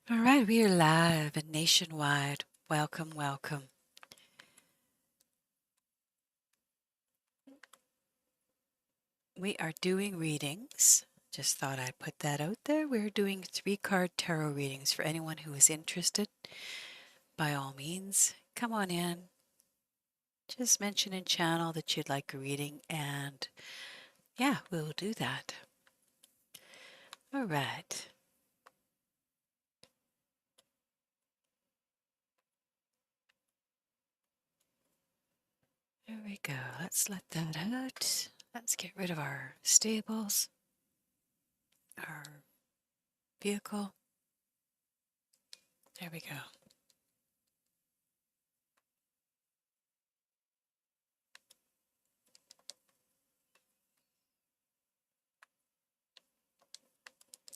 All right, we are live and nationwide. Welcome, welcome. We are doing readings. Just thought I'd put that out there. We're doing 3-card tarot readings for anyone who is interested. By all means, come on in. Just mention in channel that you'd like a reading, and yeah, we'll do that. All right. There we go. Let's let that out. Let's get rid of our stables, our vehicle. There we go.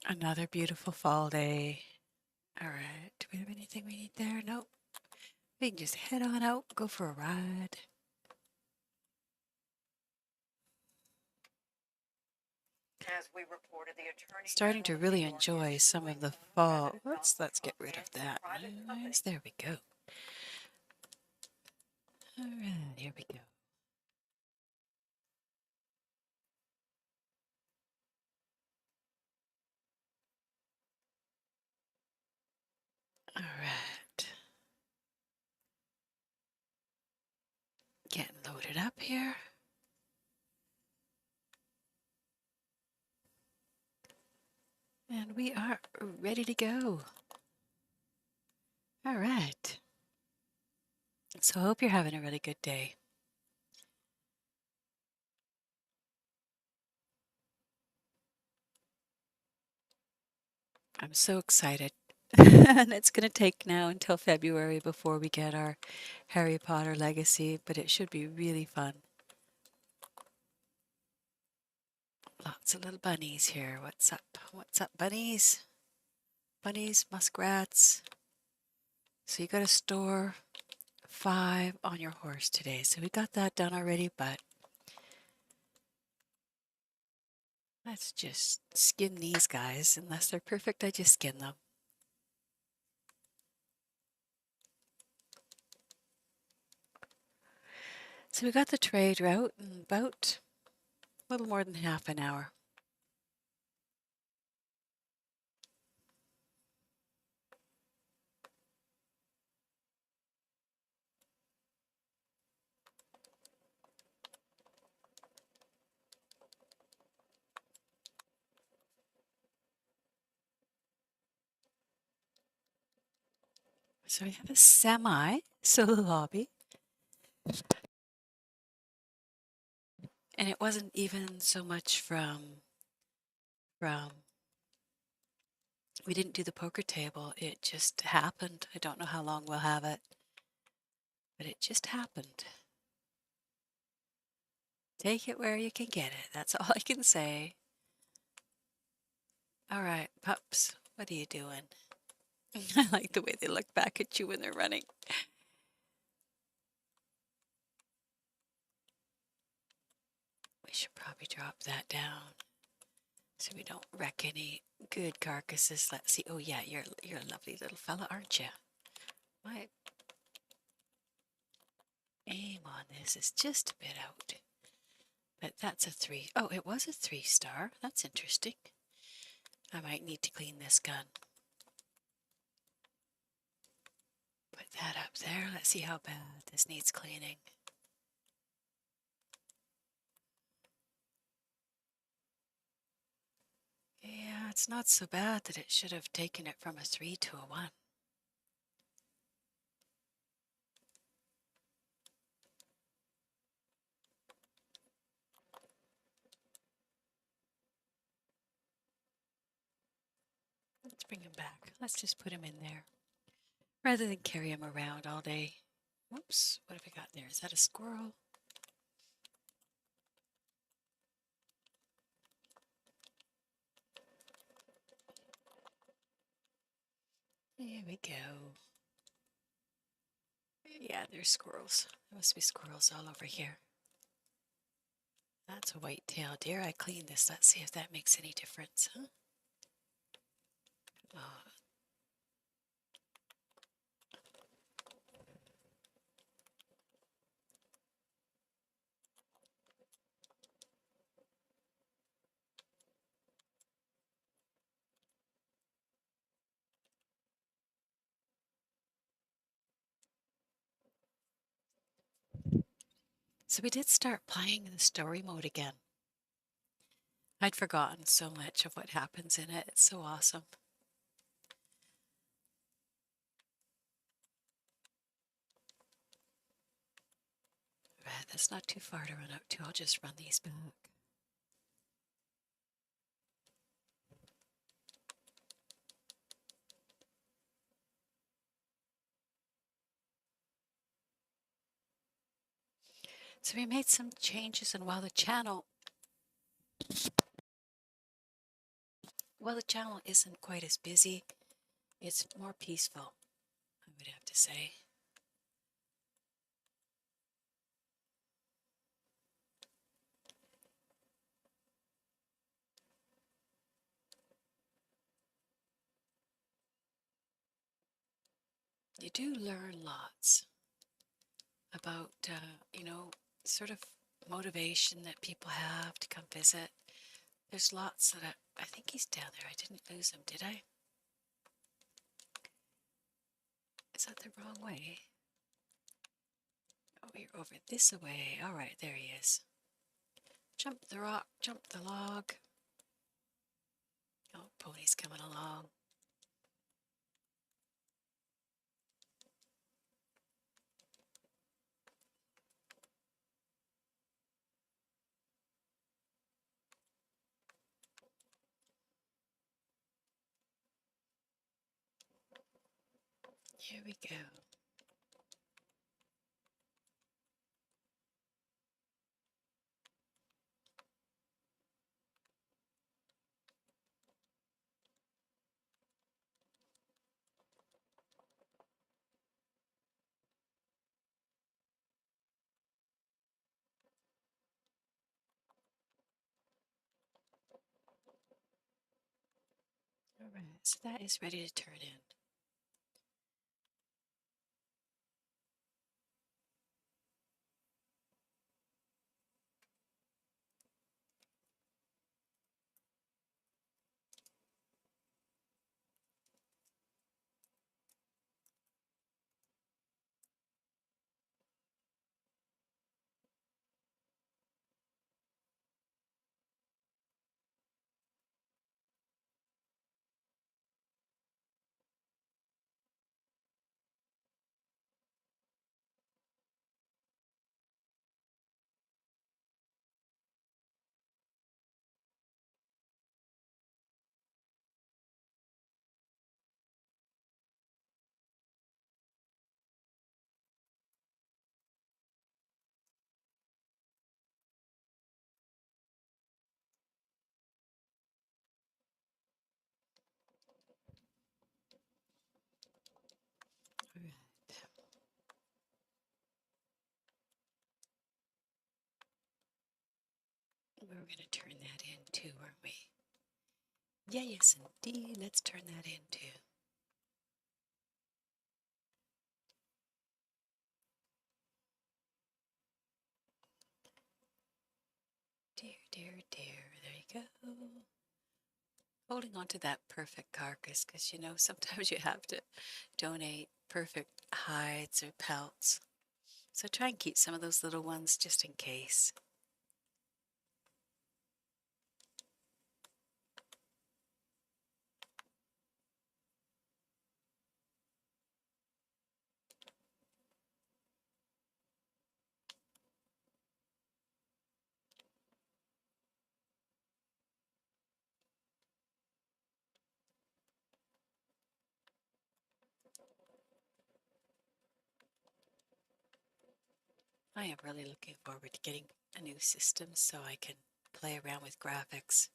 Another beautiful fall day. All right. Do we have anything we need there? Nope. We can just head on out, go for a ride. Starting to really enjoy some of the fall. Let's get rid of that noise. There we go. All right, here we go. All right. Getting loaded up here. And we are ready to go. All right. So I hope you're having a really good day. I'm so excited. And it's going to take now until February before we get our Harry Potter legacy, but it should be really fun. Lots of little bunnies here. What's up? What's up, bunnies? Bunnies, muskrats. So you got to store 5 on your horse today. So we got that done already, but let's just skin these guys. Unless they're perfect, I just skin them. So we got the trade route in about a little more than half an hour. So we have a semi-solo lobby. And it wasn't even so much from we didn't do the poker table. It just happened. I don't know how long we'll have it, but it just happened. Take it where you can get it. That's all I can say. All right, pups, what are you doing? I like the way they look back at you when they're running. We should probably drop that down so we don't wreck any good carcasses. Let's see. Oh yeah, you're a lovely little fella, aren't you? My aim on this is just a bit out. But that's a 3. Oh, it was a 3-star. That's interesting. I might need to clean this gun. Put that up there. Let's see how bad this needs cleaning. Yeah, it's not so bad that it should have taken it from a 3 to a 1. Let's bring him back. Let's just put him in there rather than carry him around all day. Whoops, what have we got there? Is that a squirrel? There we go. Yeah, there's squirrels. There must be squirrels all over here. That's a white-tailed deer. I cleaned this. Let's see if that makes any difference, huh? Oh, So we did start playing in the story mode again. I'd forgotten so much of what happens in it. It's so awesome. Right, that's not too far to run out to. I'll just run these back. So we made some changes, and while the channel isn't quite as busy, it's more peaceful, I would have to say. You do learn lots about, sort of motivation that people have to come visit. There's lots that I think he's down there. I didn't lose him, did I? Is that the wrong way? Oh, you're over this way. All right, there he is. Jump the rock, jump the log. Oh, pony's coming along. Here we go. All right, so that is ready to turn in. All right. We were going to turn that in too, weren't we? Yeah, yes, indeed. Let's turn that in too. Dear, dear, dear. There you go. Holding on to that perfect carcass, because sometimes you have to donate perfect hides or pelts. So try and keep some of those little ones just in case. I am really looking forward to getting a new system so I can play around with graphics.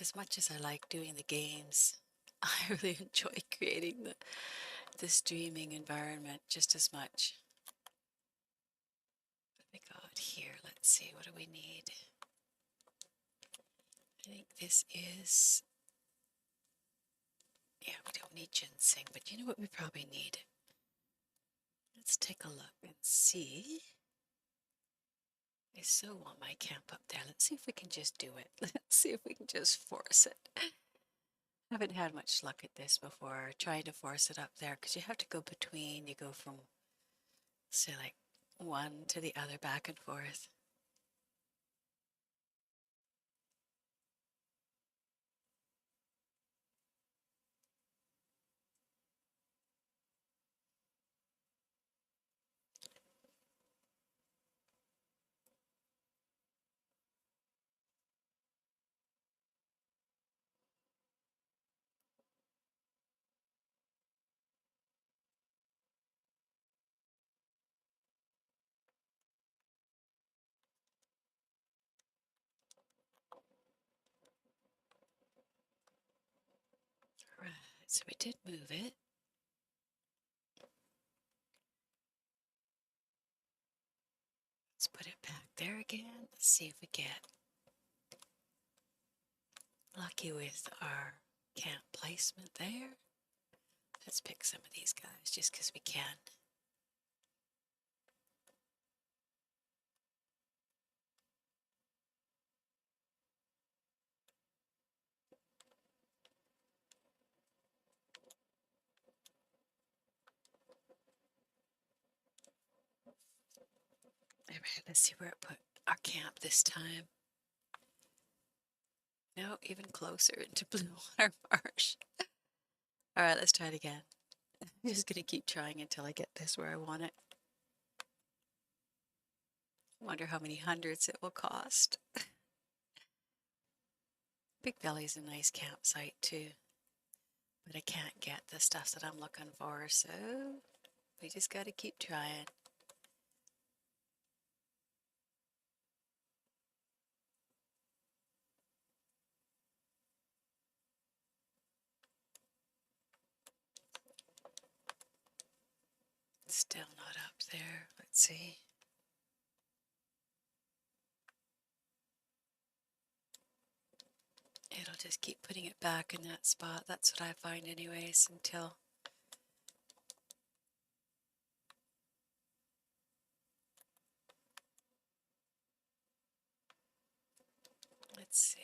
As much as I like doing the games, I really enjoy creating the streaming environment just as much. What have we got here? Let's see, what do we need? I think this is, yeah, we don't need ginseng, but you know what we probably need? Let's take a look and see. I so want my camp up there. Let's see if we can just do it. Let's see if we can just force it. I haven't had much luck at this before, trying to force it up there, because you have to go between, you go from, say, like one to the other, back and forth. Right, so we did move it. Let's put it back there again. Let's see if we get lucky with our camp placement there. Let's pick some of these guys just because we can. All right, let's see where it put our camp this time. No, even closer into Blue Water Marsh. All right, let's try it again. I'm just gonna keep trying until I get this where I want it. Wonder how many hundreds it will cost. Big Belly's a nice campsite too, but I can't get the stuff that I'm looking for, so we just gotta keep trying. Still not up there. Let's see. It'll just keep putting it back in that spot. That's what I find anyways until let's see.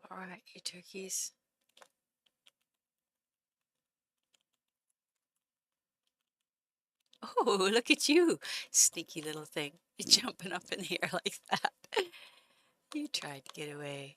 All right, you turkeys. Oh, look at you, sneaky little thing. You're jumping up in the air like that. You tried to get away.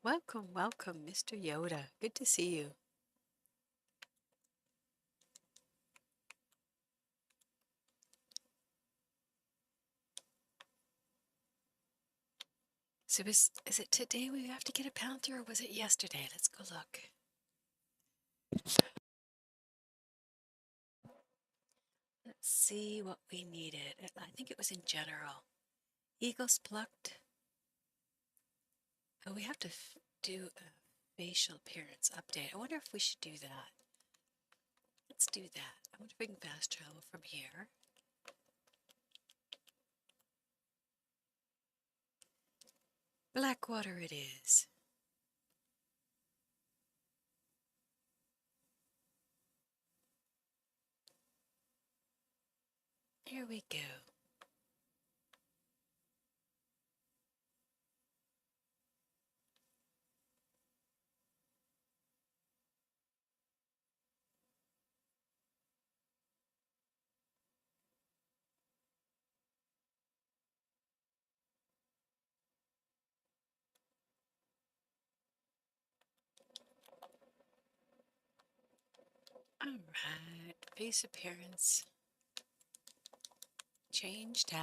Welcome, welcome, Mr. Yoda. Good to see you. So is it today we have to get a panther or was it yesterday? Let's go look. Let's see what we needed. I think it was in general. Eagles plucked. Oh, we have to do a facial appearance update. I wonder if we should do that. Let's do that. I wonder if we can fast travel from here. Blackwater it is. Here we go. All right, face appearance. Change tab.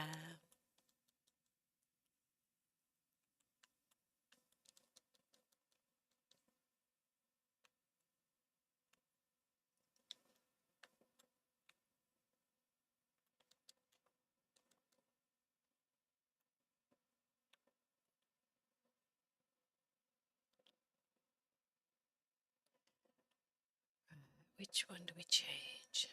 Which one do we change?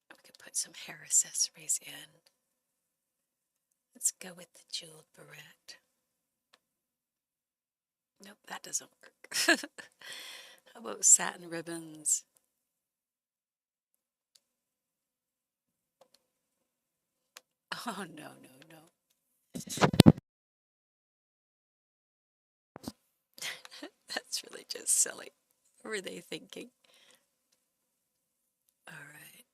We could put some hair accessories in. Let's go with the jeweled barrette. Nope, that doesn't work. How about satin ribbons? Oh, no, no, no. That's really just silly. What were they thinking? All right.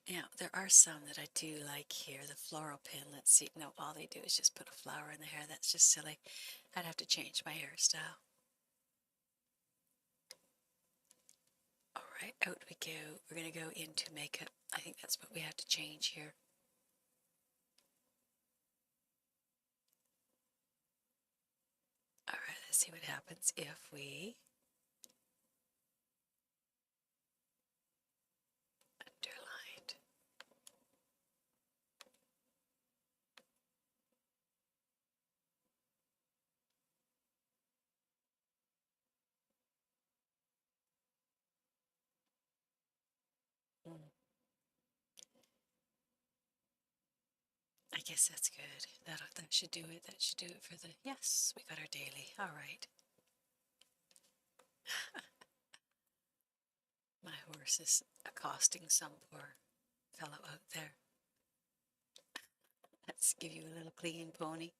Yeah, there are some that I do like here. The floral pin, let's see. No, all they do is just put a flower in the hair. That's just silly. I'd have to change my hairstyle. All right, out we go. We're going to go into makeup. I think that's what we have to change here. All right, let's see what happens if we underlined. I guess that's good. That should do it. That should do it for the... Yes, we got our daily. All right. My horse is accosting some poor fellow out there. Let's give you a little clean pony.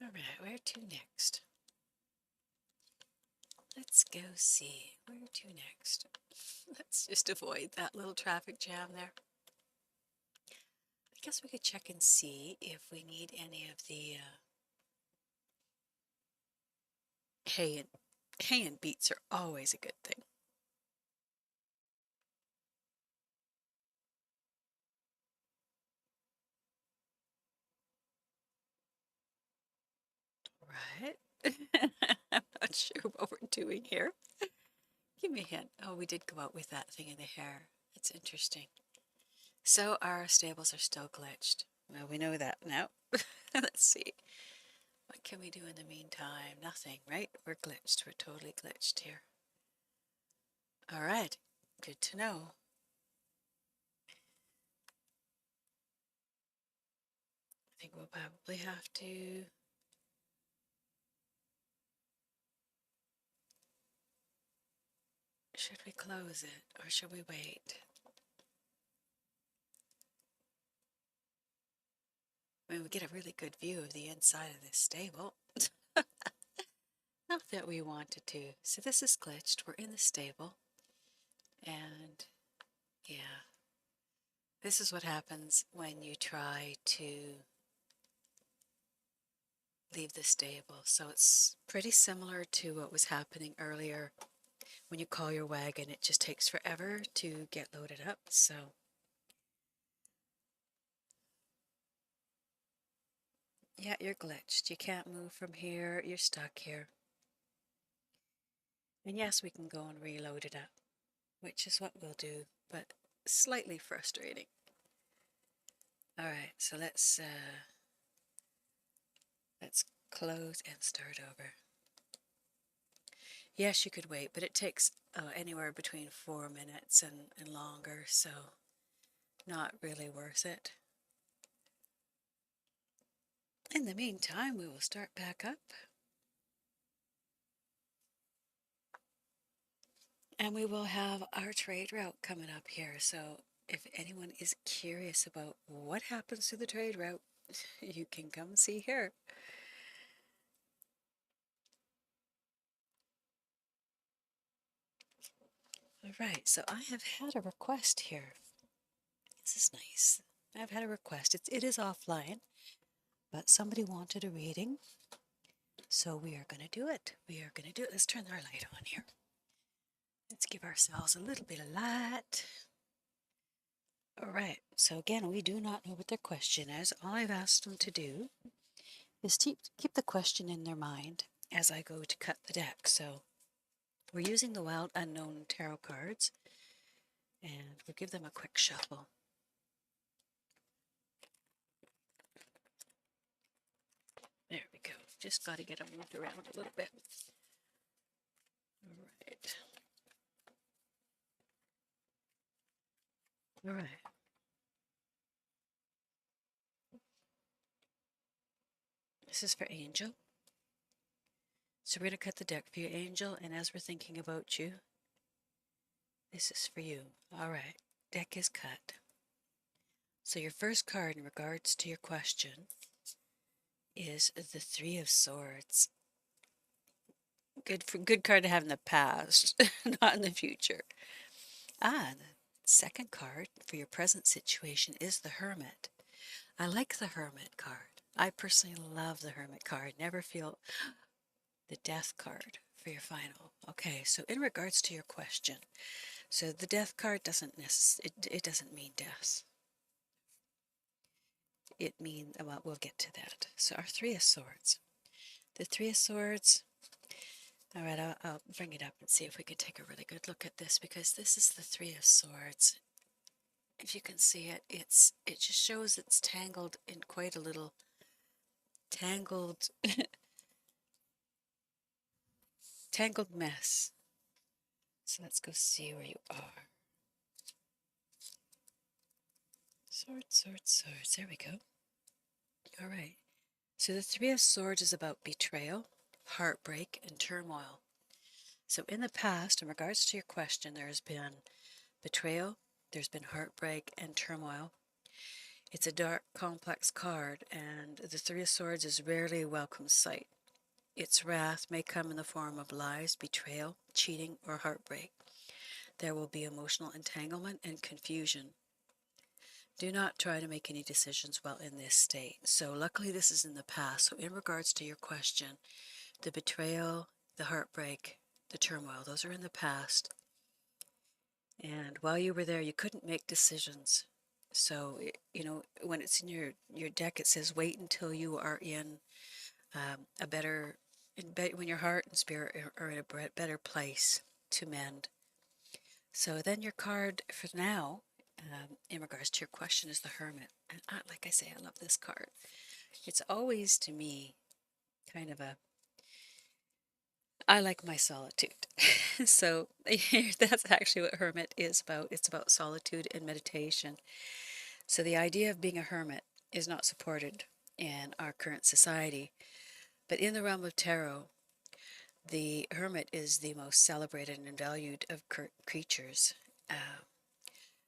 All right, where to next? Let's go see. Where to next? Let's just avoid that little traffic jam there. I guess we could check and see if we need any of the hay and beets are always a good thing. Right. I'm not sure what we're doing here. Give me a hint. Oh, we did go out with that thing in the hair. That's interesting. So our stables are still glitched. Well, we know that now. Let's see. What can we do in the meantime? Nothing, right? We're glitched. We're totally glitched here. All right. Good to know. I think we'll probably have to... Should we close it or should we wait? I mean, we get a really good view of the inside of this stable. Not that we wanted to. So this is glitched. We're in the stable. And yeah, this is what happens when you try to leave the stable. So it's pretty similar to what was happening earlier. When you call your wagon, it just takes forever to get loaded up. So yeah, you're glitched. You can't move from here. You're stuck here. And yes, we can go and reload it up, which is what we'll do, but slightly frustrating. All right, so let's close and start over. Yes, you could wait, but it takes anywhere between 4 minutes and longer, so not really worth it. In the meantime, we will start back up. And we will have our trade route coming up here. So if anyone is curious about what happens to the trade route, you can come see here. All right, so I have had a request here. This is nice. I've had a request. It is offline, but somebody wanted a reading, so we are going to do it. We are going to do it. Let's turn our light on here. Let's give ourselves a little bit of light. All right, so again, we do not know what their question is. All I've asked them to do is keep the question in their mind as I go to cut the deck. So we're using the Wild Unknown tarot cards, And we'll give them a quick shuffle. There we go. Just got to get them moved around a little bit. All right. All right. This is for Angel. So we're going to cut the deck for you, Angel, and as we're thinking about you, this is for you. All right. Deck is cut. So your first card in regards to your question is the Three of Swords. Good card to have in the past, not in the future. The second card for your present situation is the Hermit. I like the Hermit card. I personally love the Hermit card. Never feel the Death card for your final. Okay, so in regards to your question, so the Death card doesn't it doesn't mean death. It means, well, we'll get to that. So our Three of Swords. The Three of Swords. All right, I'll bring it up and see if we can take a really good look at this, because this is the Three of Swords. If you can see it, it just shows it's tangled in quite a little tangled mess. So let's go see where you are. Swords, swords, swords. There we go. All right. So the Three of Swords is about betrayal, heartbreak, and turmoil. So in the past, in regards to your question, there has been betrayal, there's been heartbreak, and turmoil. It's a dark, complex card, and the Three of Swords is rarely a welcome sight. Its wrath may come in the form of lies, betrayal, cheating, or heartbreak. There will be emotional entanglement and confusion. Do not try to make any decisions while in this state. So luckily this is in the past. So in regards to your question, the betrayal, the heartbreak, the turmoil, those are in the past. And while you were there, you couldn't make decisions. So, you know, when it's in your deck, it says wait until you are in a better, when your heart and spirit are in a better place to mend. So then your card for now, in regards to your question, is the Hermit. And like I say, I love this card. It's always, to me, kind of I like my solitude. So that's actually what Hermit is about. It's about solitude and meditation. So the idea of being a hermit is not supported in our current society. But in the realm of tarot, the hermit is the most celebrated and valued of creatures.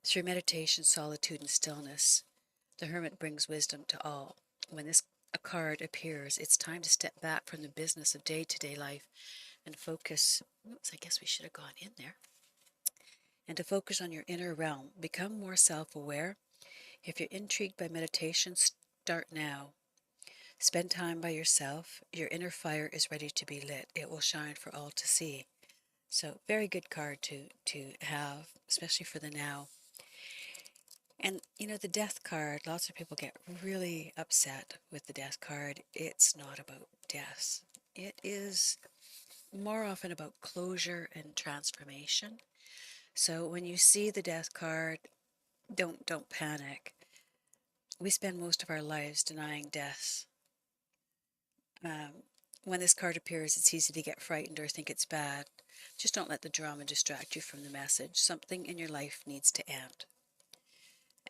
Through meditation, solitude, and stillness, the hermit brings wisdom to all. When this a card appears, it's time to step back from the business of day-to-day life and focus. Oops, I guess we should have gone in there. And to focus on your inner realm. Become more self-aware. If you're intrigued by meditation, start now. Spend time by yourself. Your inner fire is ready to be lit. It will shine for all to see. So very good card to have, especially for the now. And, you know, the Death card, lots of people get really upset with the Death card. It's not about death. It is more often about closure and transformation. So when you see the Death card, don't panic. We spend most of our lives denying death. When this card appears, it's easy to get frightened or think it's bad. Just don't let the drama distract you from the message. Something in your life needs to end.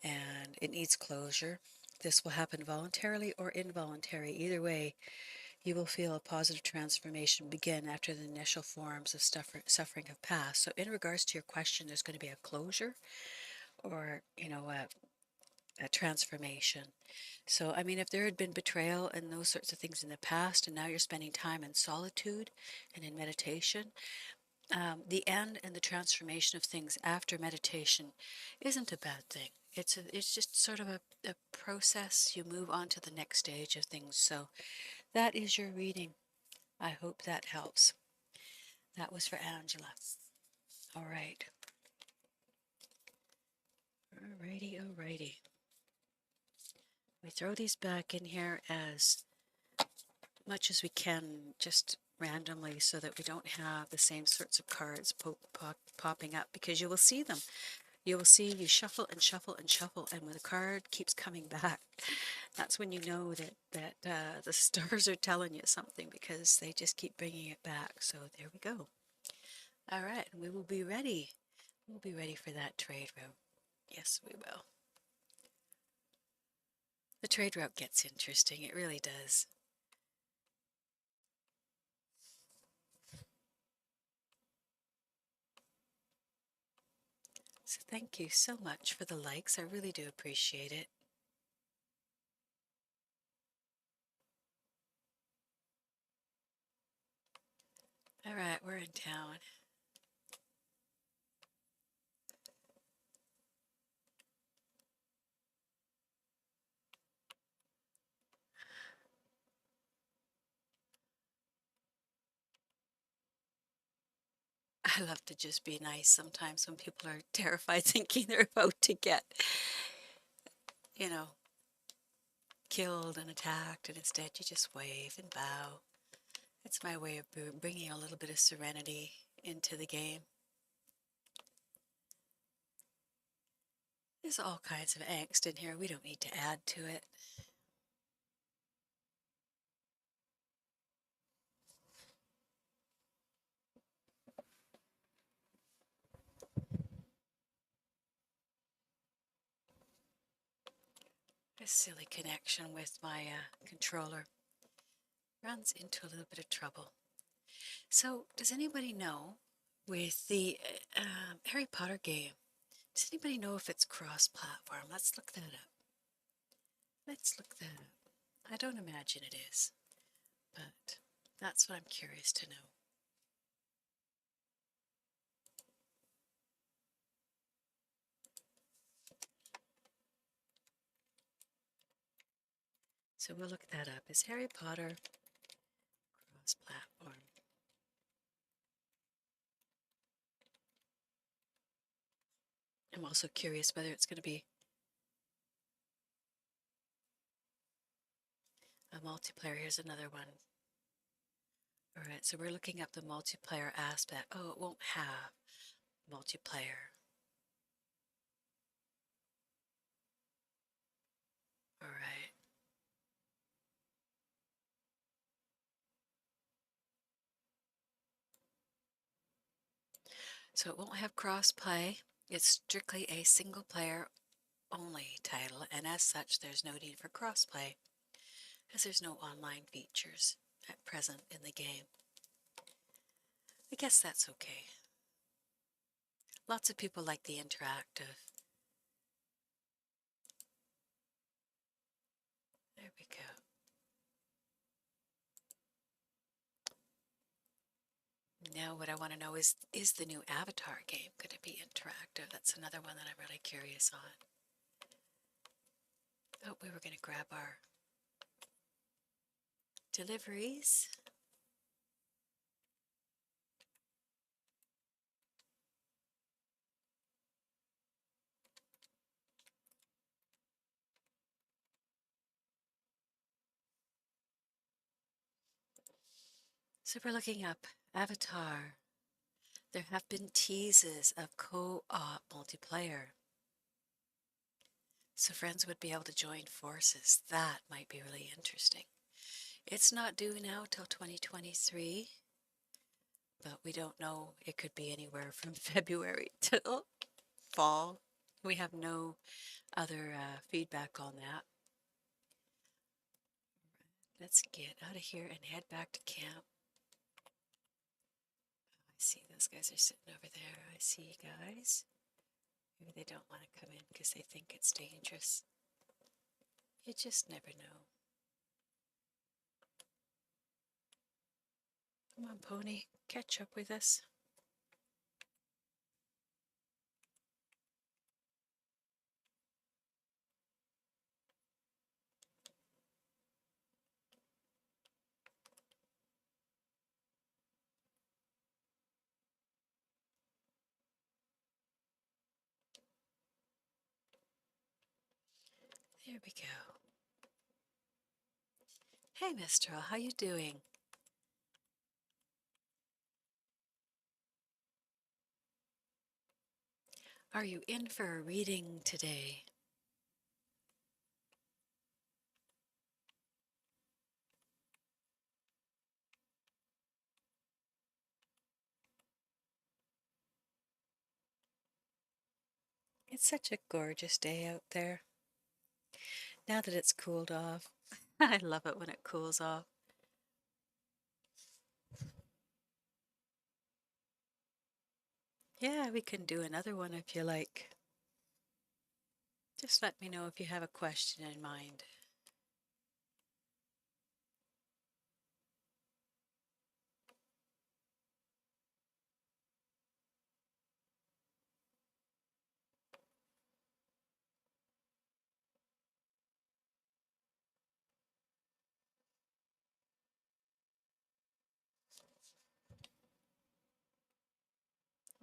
And it needs closure. This will happen voluntarily or involuntary. Either way, you will feel a positive transformation begin after the initial forms of suffering have passed. So in regards to your question, there's going to be a closure or, you know, a transformation. So, I mean, if there had been betrayal and those sorts of things in the past, and now you're spending time in solitude and in meditation, the end and the transformation of things after meditation isn't a bad thing. It's just sort of a process. You move on to the next stage of things. So that is your reading. I hope that helps. That was for Angela. All right. Alrighty, alrighty. We throw these back in here as much as we can, just randomly, so that we don't have the same sorts of cards popping up, because you will see them. you will see you shuffle and shuffle and shuffle, and when the card keeps coming back, that's when you know that the stars are telling you something, because they just keep bringing it back. So there we go. All right, we will be ready. We'll be ready for that trade route. Yes, we will. The trade route gets interesting. It really does. So thank you so much for the likes. I really do appreciate it. All right, we're in town. I love to just be nice sometimes when people are terrified, thinking they're about to get, you know, killed and attacked, and instead you just wave and bow. It's my way of bringing a little bit of serenity into the game. There's all kinds of angst in here. We don't need to add to it. A silly connection with my controller runs into a little bit of trouble. So, does anybody know, with the Harry Potter game, does anybody know if it's cross-platform? Let's look that up. Let's look that up. I don't imagine it is, but that's what I'm curious to know. So we'll look that up. Is Harry Potter cross-platform? I'm also curious whether it's going to be a multiplayer. Here's another one. All right, so we're looking up the multiplayer aspect. Oh, it won't have multiplayer. All right. So it won't have cross-play. It's strictly a single-player only title, and as such, there's no need for cross-play, as there's no online features at present in the game. I guess that's okay. Lots of people like the interactive. There we go. Now what I want to know is the new Avatar game going to be interactive? That's another one that I'm really curious on. Oh, we were going to grab our deliveries. So we're looking up Avatar. There have been teases of co-op multiplayer. So friends would be able to join forces. That might be really interesting. It's not due now till 2023, but we don't know. It could be anywhere from February till fall. We have no other feedback on that. Let's get out of here and head back to camp. Oh, I see those guys are sitting over there. I see you guys. Maybe they don't want to come in because they think it's dangerous. You just never know. Come on, pony, catch up with us. There we go. Hey, Mistral, how you doing? Are you in for a reading today? It's such a gorgeous day out there. Now that it's cooled off, I love it when it cools off. Yeah, we can do another one if you like. Just let me know if you have a question in mind.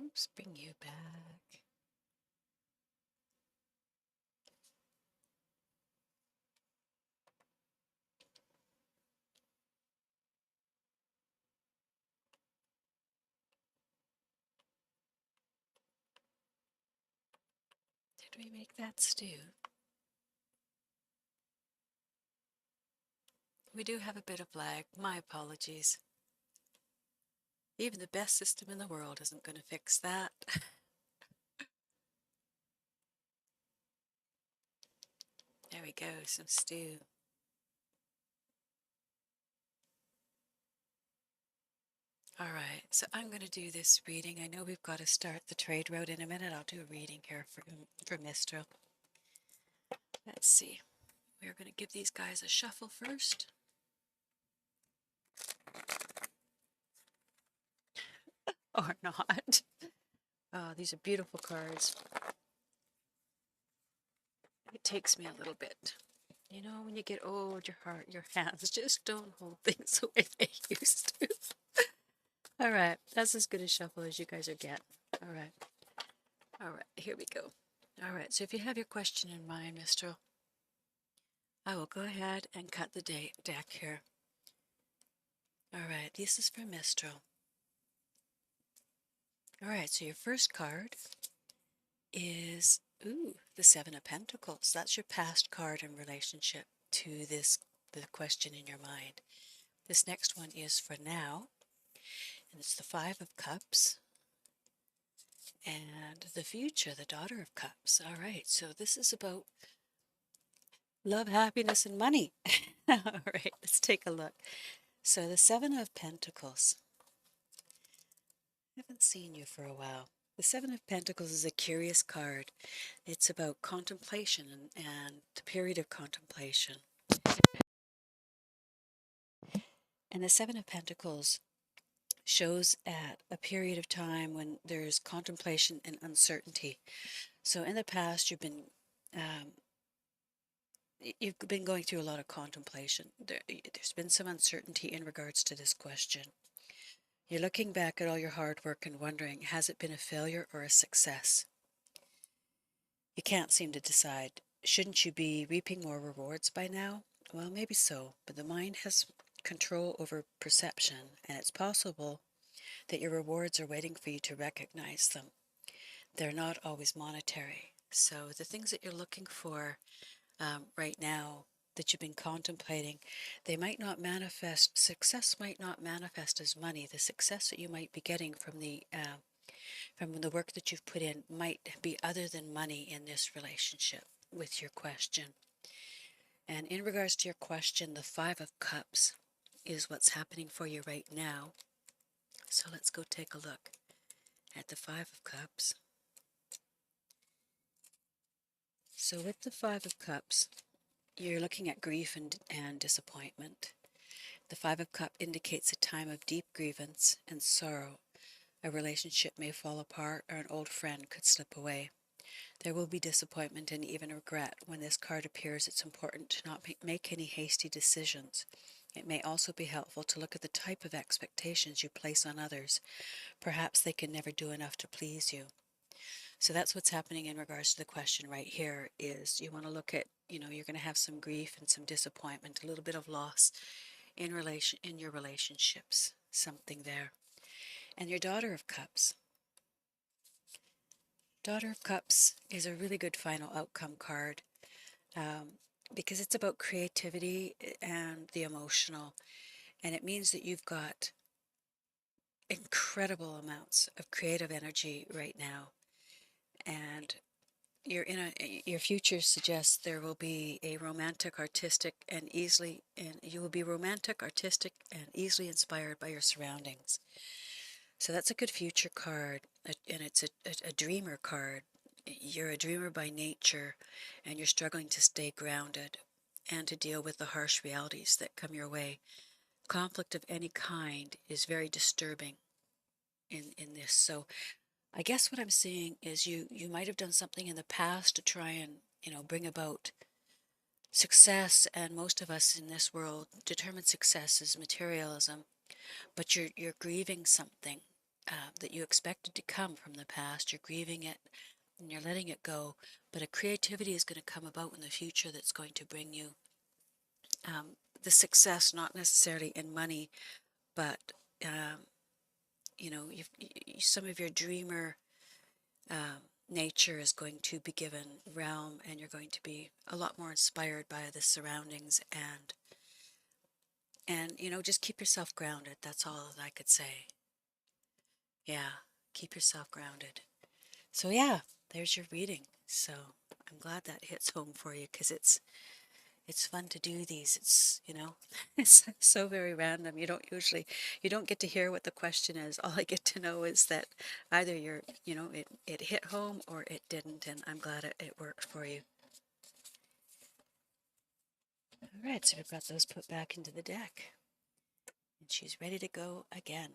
Oops, bring you back. Did we make that stew? We do have a bit of lag. My apologies. Even the best system in the world isn't going to fix that. There we go, some stew. All right, so I'm going to do this reading. I know we've got to start the trade route in a minute. I'll do a reading here for Mistral. Let's see. We're going to give these guys a shuffle first. Or not. Oh, these are beautiful cards. It takes me a little bit. You know, when you get old, your hands just don't hold things the way they used to. All right, that's as good a shuffle as you guys are getting. All right. All right, here we go. All right, so if you have your question in mind, Mistral, I will go ahead and cut the deck here. All right, this is for Mistral. All right, so your first card is, the Seven of Pentacles. That's your past card in relationship to the question in your mind. This next one is for now, and it's the Five of Cups. And the future, the Daughter of Cups. All right, so this is about love, happiness, and money. All right, let's take a look. So the Seven of Pentacles. I haven't seen you for a while. The Seven of Pentacles is a curious card. It's about contemplation and the period of contemplation. And the Seven of Pentacles shows at a period of time when there's contemplation and uncertainty. So in the past, you've been going through a lot of contemplation. There's been some uncertainty in regards to this question. You're looking back at all your hard work and wondering, has it been a failure or a success? You can't seem to decide. Shouldn't you be reaping more rewards by now? Well, maybe so, but the mind has control over perception, and it's possible that your rewards are waiting for you to recognize them. They're not always monetary. So the things that you're looking for right now that you've been contemplating, they might not manifest, success might not manifest as money. The success that you might be getting from the work that you've put in might be other than money in this relationship with your question. And in regards to your question, the Five of Cups is what's happening for you right now. So let's go take a look at the Five of Cups. So with the Five of Cups, you're looking at grief and disappointment. The Five of Cups indicates a time of deep grievance and sorrow. A relationship may fall apart or an old friend could slip away. There will be disappointment and even regret. When this card appears, it's important to not make any hasty decisions. It may also be helpful to look at the type of expectations you place on others. Perhaps they can never do enough to please you. So that's what's happening in regards to the question right here is you want to look at, you're going to have some grief and some disappointment, a little bit of loss in your relationships, something there. And your Daughter of Cups. Daughter of Cups is a really good final outcome card, because it's about creativity and the emotional. And it means that you've got incredible amounts of creative energy right now. And your future suggests there will be a romantic, artistic, and you will be romantic, artistic, and easily inspired by your surroundings. So that's a good future card, and it's a dreamer card. You're a dreamer by nature, and you're struggling to stay grounded and to deal with the harsh realities that come your way. Conflict of any kind is very disturbing in this. So I guess what I'm seeing is you might have done something in the past to try and, bring about success, and most of us in this world determine success as materialism, but you're grieving something that you expected to come from the past. You're grieving it and you're letting it go, but a creativity is going to come about in the future that's going to bring you the success, not necessarily in money, but um, some of your dreamer nature is going to be given realm, and you're going to be a lot more inspired by the surroundings, and just keep yourself grounded. That's all that I could say. Yeah, keep yourself grounded. So yeah, there's your reading. So I'm glad that hits home for you, because it's fun to do these. It's so very random. You don't get to hear what the question is. All I get to know is that either it hit home or it didn't, and I'm glad it worked for you. All right, so we've got those put back into the deck, and she's ready to go again.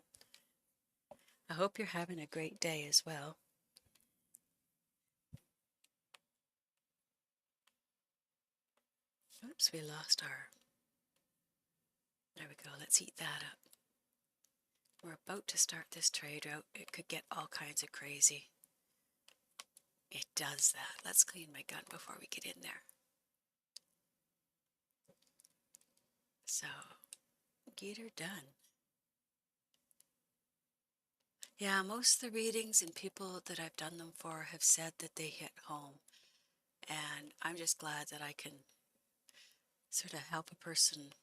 I hope you're having a great day as well. Oops, we lost our... There we go. Let's eat that up. We're about to start this trade route. It could get all kinds of crazy. It does that. Let's clean my gun before we get in there. So, get her done. Yeah, most of the readings and people that I've done them for have said that they hit home. And I'm just glad that I can sort of help a person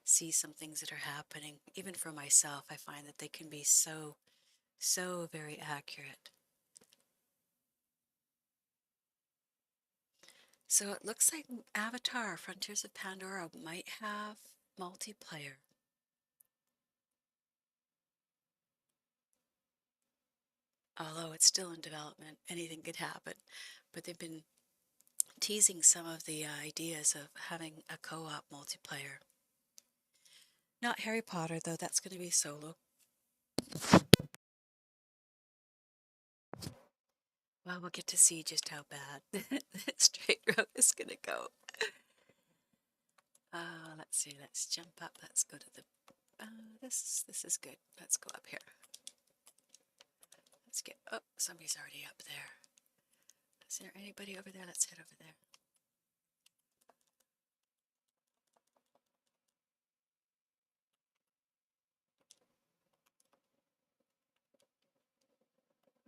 see some things that are happening. Even for myself, I find that they can be so very accurate. So it looks like Avatar, Frontiers of Pandora might have multiplayer. Although it's still in development, anything could happen. But they've been teasing some of the ideas of having a co-op multiplayer. Not Harry Potter, though. That's going to be solo. Well, we'll get to see just how bad the straight road is going to go. Let's see. Let's jump up. Let's go to the... this is good. Let's go up here. Let's get... Oh, somebody's already up there. Is there anybody over there? Let's head over there.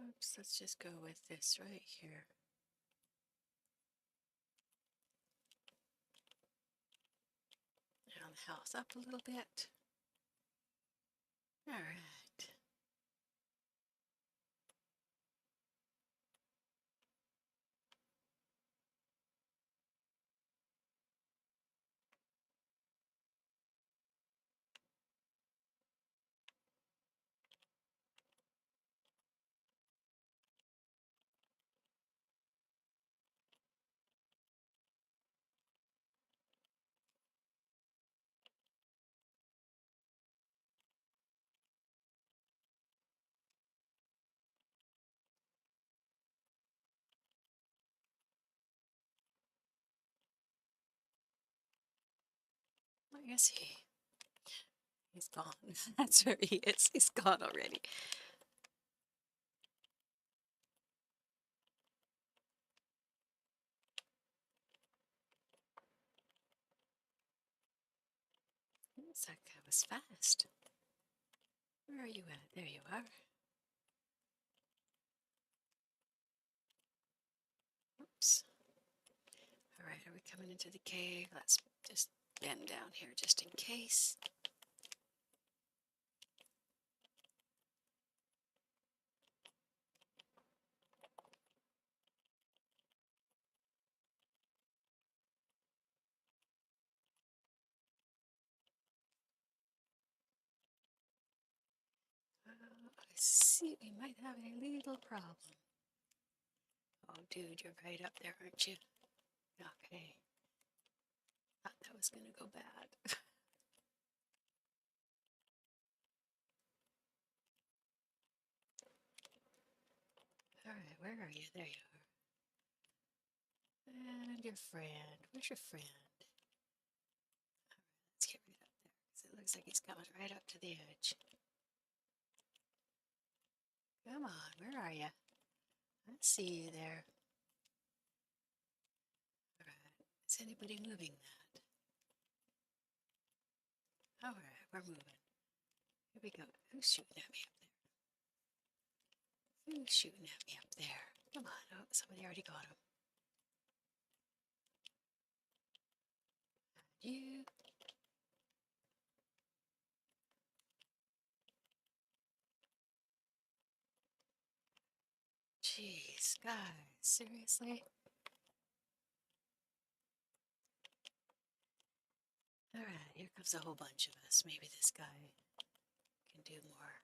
Oops, let's just go with this right here. Round the house up a little bit. All right. Where is he? He's gone. That's where he is. He's gone already. Looks like that was fast. Where are you at? There you are. we coming into the cave? Let's just bend down here just in case. I see we might have a little problem. Oh, dude, you're right up there, aren't you? Okay. Thought that was going to go bad. All right, where are you? There you are. And your friend. Where's your friend? All right, let's get right up there because it looks like he's coming right up to the edge. Come on, where are you? I see you there. All right, is anybody moving that? All right, we're moving. Here we go. Who's shooting at me up there? Who's shooting at me up there? Come on. Oh, somebody already got him. You. Jeez, guys, seriously? All right, here comes a whole bunch of us. Maybe this guy can do more.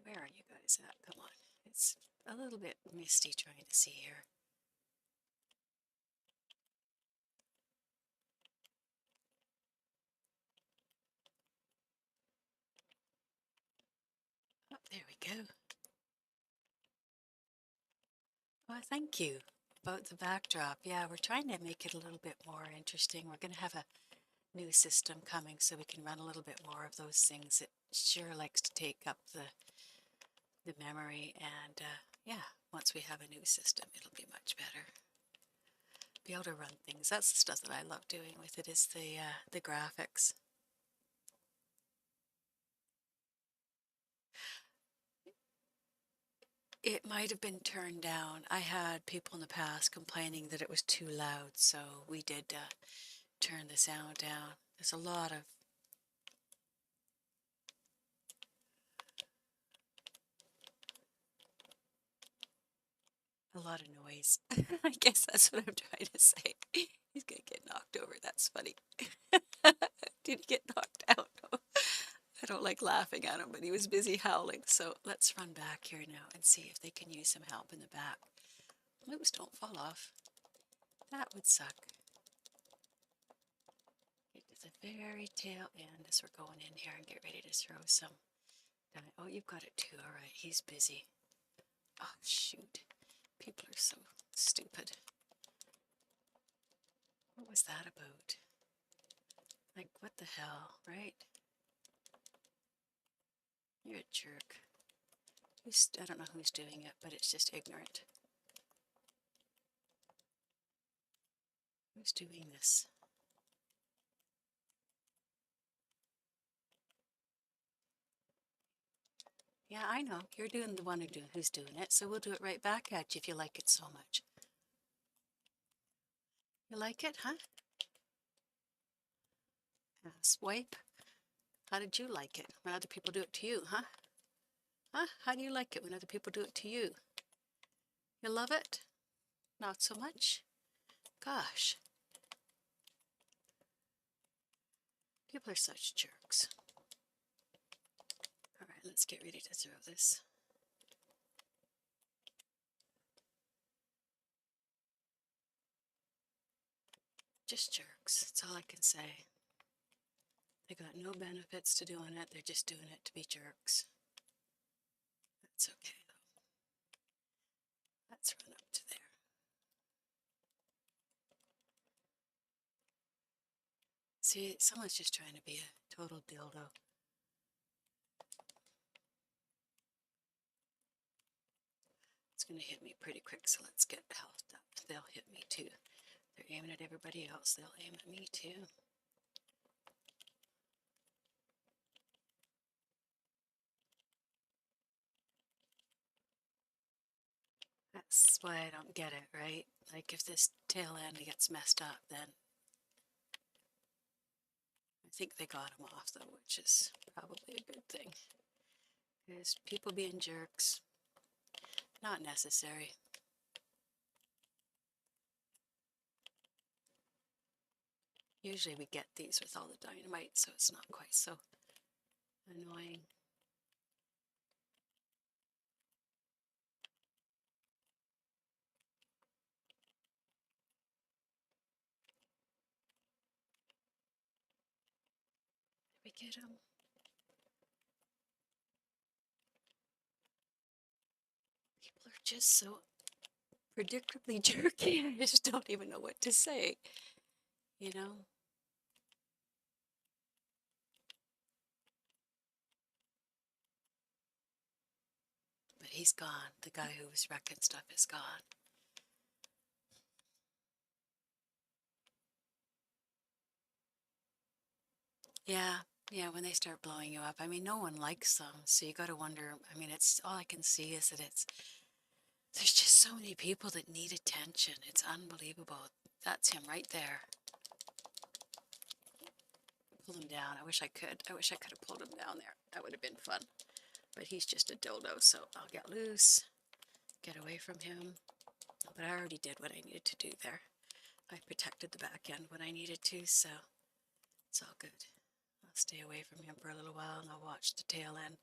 Where are you guys at? Come on. It's a little bit misty trying to see here. Oh, there we go. Well, thank you about the backdrop. Yeah, we're trying to make it a little bit more interesting. We're going to have a new system coming so we can run a little bit more of those things. It sure likes to take up the memory, and yeah, once we have a new system, it'll be much better. Be able to run things. That's the stuff that I love doing with it, is the graphics. It might have been turned down. I had people in the past complaining that it was too loud, so we did turn the sound down. There's a lot of noise. I guess that's what I'm trying to say. He's gonna get knocked over. That's funny. Did he get knocked out? I don't like laughing at him, but he was busy howling. So let's run back here now and see if they can use some help in the back. Oops, don't fall off. That would suck. Get to the very tail end as we're going in here and get ready to throw some. Oh, you've got it too. All right, he's busy. Oh, shoot. People are so stupid. What was that about? Like, what the hell, right? You're a jerk. I don't know who's doing it, but it's just ignorant. Who's doing this? Yeah, I know. You're doing the one who's doing it, so we'll do it right back at you if you like it so much. You like it, huh? Swipe. How did you like it when other people do it to you, huh? Huh? How do you like it when other people do it to you? You love it? Not so much? Gosh. People are such jerks. All right, let's get ready to throw this. Just jerks. That's all I can say. They got no benefits to doing it. They're just doing it to be jerks. That's okay, though. Let's run up to there. See, someone's just trying to be a total dildo. It's going to hit me pretty quick, so let's get healthed up. They'll hit me too. They're aiming at everybody else. They'll aim at me too. That That's why I don't get it, right? Like if this tail end gets messed up, then I think they got him off though, which is probably a good thing. Because people being jerks, not necessary. Usually we get these with all the dynamite, so it's not quite so annoying. Did we get him? People are just so predictably jerky. I just don't even know what to say, you know? But he's gone. The guy who was wrecking stuff is gone. Yeah, yeah, when they start blowing you up. I mean, no one likes them, so you got to wonder. I mean, it's all I can see is that there's just so many people that need attention. It's unbelievable. That's him right there. Pull him down. I wish I could. I wish I could have pulled him down there. That would have been fun. But he's just a dildo, so I'll get loose, get away from him. But I already did what I needed to do there. I protected the back end when I needed to, so it's all good. I'll stay away from him for a little while and I'll watch the tail end.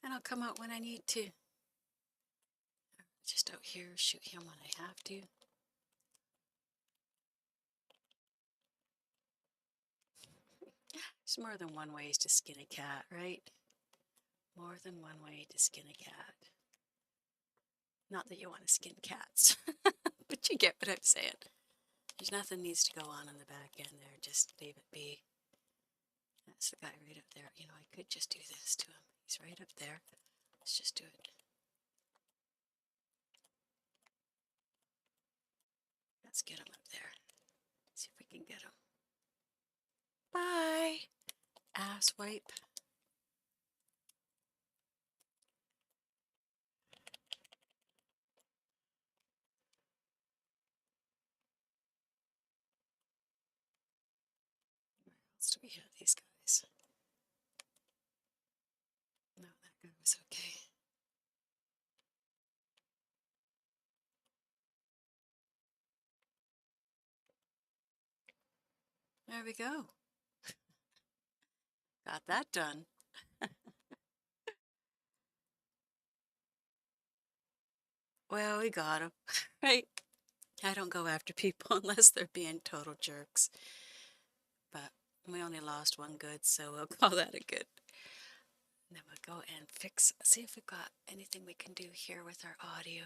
And I'll come out when I need to. Just out here, shoot him when I have to. There's more than one way to skin a cat, right? More than one way to skin a cat. Not that you want to skin cats, but you get what I'm saying. There's nothing needs to go on the back end there. Just leave it be. That's the guy right up there. You know, I could just do this to him. He's right up there. Let's just do it. Let's get him up there. See if we can get him. Bye, ass wipe. Where else do we have these guys? No, that guy was okay. There we go. Got that done. Well, we got him, right? I don't go after people unless they're being total jerks. But we only lost one good, so we'll call that a good. And then we'll go and see if we've got anything we can do here with our audio.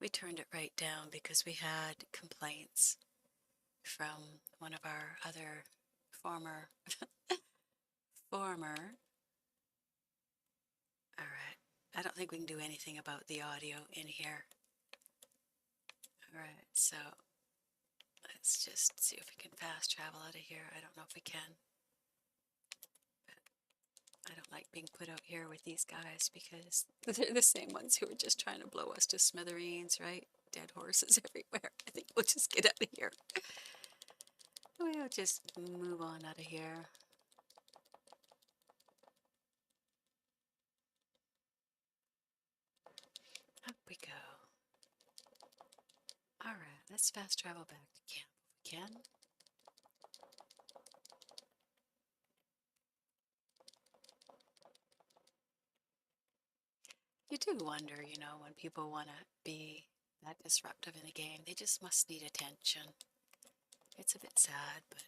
We turned it right down because we had complaints from one of our other former. All right. I don't think we can do anything about the audio in here. All right, so let's just see if we can fast travel out of here. I don't know if we can. But I don't like being put out here with these guys because they're the same ones who are just trying to blow us to smithereens, right? Dead horses everywhere. I think we'll just get out of here. We'll just move on out of here. Up we go. All right, let's fast travel back to camp if we can. You do wonder, you know, when people want to be that disruptive in a game, they just must need attention. It's a bit sad, but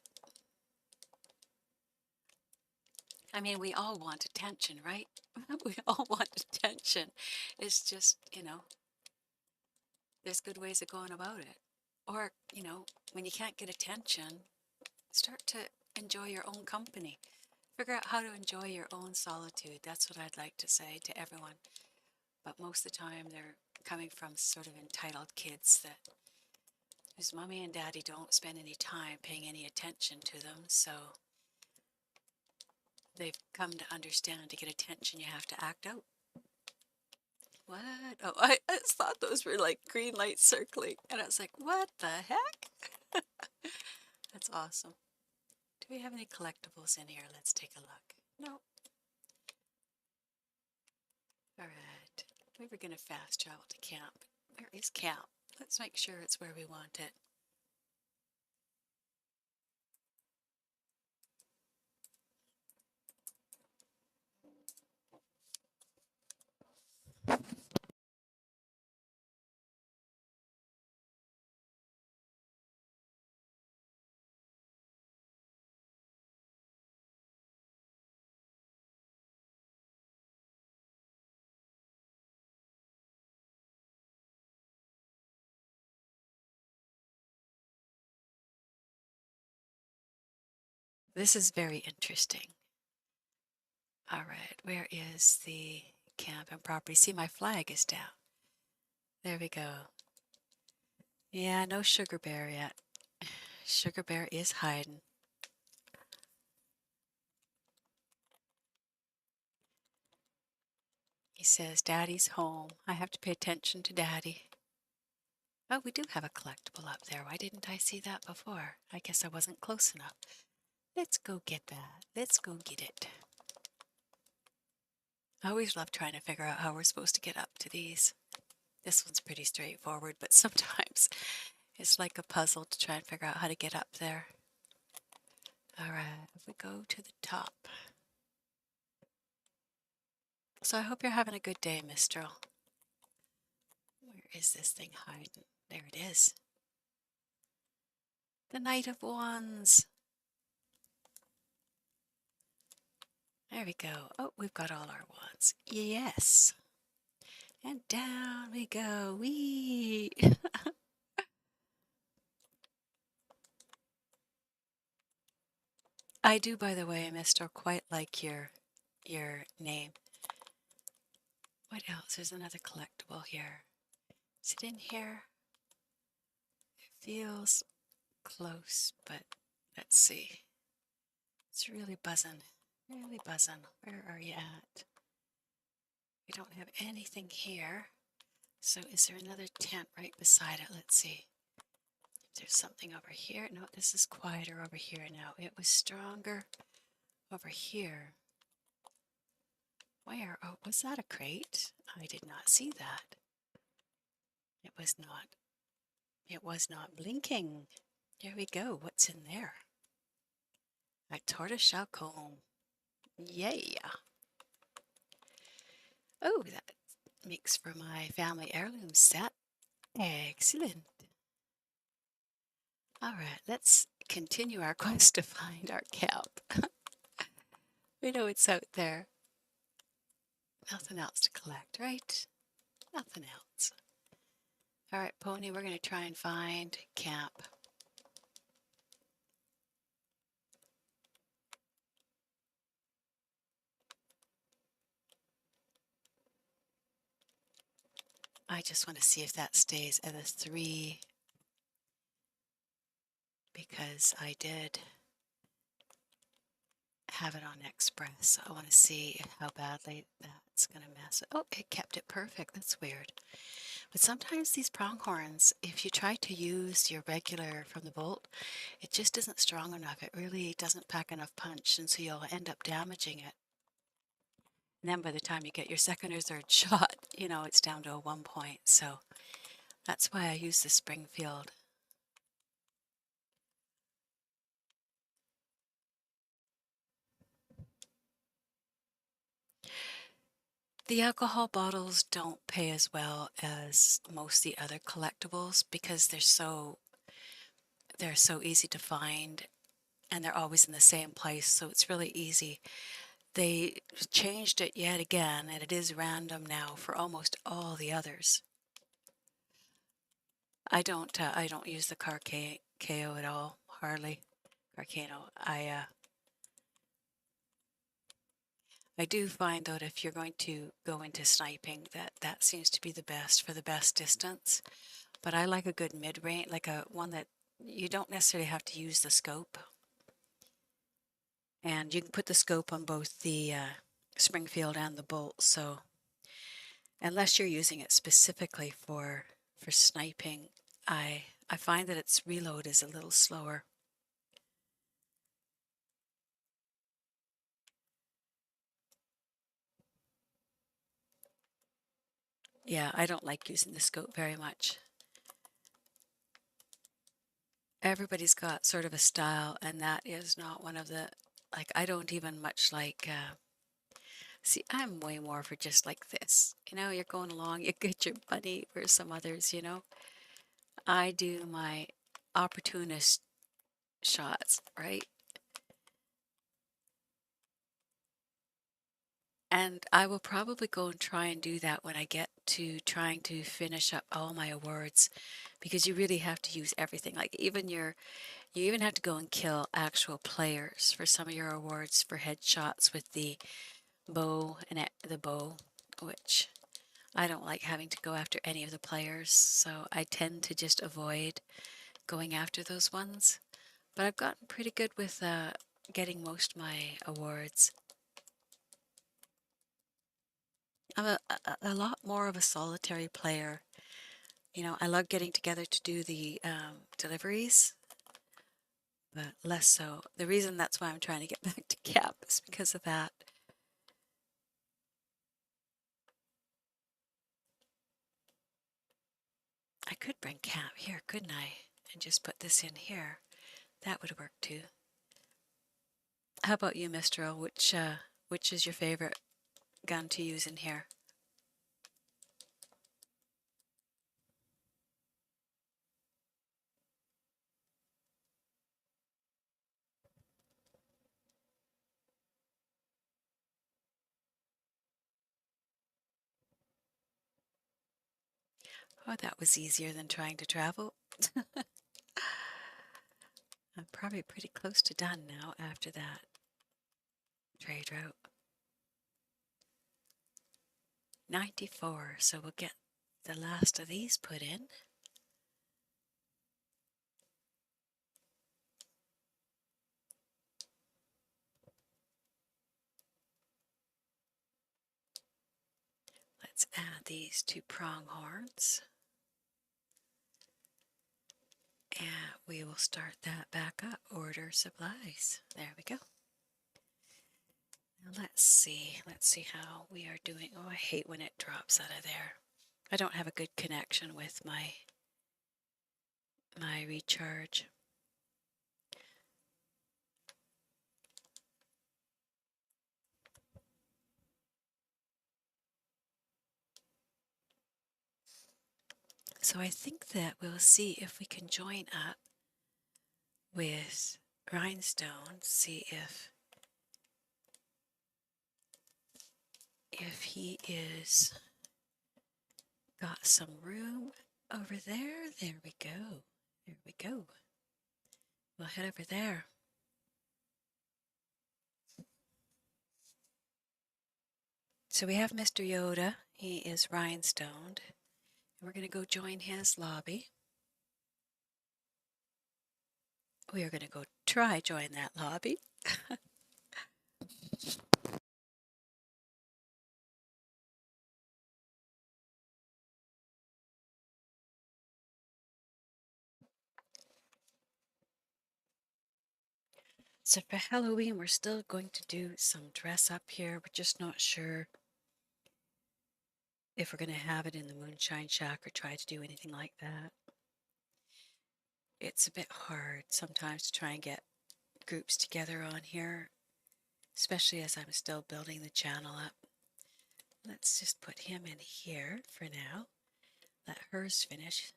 I mean, we all want attention, right? We all want attention. It's just, you know, there's good ways of going about it. Or, you know, when you can't get attention, start to enjoy your own company. Figure out how to enjoy your own solitude. That's what I'd like to say to everyone. But most of the time, they're coming from sort of entitled kids that whose mommy and daddy don't spend any time paying any attention to them. So they've come to understand to get attention, you have to act out. What? Oh, just thought those were like green lights circling. And I was like, what the heck? That's awesome. Do we have any collectibles in here? Let's take a look. Nope. All right. We were going to fast travel to camp. Where is camp? Let's make sure it's where we want it. This is very interesting. All right, where is the camp and property? See, my flag is down. There we go. Yeah, no Sugar Bear yet. Sugar Bear is hiding. He says, Daddy's home. I have to pay attention to Daddy. Oh, we do have a collectible up there. Why didn't I see that before? I guess I wasn't close enough. Let's go get that. Let's go get it. I always love trying to figure out how we're supposed to get up to these. This one's pretty straightforward, but sometimes it's like a puzzle to try and figure out how to get up there. All right, if we go to the top. So I hope you're having a good day, Mistral. Where is this thing hiding? There it is. The Knight of Wands. There we go. Oh, we've got all our wands. Yes. And down we go. Whee! I do, by the way, Mistral, quite like your name. What else? There's another collectible here. Is it in here? It feels close, but let's see. It's really buzzing. Really buzzing. Where are you at? We don't have anything here. So is there another tent right beside it? Let's see. If there's something over here. No, this is quieter over here now. It was stronger over here. Where? Oh, was that a crate? I did not see that. It was not. It was not blinking. There we go. What's in there? A tortoiseshell comb. Yay! Oh, that makes for my family heirloom set. Excellent. All right, let's continue our quest to find our camp. We know it's out there. Nothing else to collect, right? Nothing else. All right, Pony, we're going to try and find camp. I just want to see if that stays at a 3 because I did have it on Express. I want to see how badly that's going to mess it. Oh, it kept it perfect. That's weird. But sometimes these pronghorns, if you try to use your regular from the bolt, it just isn't strong enough. It really doesn't pack enough punch, and so you'll end up damaging it. And then by the time you get your second or third shot, you know, it's down to a 1 point. So that's why I use the Springfield. The alcohol bottles don't pay as well as most of the other collectibles because they're so easy to find and they're always in the same place, so it's really easy. They changed it yet again, and it is random now for almost all the others. I don't use the KO at all, hardly. Carcano. I do find though that if you're going to go into sniping, that seems to be the best for the best distance. But I like a good mid-range, like a one that you don't necessarily have to use the scope. And you can put the scope on both the Springfield and the bolt, so unless you're using it specifically for sniping, I find that its reload is a little slower. Yeah, I don't like using the scope very much. Everybody's got sort of a style, and that is not one of the, like, I don't even much like, see, I'm way more for just like this. You know, you're going along, you get your buddy, or some others, you know. I do my opportunist shots, right? And I will probably go and try and do that when I get to trying to finish up all my awards, because you really have to use everything. Like even you even have to go and kill actual players for some of your awards for headshots with the bow and the bow, which I don't like having to go after any of the players, so I tend to just avoid going after those ones. But I've gotten pretty good with getting most my awards. I'm a lot more of a solitary player. You know, I love getting together to do the deliveries, but less so. The reason that's why I'm trying to get back to Cap is because of that. I could bring Cap here, couldn't I? And just put this in here. That would work too. How about you, Mistral? Which is your favorite gun to use in here? Oh, that was easier than trying to travel. I'm probably pretty close to done now after that trade route. 94, so we'll get the last of these put in. Let's add these two pronghorns. And we will start that back up. Order supplies. There we go. Now let's see how we are doing. Oh, I hate when it drops out of there. I don't have a good connection with my recharge. So I think that we'll see if we can join up with Rhinestone, see if he is got some room over there. There we go. There we go. We'll head over there. So we have Mr. Yoda. He is rhinestoned. We're going to go join his lobby. We are going to go try join that lobby. So for Halloween, we're still going to do some dress up here. We're just not sure if we're going to have it in the Moonshine Shack or try to do anything like that. It's a bit hard sometimes to try and get groups together on here, especially as I'm still building the channel up. Let's just put him in here for now. Let hers finish.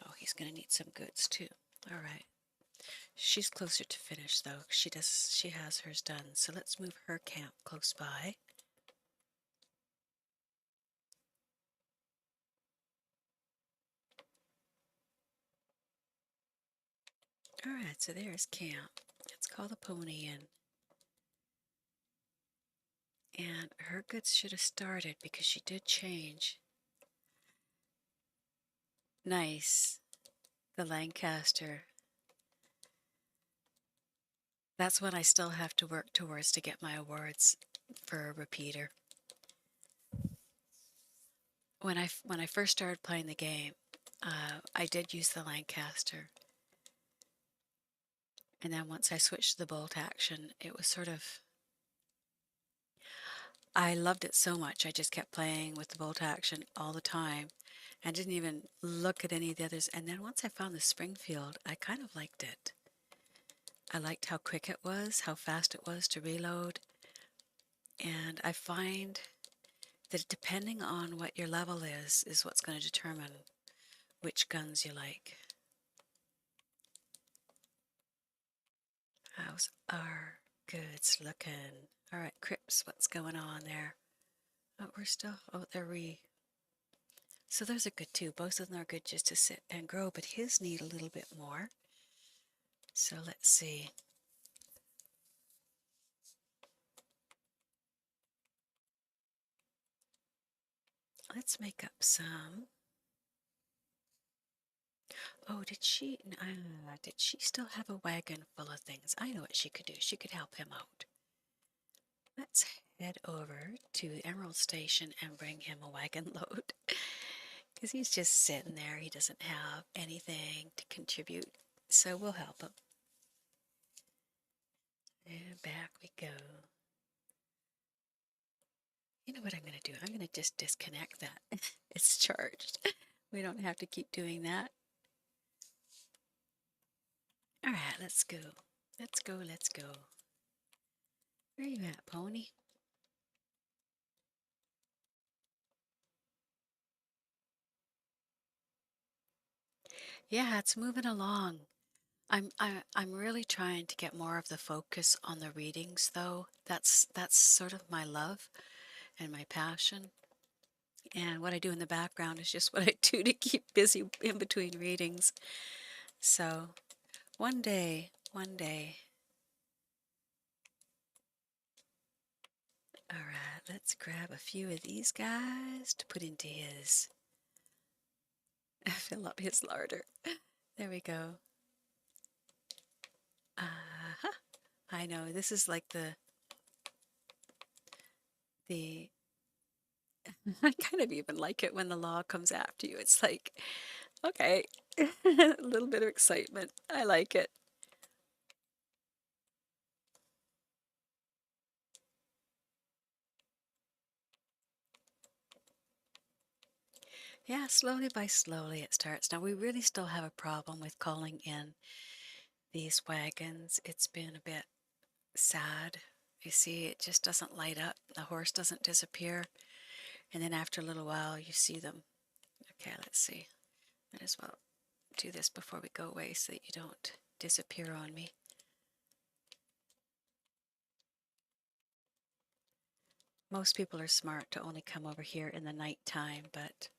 Oh, he's going to need some goods too. All right. She's closer to finish though. She has hers done. So let's move her camp close by. All right, so there's camp. Let's call the pony in. And her goods should have started because she did change. Nice. The Lancaster. That's what I still have to work towards to get my awards for a repeater. when I first started playing the game, I did use the Lancaster, and then once I switched to the bolt action, it was sort of, I loved it so much. I just kept playing with the bolt action all the time and didn't even look at any of the others. And then once I found the Springfield, I kind of liked it. I liked how quick it was, how fast it was to reload. And I find that depending on what your level is what's going to determine which guns you like. How's our goods looking? All right, Crips, what's going on there? Oh, we're still, oh, they're so those are good too. Both of them are good just to sit and grow, but his need a little bit more. So let's see. Let's make up some. Oh, did she still have a wagon full of things? I know what she could do. She could help him out. Let's head over to the Emerald Station and bring him a wagon load. Because he's just sitting there. He doesn't have anything to contribute. So we'll help him. And back we go. You know what I'm going to do? I'm going to just disconnect that. It's charged. We don't have to keep doing that. All right, let's go. Let's go, let's go. Where are you at, pony? Yeah, it's moving along. I'm really trying to get more of the focus on the readings though. That's sort of my love and my passion. And what I do in the background is just what I do to keep busy in between readings. So one day. All right, let's grab a few of these guys to put into his, fill up his larder. There we go. Uh-huh. I know, this is like the I kind of even like it when the law comes after you. It's like, okay, a little bit of excitement. I like it. Yeah, slowly by slowly it starts. Now, we really still have a problem with calling in these wagons. It's been a bit sad. You see, it just doesn't light up. The horse doesn't disappear. And then after a little while, you see them. Okay, let's see. Might as well do this before we go away so that you don't disappear on me. Most people are smart to only come over here in the night time, but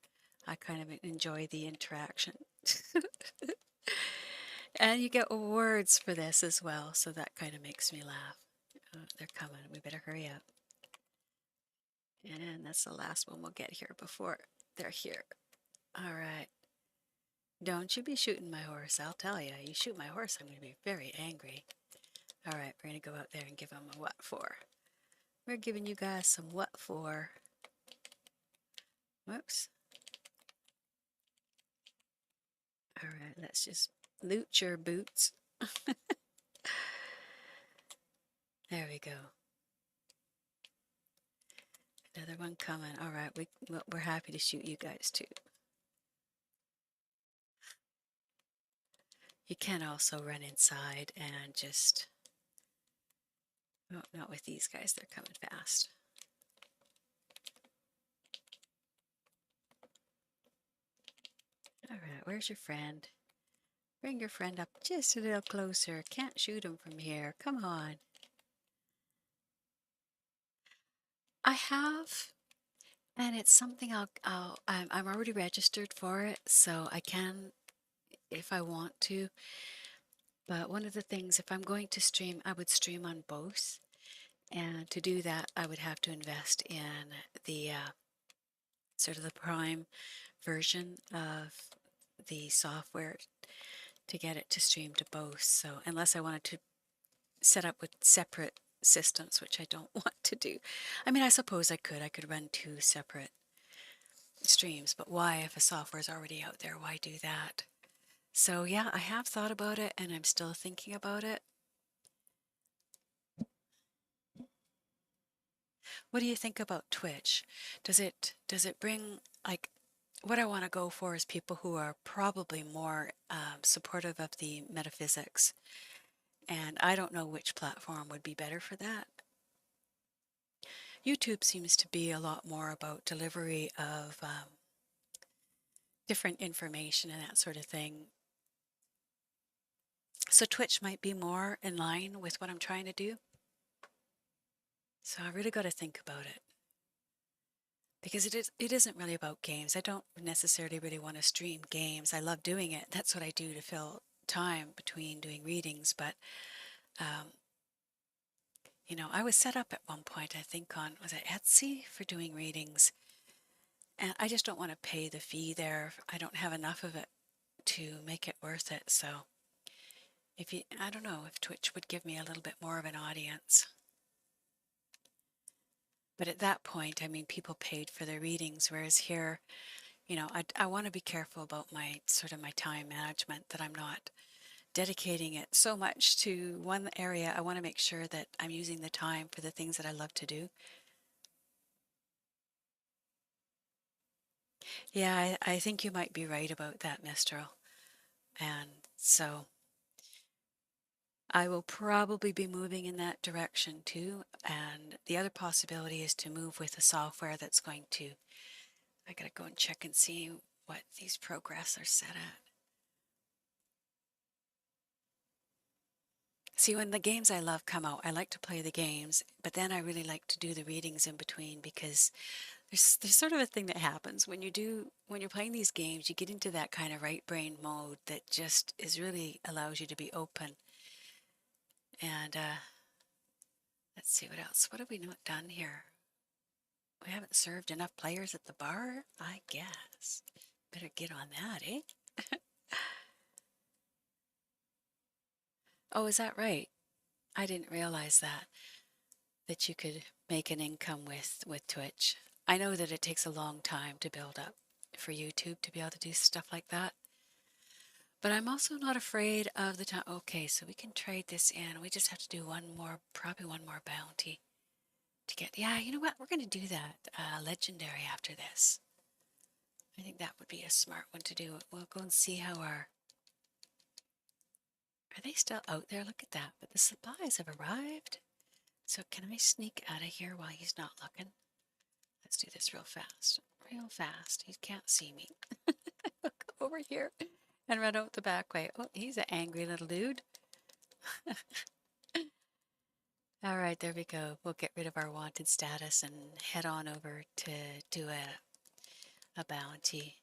I kind of enjoy the interaction. And you get awards for this as well, so that kind of makes me laugh. Oh, they're coming. We better hurry up. And that's the last one we'll get here before they're here. All right. Don't you be shooting my horse, I'll tell you. You shoot my horse, I'm going to be very angry. All right, we're going to go out there and give them a what for. We're giving you guys some what for. Whoops. All right, let's just loot your boots. There we go. Another one coming. All right, we're happy to shoot you guys too. You can also run inside and just, oh, not with these guys, they're coming fast. All right, where's your friend? Bring your friend up just a little closer. Can't shoot him from here. Come on. I have, and it's something I'm already registered for it, so I can if I want to. But one of the things, if I'm going to stream, I would stream on both. And to do that, I would have to invest in the sort of the Prime version of the software to get it to stream to both. So unless I wanted to set up with separate systems, which I don't want to do. I mean, I suppose I could run two separate streams, but why, if a software is already out there, why do that? So yeah, I have thought about it and I'm still thinking about it. What do you think about Twitch? Does it bring, like, what I want to go for is people who are probably more supportive of the metaphysics, and I don't know which platform would be better for that. YouTube seems to be a lot more about delivery of different information and that sort of thing. So Twitch might be more in line with what I'm trying to do. So I really got to think about it. Because it isn't really about games. I don't necessarily really want to stream games. I love doing it. That's what I do to fill time between doing readings. But, you know, I was set up at one point, I think on, was it Etsy for doing readings? And I just don't want to pay the fee there. I don't have enough of it to make it worth it. So I don't know if Twitch would give me a little bit more of an audience. But at that point, I mean, people paid for their readings, whereas here, you know, I want to be careful about my time management, that I'm not dedicating it so much to one area. I want to make sure that I'm using the time for the things that I love to do. Yeah, I think you might be right about that, Mistral. And so I will probably be moving in that direction too. And the other possibility is to move with a software that's going to, I gotta go and check and see what these progress are set at. See, when the games I love come out, I like to play the games, but then I really like to do the readings in between, because there's sort of a thing that happens when you're playing these games. You get into that kind of right brain mode that just is really allows you to be open. And let's see what else. What have we not done here? We haven't served enough players at the bar, I guess. Better get on that, eh? Oh, is that right? I didn't realize that you could make an income with Twitch. I know that it takes a long time to build up for YouTube to be able to do stuff like that. But I'm also not afraid of the time. Okay, so we can trade this in. We just have to do one more, probably one more bounty to get. Yeah, you know what? We're going to do that. Legendary after this. I think that would be a smart one to do. We'll go and see how our. Are they still out there? Look at that. But the supplies have arrived. So can I sneak out of here while he's not looking? Let's do this real fast. Real fast. He can't see me. Go over here and run out the back way. Oh, he's an angry little dude. All right, there we go. We'll get rid of our wanted status and head on over to do a bounty.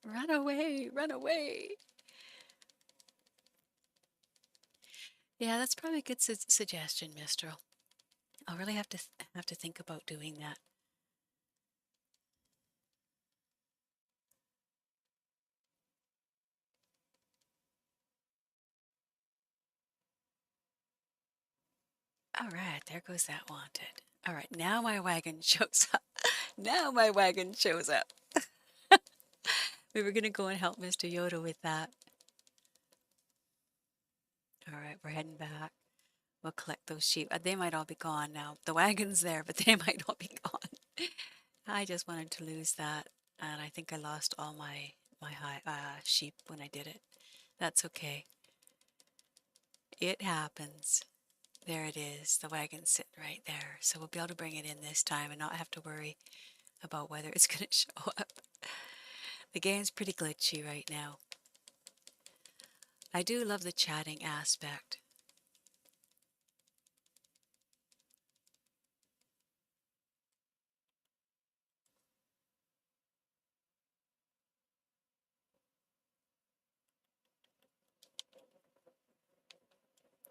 Run away, run away. Yeah, that's probably a good suggestion, Mistral. I'll really have to think about doing that. All right, there goes that wanted. All right, now my wagon shows up. Now my wagon shows up. We were going to go and help Mr. Yoda with that. All right, we're heading back. We'll collect those sheep. They might all be gone now. The wagon's there, but they might all be gone. I just wanted to lose that, and I think I lost all my sheep when I did it. That's okay. It happens. There it is. The wagon's sitting right there. So we'll be able to bring it in this time and not have to worry about whether it's going to show up. The game's pretty glitchy right now. I do love the chatting aspect.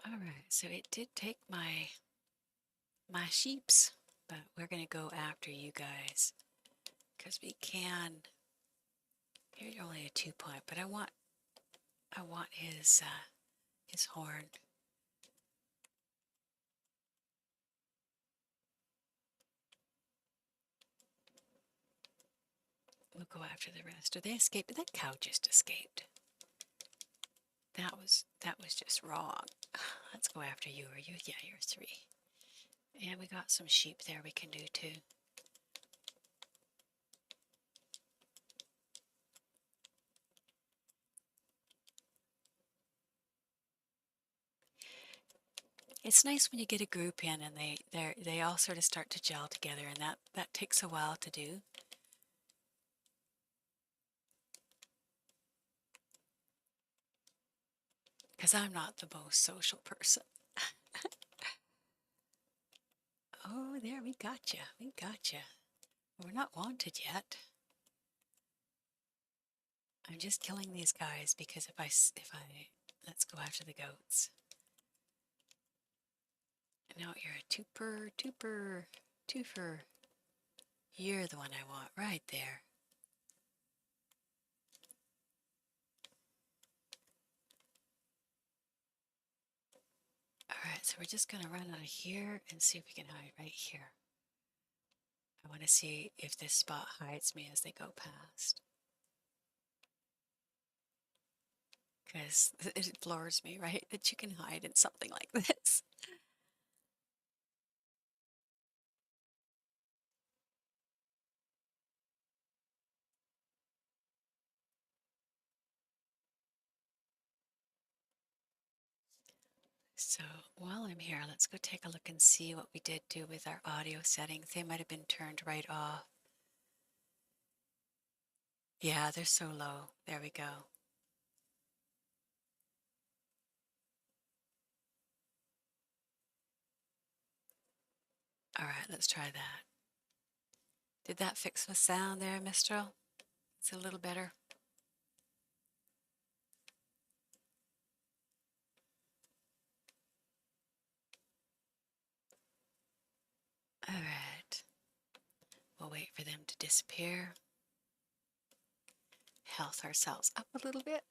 All right, so it did take my sheeps, but we're going to go after you guys because we can. You're only a 2-point, but I want his horn. We'll go after the rest. Or they escaped? That cow just escaped. That was just wrong. Let's go after you. Are you? Yeah, you're 3. And we got some sheep there we can do too. It's nice when you get a group in and they all sort of start to gel together, and that takes a while to do. Because I'm not the most social person. Oh, there, we gotcha. We gotcha. We're not wanted yet. I'm just killing these guys because let's go after the goats. No, you're a twofer. You're the one I want right there. All right, so we're just going to run out of here and see if we can hide right here. I want to see if this spot hides me as they go past. Because it floors me, right? That you can hide in something like this. So while I'm here, let's go take a look and see what we did do with our audio settings. They might have been turned right off. Yeah, they're so low. There we go. All right, let's try that. Did that fix the sound there, Mistral? It's a little better. All right. We'll wait for them to disappear. Health ourselves up a little bit.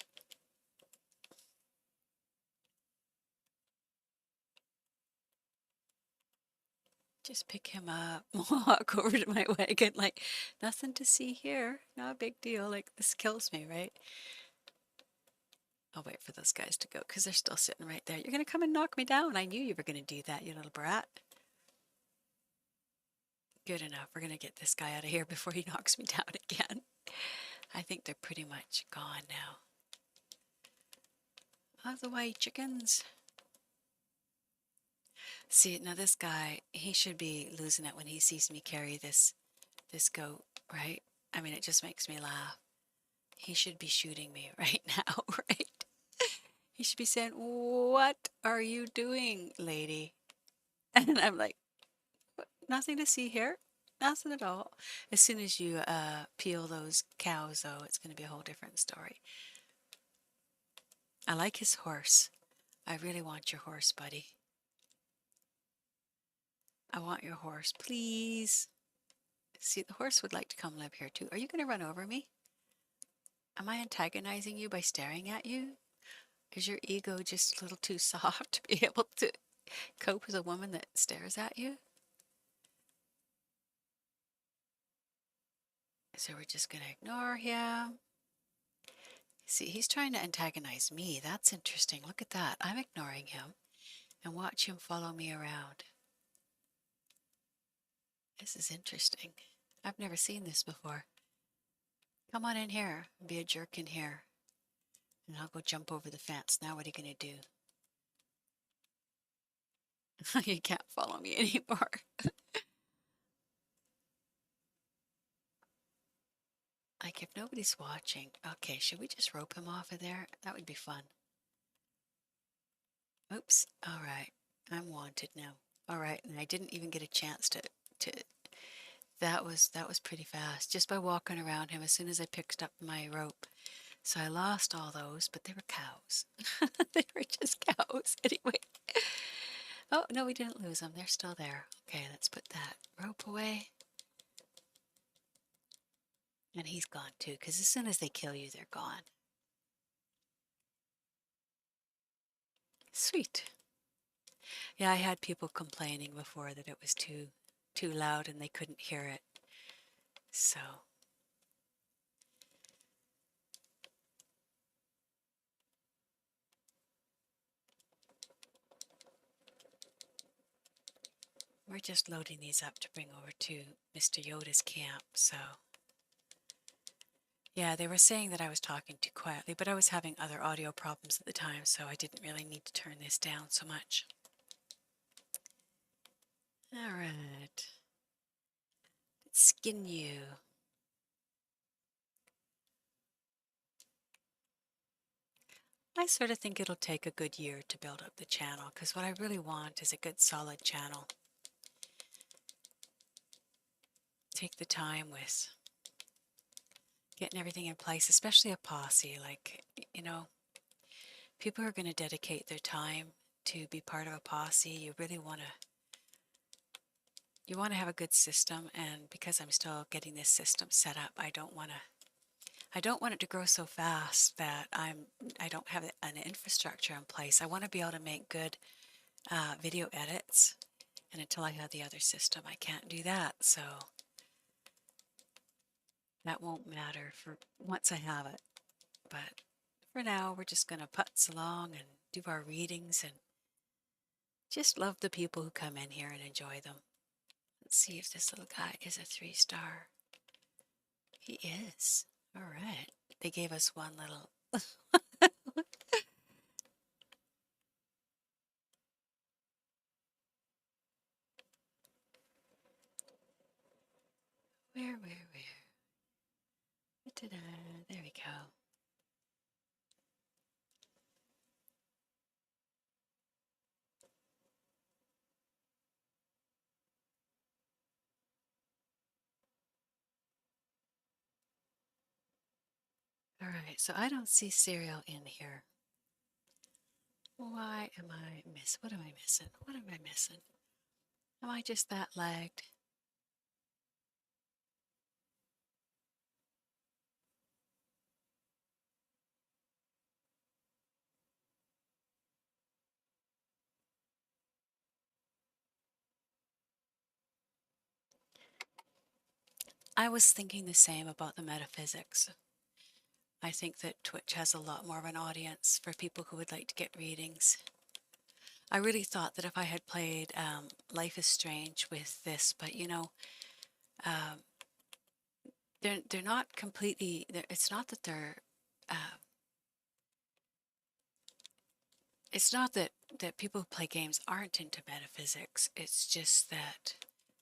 Just pick him up, walk over to my wagon, like, nothing to see here, not a big deal, like, this kills me, right? I'll wait for those guys to go, because they're still sitting right there. You're going to come and knock me down. I knew you were going to do that, you little brat. Good enough. We're going to get this guy out of here before he knocks me down again. I think they're pretty much gone now. Out of the way, chickens. See, now this guy, he should be losing it when he sees me carry this goat, right? I mean, it just makes me laugh. He should be shooting me right now, right? He should be saying, "What are you doing, lady?" And I'm like, nothing to see here. Nothing at all. As soon as you peel those cows, though, it's going to be a whole different story. I like his horse. I really want your horse, buddy. I want your horse, please. See, the horse would like to come live here too. Are you going to run over me? Am I antagonizing you by staring at you? Is your ego just a little too soft to be able to cope with a woman that stares at you? So we're just going to ignore him. See, he's trying to antagonize me. That's interesting. Look at that. I'm ignoring him and watch him follow me around. This is interesting. I've never seen this before. Come on in here and be a jerk in here. And I'll go jump over the fence. Now what are you going to do? You can't follow me anymore. Like, if nobody's watching, okay, should we just rope him off of there? That would be fun. Oops. All right. I'm wanted now. All right. And I didn't even get a chance to that was pretty fast. Just by walking around him as soon as I picked up my rope. So I lost all those, but they were cows. They were just cows anyway. Oh, no, we didn't lose them. They're still there. Okay, let's put that rope away. And he's gone too, because as soon as they kill you, they're gone. Sweet. Yeah, I had people complaining before that it was too loud and they couldn't hear it. So we're just loading these up to bring over to Mr. Yoda's camp, so yeah, they were saying that I was talking too quietly, but I was having other audio problems at the time, so I didn't really need to turn this down so much. All right. Let's skin you. I sort of think it'll take a good year to build up the channel, because what I really want is a good solid channel. Take the time with getting everything in place, especially a posse. Like, you know, people who are going to dedicate their time to be part of a posse, you really want to have a good system. And because I'm still getting this system set up, I don't want it to grow so fast that I don't have an infrastructure in place. I want to be able to make good video edits, and until I have the other system, I can't do that. So that won't matter for once I have it. But for now, we're just going to putz along and do our readings and just love the people who come in here and enjoy them. Let's see if this little guy is a 3-star. He is. All right. They gave us one little... Where? Ta-da. There we go. All right, so I don't see cereal in here. Why am I what am I missing? What am I missing? Am I just that lagged? I was thinking the same about the metaphysics. I think that Twitch has a lot more of an audience for people who would like to get readings. I really thought that if I had played Life is Strange with this, but you know, they're not completely. It's not that they're. It's not that people who play games aren't into metaphysics. It's just that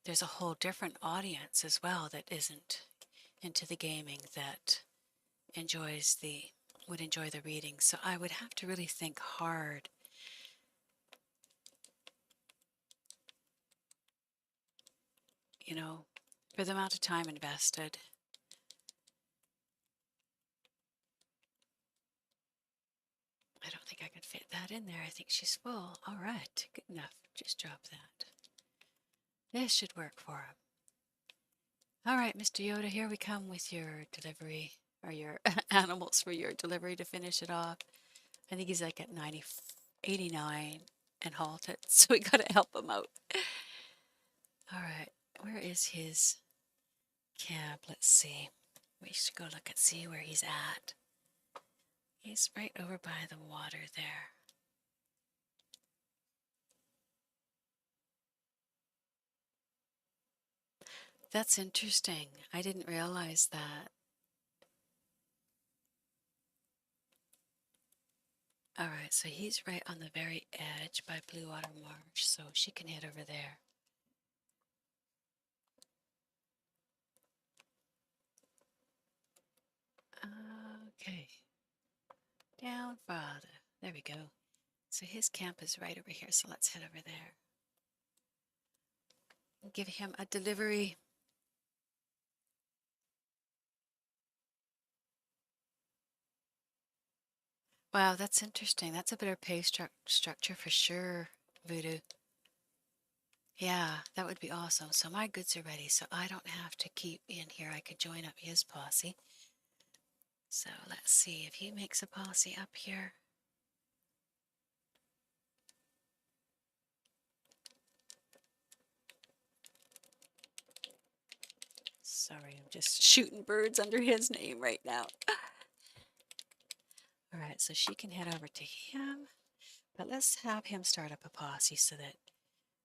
there's a whole different audience as well that isn't into the gaming that would enjoy the reading. So I would have to really think hard. You know, for the amount of time invested. I don't think I can fit that in there. I think she's full. All right, good enough. Just drop that. This should work for him. All right, Mr. Yoda, here we come with your delivery, or your animals for your delivery to finish it off. I think he's like at 89 and halted, so we got to help him out. All right, where is his camp? Let's see. We should go look and see where he's at. He's right over by the water there. That's interesting. I didn't realize that. All right, so he's right on the very edge by Blue Water Marsh, so she can head over there. Okay. Down farther. There we go. So his camp is right over here, so let's head over there. Give him a delivery. Wow, that's interesting. That's a better pay structure for sure, Voodoo. Yeah, that would be awesome. So my goods are ready, so I don't have to keep in here. I could join up his posse. So let's see if he makes a posse up here. Sorry, I'm just shooting birds under his name right now. All right, so she can head over to him, but let's have him start up a posse so that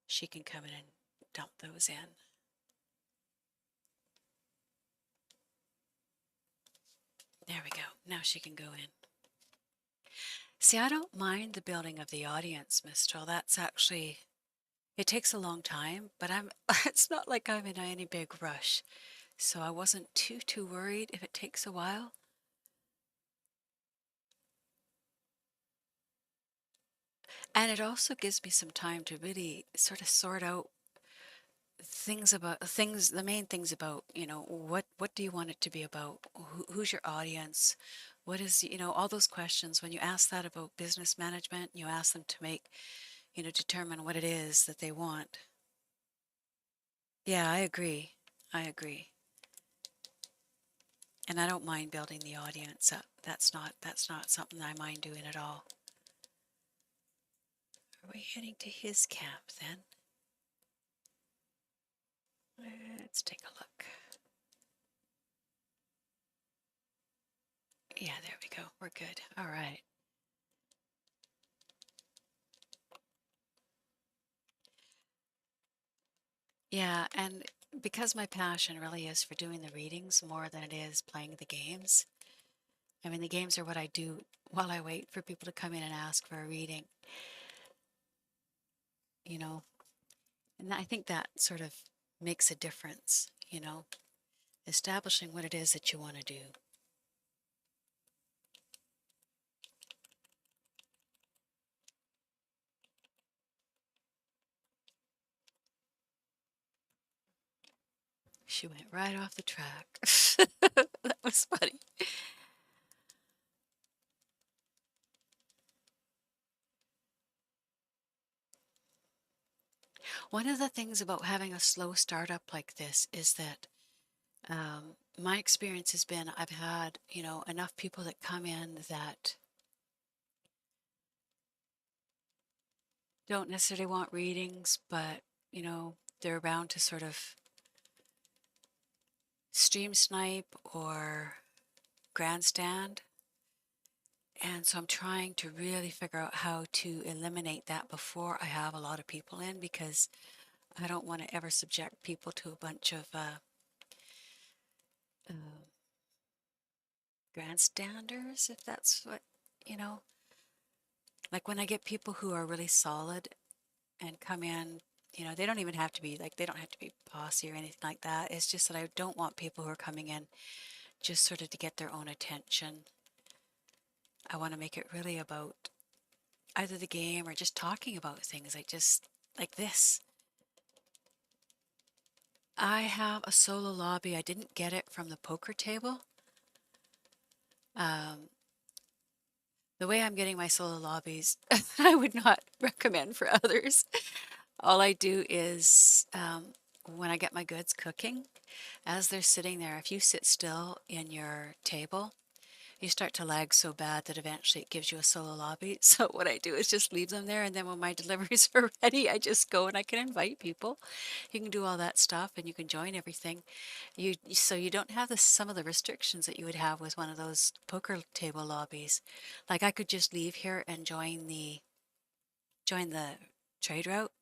she can come in and dump those in. There we go. Now she can go in. See, I don't mind the building of the audience, Mistral. That's actually, it takes a long time, but it's not like I'm in any big rush. So I wasn't too worried if it takes a while. And it also gives me some time to really sort of sort out the main things about, what do you want it to be about? Who's your audience? What is, all those questions. When you ask that about business management, you ask them to make, determine what it is that they want. Yeah, I agree. I agree. And I don't mind building the audience up. That's not something I mind doing at all. Are we heading to his camp then? Let's take a look. Yeah, there we go. We're good. All right. Yeah, and because my passion really is for doing the readings more than it is playing the games. I mean, the games are what I do while I wait for people to come in and ask for a reading, you know. And I think that sort of makes a difference, establishing what it is that you want to do. She went right off the track. That was funny. One of the things about having a slow startup like this is that my experience has been I've had, enough people that come in that don't necessarily want readings, but, they're around to sort of stream snipe or grandstand. And so I'm trying to really figure out how to eliminate that before I have a lot of people in, because I don't want to ever subject people to a bunch of uh, grandstanders, if that's what, like when I get people who are really solid and come in, they don't even have to be like, they don't have to be posse or anything like that. It's just that I don't want people who are coming in just sort of to get their own attention. I want to make it really about either the game or just talking about things like this. I have a solo lobby. I didn't get it from the poker table. The way I'm getting my solo lobbies, I would not recommend for others. All I do is when I get my goods cooking, as they're sitting there, if you sit still in your table, you start to lag so bad that eventually it gives you a solo lobby. So what I do is just leave them there, and then when my deliveries are ready, I just go and I can invite people. You can do all that stuff and you can join everything. So you don't have some of the restrictions that you would have with one of those poker table lobbies. Like I could just leave here and join the trade route.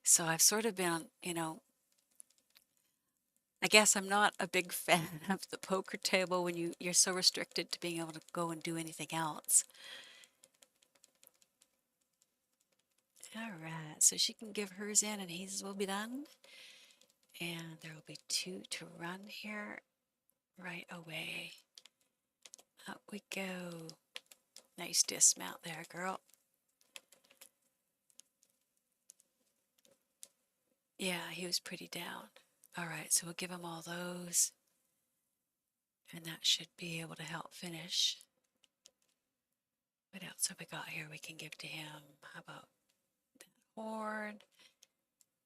So I've sort of been, I guess I'm not a big fan of the poker table when you're so restricted to being able to go and do anything else. All right, so she can give hers in and his will be done. And there will be 2 to run here right away. Up we go. Nice dismount there, girl. Yeah, he was pretty down. All right, so we'll give him all those. And that should be able to help finish. What else have we got here we can give to him? How about the horn,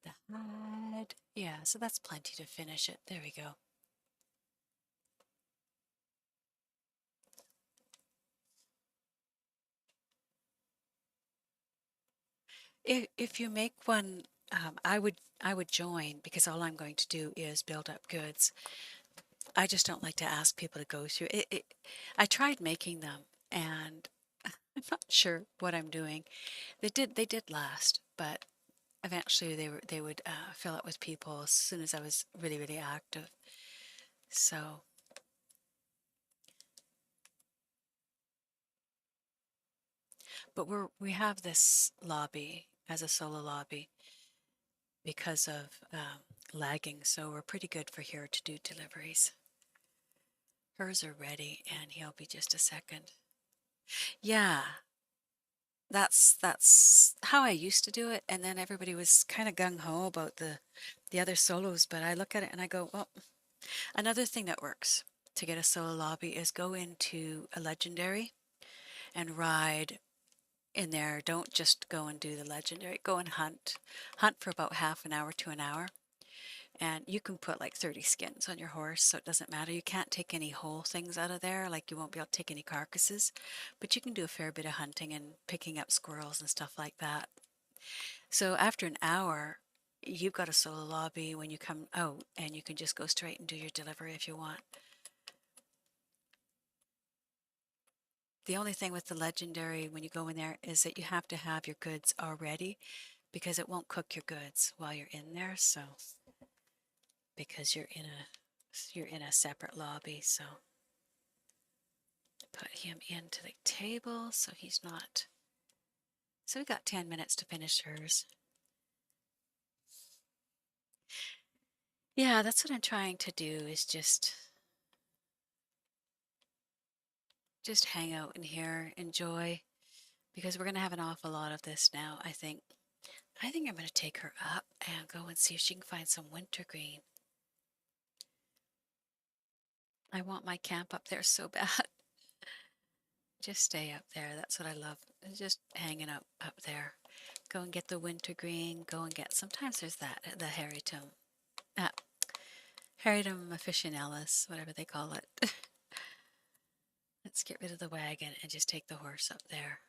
the hide? Yeah, so that's plenty to finish it. There we go. If you make one, I would join, because all I'm going to do is build up goods. I just don't like to ask people to go through it. I tried making them, and I'm not sure what I'm doing. They did last, but eventually they would fill it with people as soon as I was really, really active. So, but we have this lobby as a solo lobby because of lagging, so we're pretty good for here to do deliveries. Hers are ready, and he'll be just a second. Yeah, that's how I used to do it, and then everybody was kind of gung-ho about the other solos, but I look at it and I go, well, another thing that works to get a solo lobby is go into a legendary and ride in there. Don't just go and do the legendary. Go and hunt for about half an hour to an hour, and you can put like 30 skins on your horse, so it doesn't matter. You can't take any whole things out of there, like you won't be able to take any carcasses, but you can do a fair bit of hunting and picking up squirrels and stuff like that. So after an hour, you've got a solo lobby when you come out, and you can just go straight and do your delivery if you want. The only thing with the legendary when you go in there is that you have to have your goods already, because it won't cook your goods while you're in there. So because you're in a separate lobby, so put him into the table so he's not. So we got 10 minutes to finish hers. Yeah, that's what I'm trying to do, is just hang out in here, enjoy, because we're going to have an awful lot of this now, I think. I think I'm going to take her up and go and see if she can find some wintergreen. I want my camp up there so bad. Just stay up there. That's what I love. Just hanging up there. Go and get the wintergreen. Go and get. Sometimes there's the Heritum. Heritum officinalis, whatever they call it. Let's get rid of the wagon and just take the horse up there.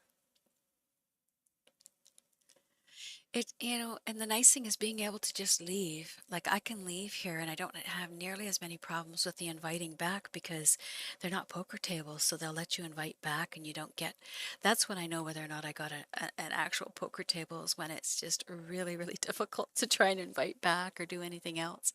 And the nice thing is being able to just leave. Like, I can leave here and I don't have nearly as many problems with the inviting back, because they're not poker tables, so they'll let you invite back and you don't get. That's when I know whether or not I got an actual poker table, is when it's just really, really difficult to try and invite back or do anything else.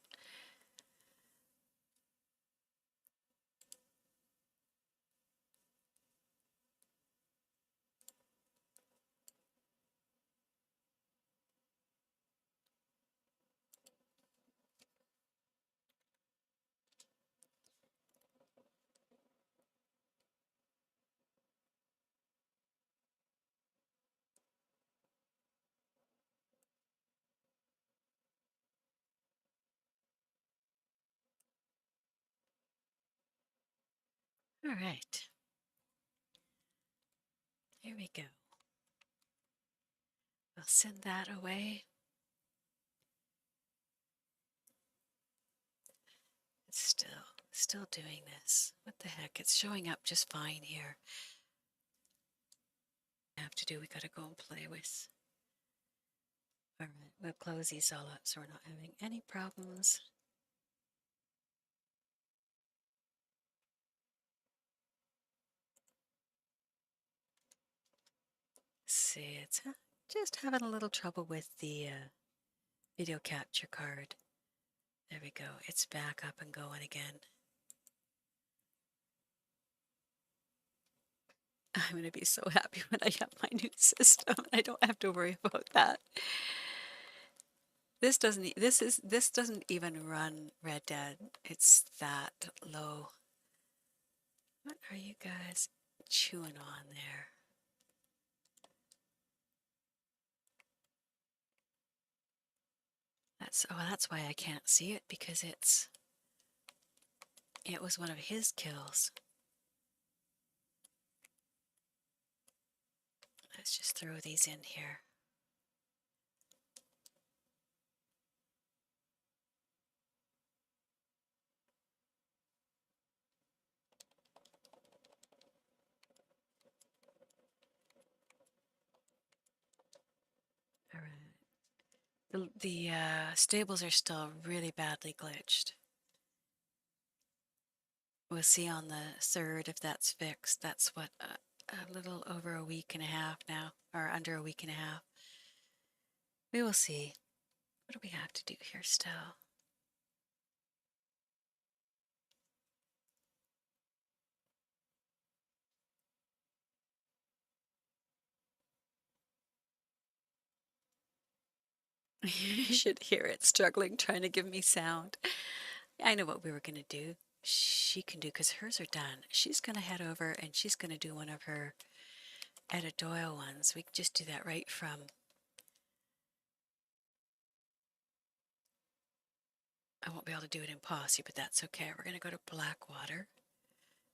All right. Here we go. We'll send that away. It's still doing this. What the heck? It's showing up just fine here. Have to do, we gotta go and play with. All right, we'll close these all up so we're not having any problems. See, it's just having a little trouble with the video capture card. There we go. It's back up and going again. I'm going to be so happy when I get my new system. I don't have to worry about that. This doesn't even run Red Dead. It's that low. What are you guys chewing on there? That's why I can't see it, because it was one of his kills. Let's just throw these in here. All right. The stables are still really badly glitched. We'll see on the 3rd if that's fixed. That's what, a little over a week and a half now, or under a week and a half. We will see. What do we have to do here still? You should hear it struggling, trying to give me sound. I know what we were going to do. She can do, because hers are done. She's going to head over and she's going to do one of her editorial ones. We can just do that right from... I won't be able to do it in posse, but that's okay. We're going to go to Blackwater.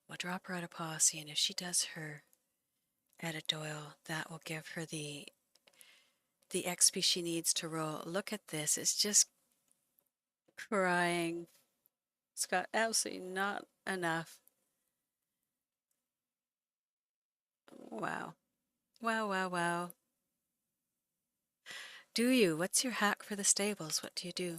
We'll drop her out of posse, and if she does her editorial, that will give her the XP she needs to roll. Look at this. It's just crying. It's got absolutely not enough. Wow. Wow, wow, wow. Do you? What's your hack for the stables? What do you do?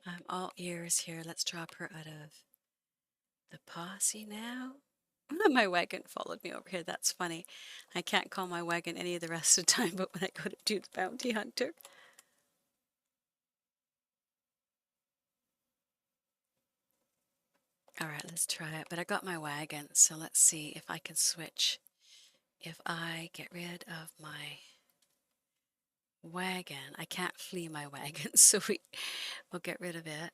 I'm all ears here. Let's drop her out of the posse now. My wagon followed me over here. That's funny. I can't call my wagon any of the rest of the time, but when I go to do the bounty hunter. All right, let's try it. But I got my wagon, so let's see if I can switch. If I get rid of my wagon, I can't flee my wagon, so we'll get rid of it.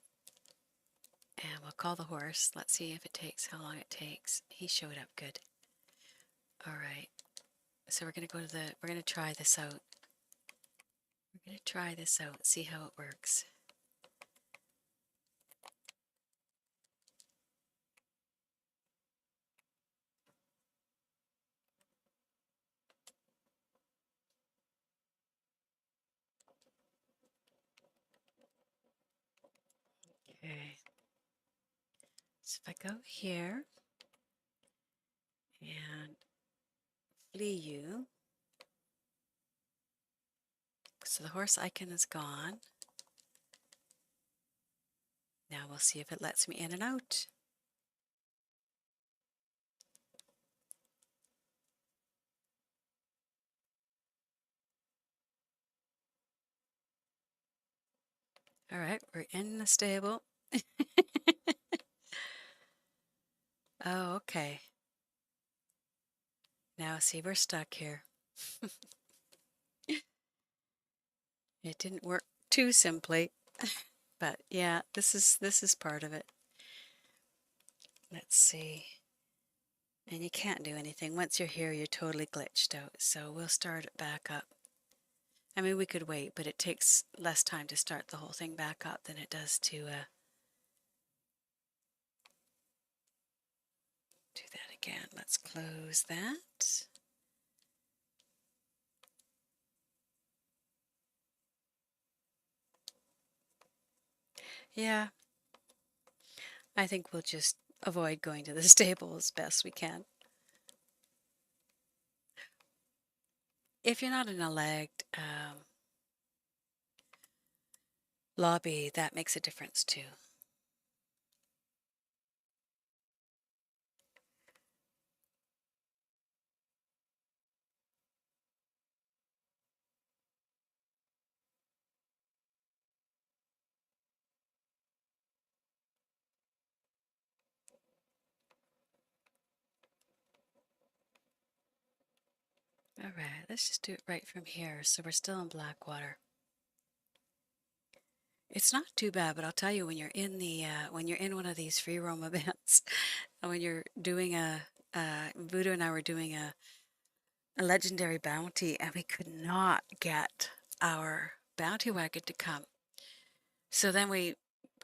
And we'll call the horse. Let's see if it takes, how long it takes. He showed up good. All right. So we're going to go to we're going to try this out. We're going to try this out and see how it works. Okay. So if I go here and flee you. So the horse icon is gone. Now we'll see if it lets me in and out. All right, we're in the stable. Oh, okay. Now see, we're stuck here. It didn't work too simply, but yeah, this is part of it. Let's see. And you can't do anything. Once you're here, you're totally glitched out. So we'll start it back up. I mean, we could wait, but it takes less time to start the whole thing back up than it does to do that again. Let's close that. Yeah, I think we'll just avoid going to the stable as best we can. If you're not in a lagged lobby, that makes a difference too. All right, let's just do it right from here. So we're still in Blackwater. It's not too bad, but I'll tell you, when you're in when you're in one of these free roam events, when you're doing Voodoo and I were doing a legendary bounty, and we could not get our bounty wagon to come. So then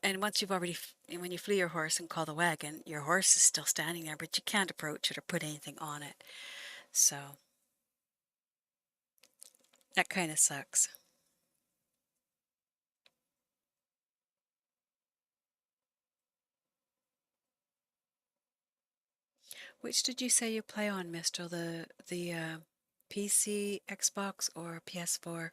and once you've already, when you flee your horse and call the wagon, your horse is still standing there, but you can't approach it or put anything on it. So that kind of sucks. Which did you say you play on, Mister? The PC, Xbox, or PS4?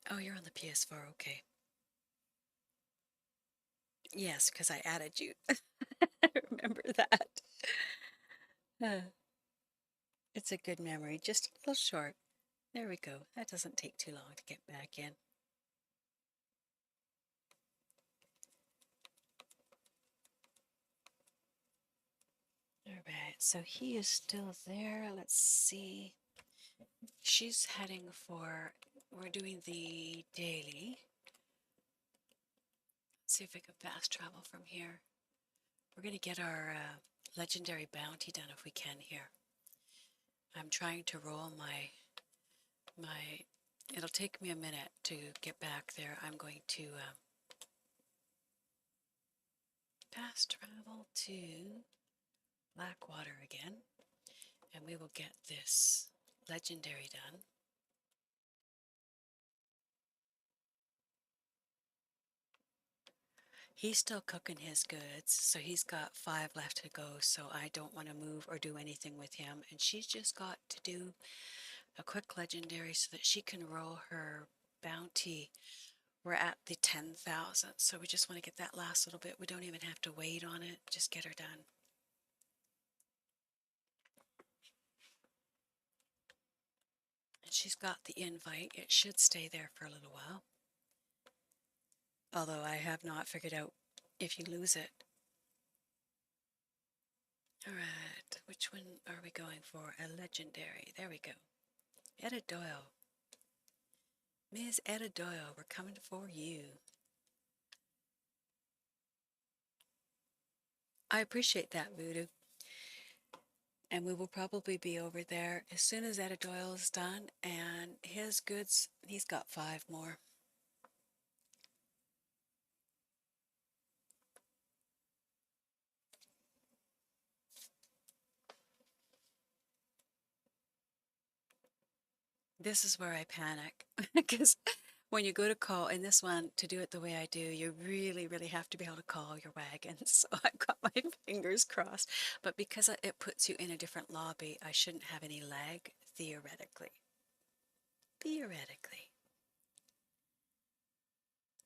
Oh, you're on the PS4, okay. Yes, because I added you. I remember that. Uh, it's a good memory, just a little short. There we go. That doesn't take too long to get back in. All right, so he is still there. Let's see. She's heading for, we're doing the daily. Let's see if I can fast travel from here. We're going to get our legendary bounty done if we can here. I'm trying to roll my, it'll take me a minute to get back there. I'm going to fast travel to Blackwater again, and we will get this legendary done. He's still cooking his goods, so he's got 5 left to go, so I don't want to move or do anything with him. And she's just got to do a quick legendary so that she can roll her bounty. We're at the 10,000, so we just want to get that last little bit. We don't even have to wait on it, just get her done. And she's got the invite. It should stay there for a little while. Although I have not figured out if you lose it. All right, which one are we going for? A legendary. There we go. Etta Doyle. Ms. Etta Doyle, we're coming for you. I appreciate that, Voodoo. And we will probably be over there as soon as Etta Doyle is done. And his goods, he's got 5 more. This is where I panic because when you go to call in this one to do it the way I do, you really, really have to be able to call your wagon. So I've got my fingers crossed. But because it puts you in a different lobby, I shouldn't have any lag, theoretically. Theoretically.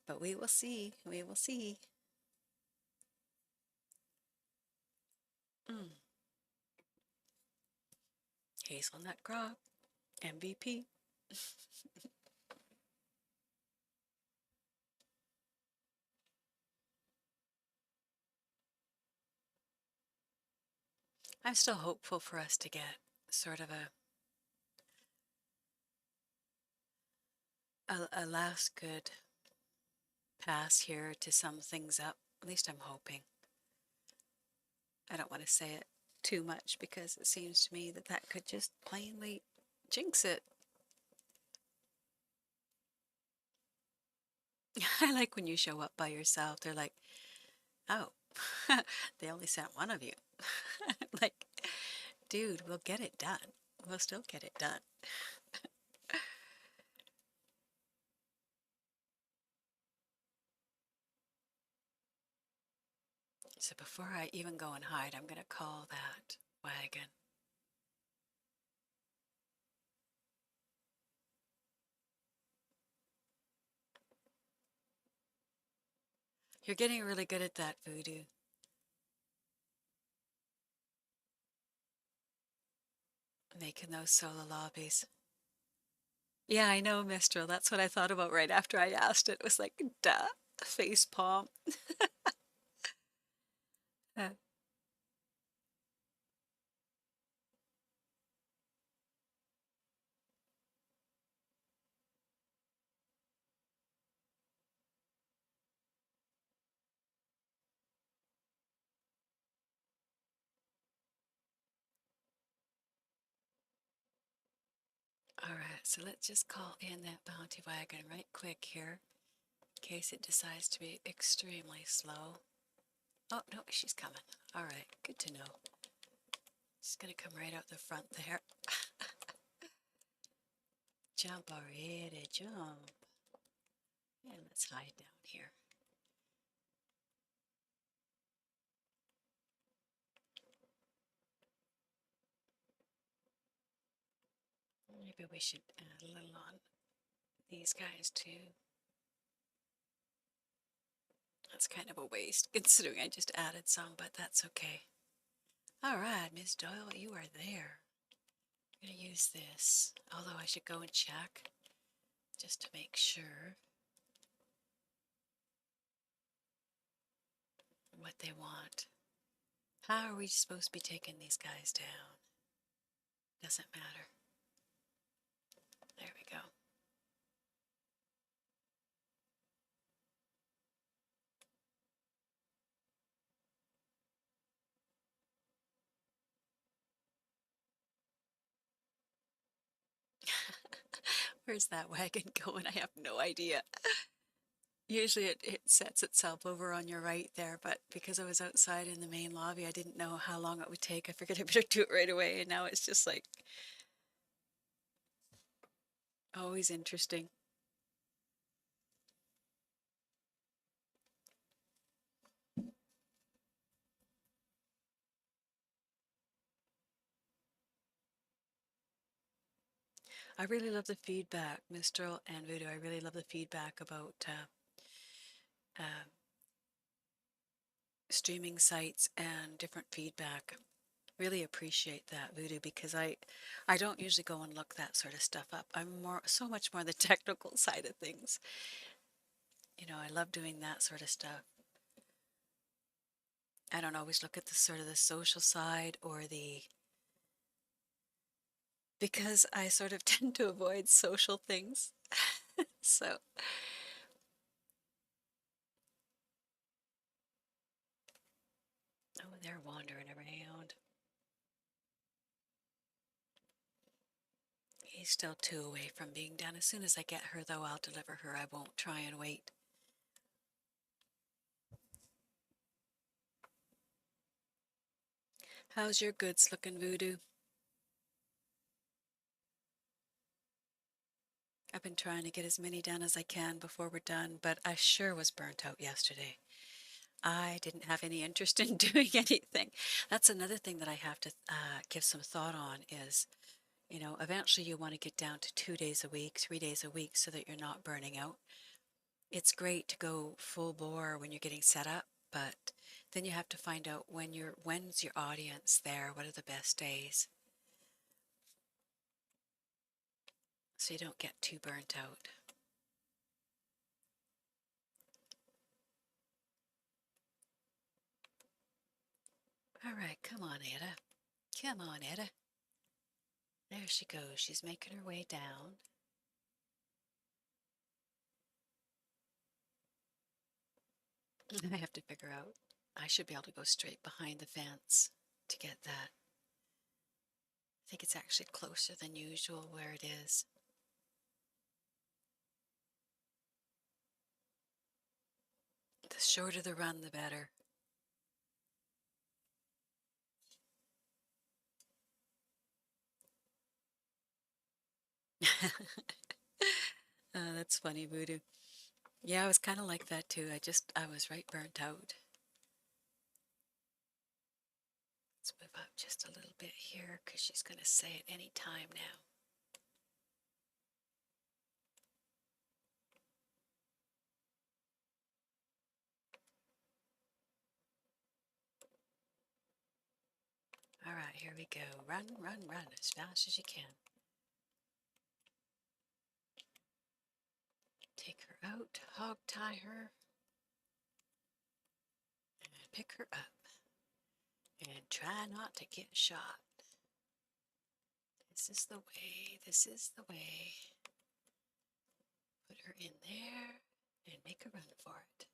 But we will see. We will see. Hazelnut crop. MVP. I'm still hopeful for us to get sort of a last good pass here to sum things up. At least I'm hoping. I don't want to say it too much because it seems to me that that could just plainly jinx it. I like when you show up by yourself. They're like, oh, they only sent one of you. Like, dude, we'll get it done. We'll still get it done. So before I even go and hide, I'm going to call that wagon. You're getting really good at that, Voodoo. Making those solo lobbies. Yeah, I know, Mistral. That's what I thought about right after I asked it. It was like, duh, face palm. All right, so let's just call in that bounty wagon right quick here, in case it decides to be extremely slow. Oh, no, she's coming. All right, good to know. She's going to come right out the front there. Jump already, jump. And let's hide down here. Maybe we should add a little on these guys too. That's kind of a waste considering I just added some, but that's okay. All right, Miss Doyle, you are there. I'm going to use this, although I should go and check just to make sure what they want. How are we supposed to be taking these guys down? Doesn't matter. There we go. Where's that wagon going? I have no idea. Usually it sets itself over on your right there, but because I was outside in the main lobby, I didn't know how long it would take. I figured I better do it right away, and now it's just like always interesting. I really love the feedback, Mistral and Voodoo. I really love the feedback about uh, streaming sites and different feedback. Really appreciate that, Voodoo, because I don't usually go and look that sort of stuff up. I'm so much more the technical side of things. You know, I love doing that sort of stuff. I don't always look at the sort of the social side or the, because I sort of tend to avoid social things. So oh, they're wandering around. He's still 2 away from being done. As soon as I get her, though, I'll deliver her. I won't try and wait. How's your goods looking, Voodoo? I've been trying to get as many done as I can before we're done, but I sure was burnt out yesterday. I didn't have any interest in doing anything. That's another thing that I have to give some thought on is, you know, eventually you want to get down to 2 days a week, 3 days a week so that you're not burning out. It's great to go full bore when you're getting set up, but then you have to find out when's your audience there, what are the best days, so you don't get too burnt out. All right, come on, Ada. Come on, Ada. There she goes. She's making her way down. I have to figure out. I should be able to go straight behind the fence to get that. I think it's actually closer than usual where it is. The shorter the run, the better. That's funny, Voodoo. Yeah, I was kind of like that too. I was right burnt out. Let's move up just a little bit here because she's going to say it any time now. All right, here we go. Run, run, run as fast as you can. Take her out, hog tie her, and pick her up. And try not to get shot. This is the way, this is the way. Put her in there and make a run for it.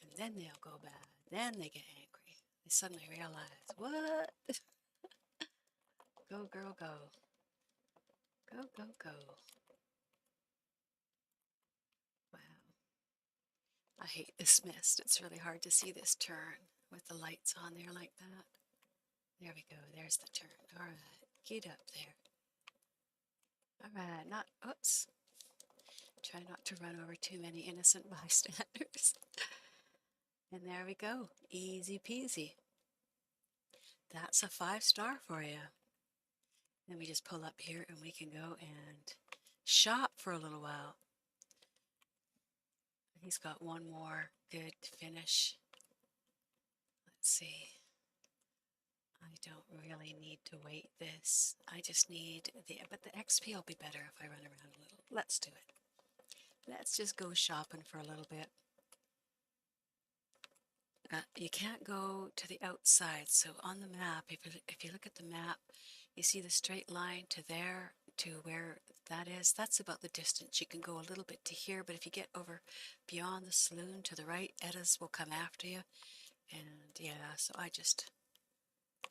And then they'll go bad. Then they get angry. They suddenly realize, what? Go, girl, go. Go, go, go. Wow. I hate this mist. It's really hard to see this turn with the lights on there like that. There we go. There's the turn. All right. Get up there. All right. Oops. Try not to run over too many innocent bystanders. And there we go. Easy peasy. That's a 5-star for you. Let me just pull up here and we can go and shop for a little while. He's got one more good finish. Let's see. I don't really need to wait this. I just need but the XP will be better if I run around a little. Let's do it. Let's just go shopping for a little bit. You can't go to the outside, so on the map, if you look at the map, you see the straight line to there, to where that is. That's about the distance. You can go a little bit to here, but if you get over beyond the saloon to the right, Edda's will come after you. And yeah, so I just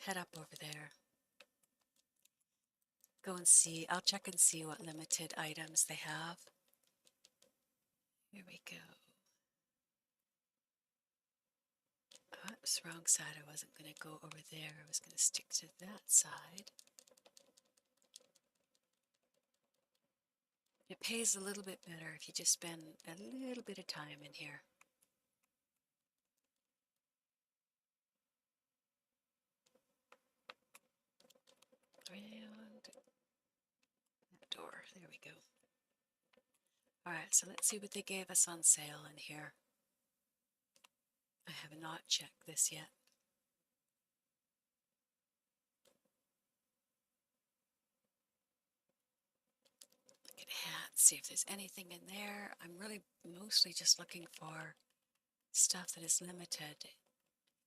head up over there. Go and see. I'll check and see what limited items they have. Here we go. Oops, wrong side. I wasn't going to go over there. I was going to stick to that side. It pays a little bit better if you just spend a little bit of time in here. Around that door. There we go. Alright, so let's see what they gave us on sale in here. I have not checked this yet. Look at hats, see if there's anything in there. I'm really mostly just looking for stuff that is limited.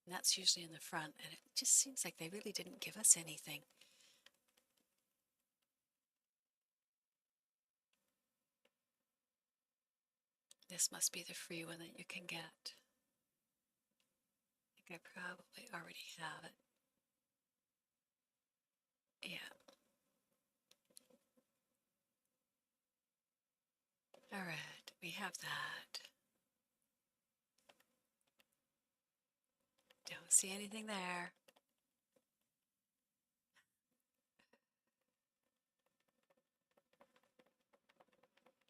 And that's usually in the front, and it just seems like they really didn't give us anything. This must be the free one that you can get. I think I probably already have it. Yeah. Alright, we have that. Don't see anything there.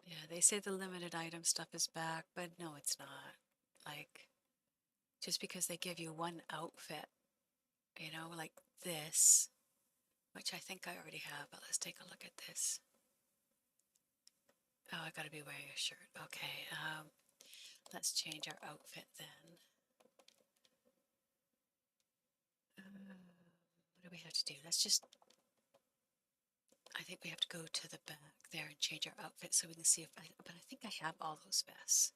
Yeah, they say the limited item stuff is back, but no, it's not. Like, just because they give you one outfit, you know, like this, which I think I already have, but let's take a look at this. Oh, I gotta be wearing a shirt. Okay, let's change our outfit then. What do we have to do? Let's just, I think we have to go to the back there and change our outfit so we can see if but I think I have all those vests.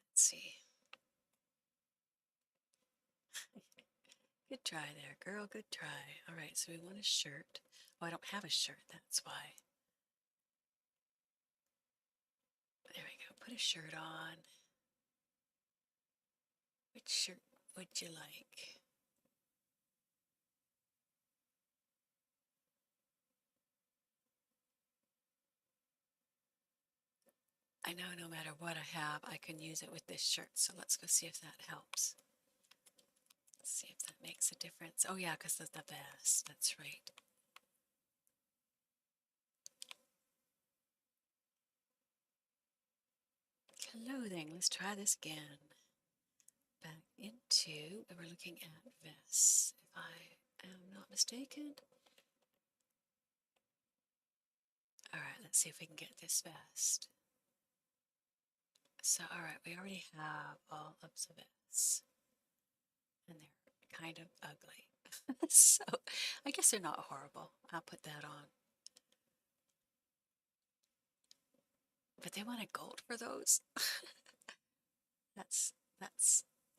Let's see. Good try there, girl, good try. All right, so we want a shirt. Oh, I don't have a shirt, that's why. There we go, put a shirt on. Which shirt would you like? I know no matter what I have, I can use it with this shirt, so let's go see if that helps. Let's see if that makes a difference. Oh yeah, because of the vest, that's right. Clothing, let's try this again. Back into, we're looking at vests, if I am not mistaken. Alright, let's see if we can get this vest. So, alright, we already have all of the vests. And they're kind of ugly. So, I guess they're not horrible. I'll put that on. But they wanted gold for those? That's,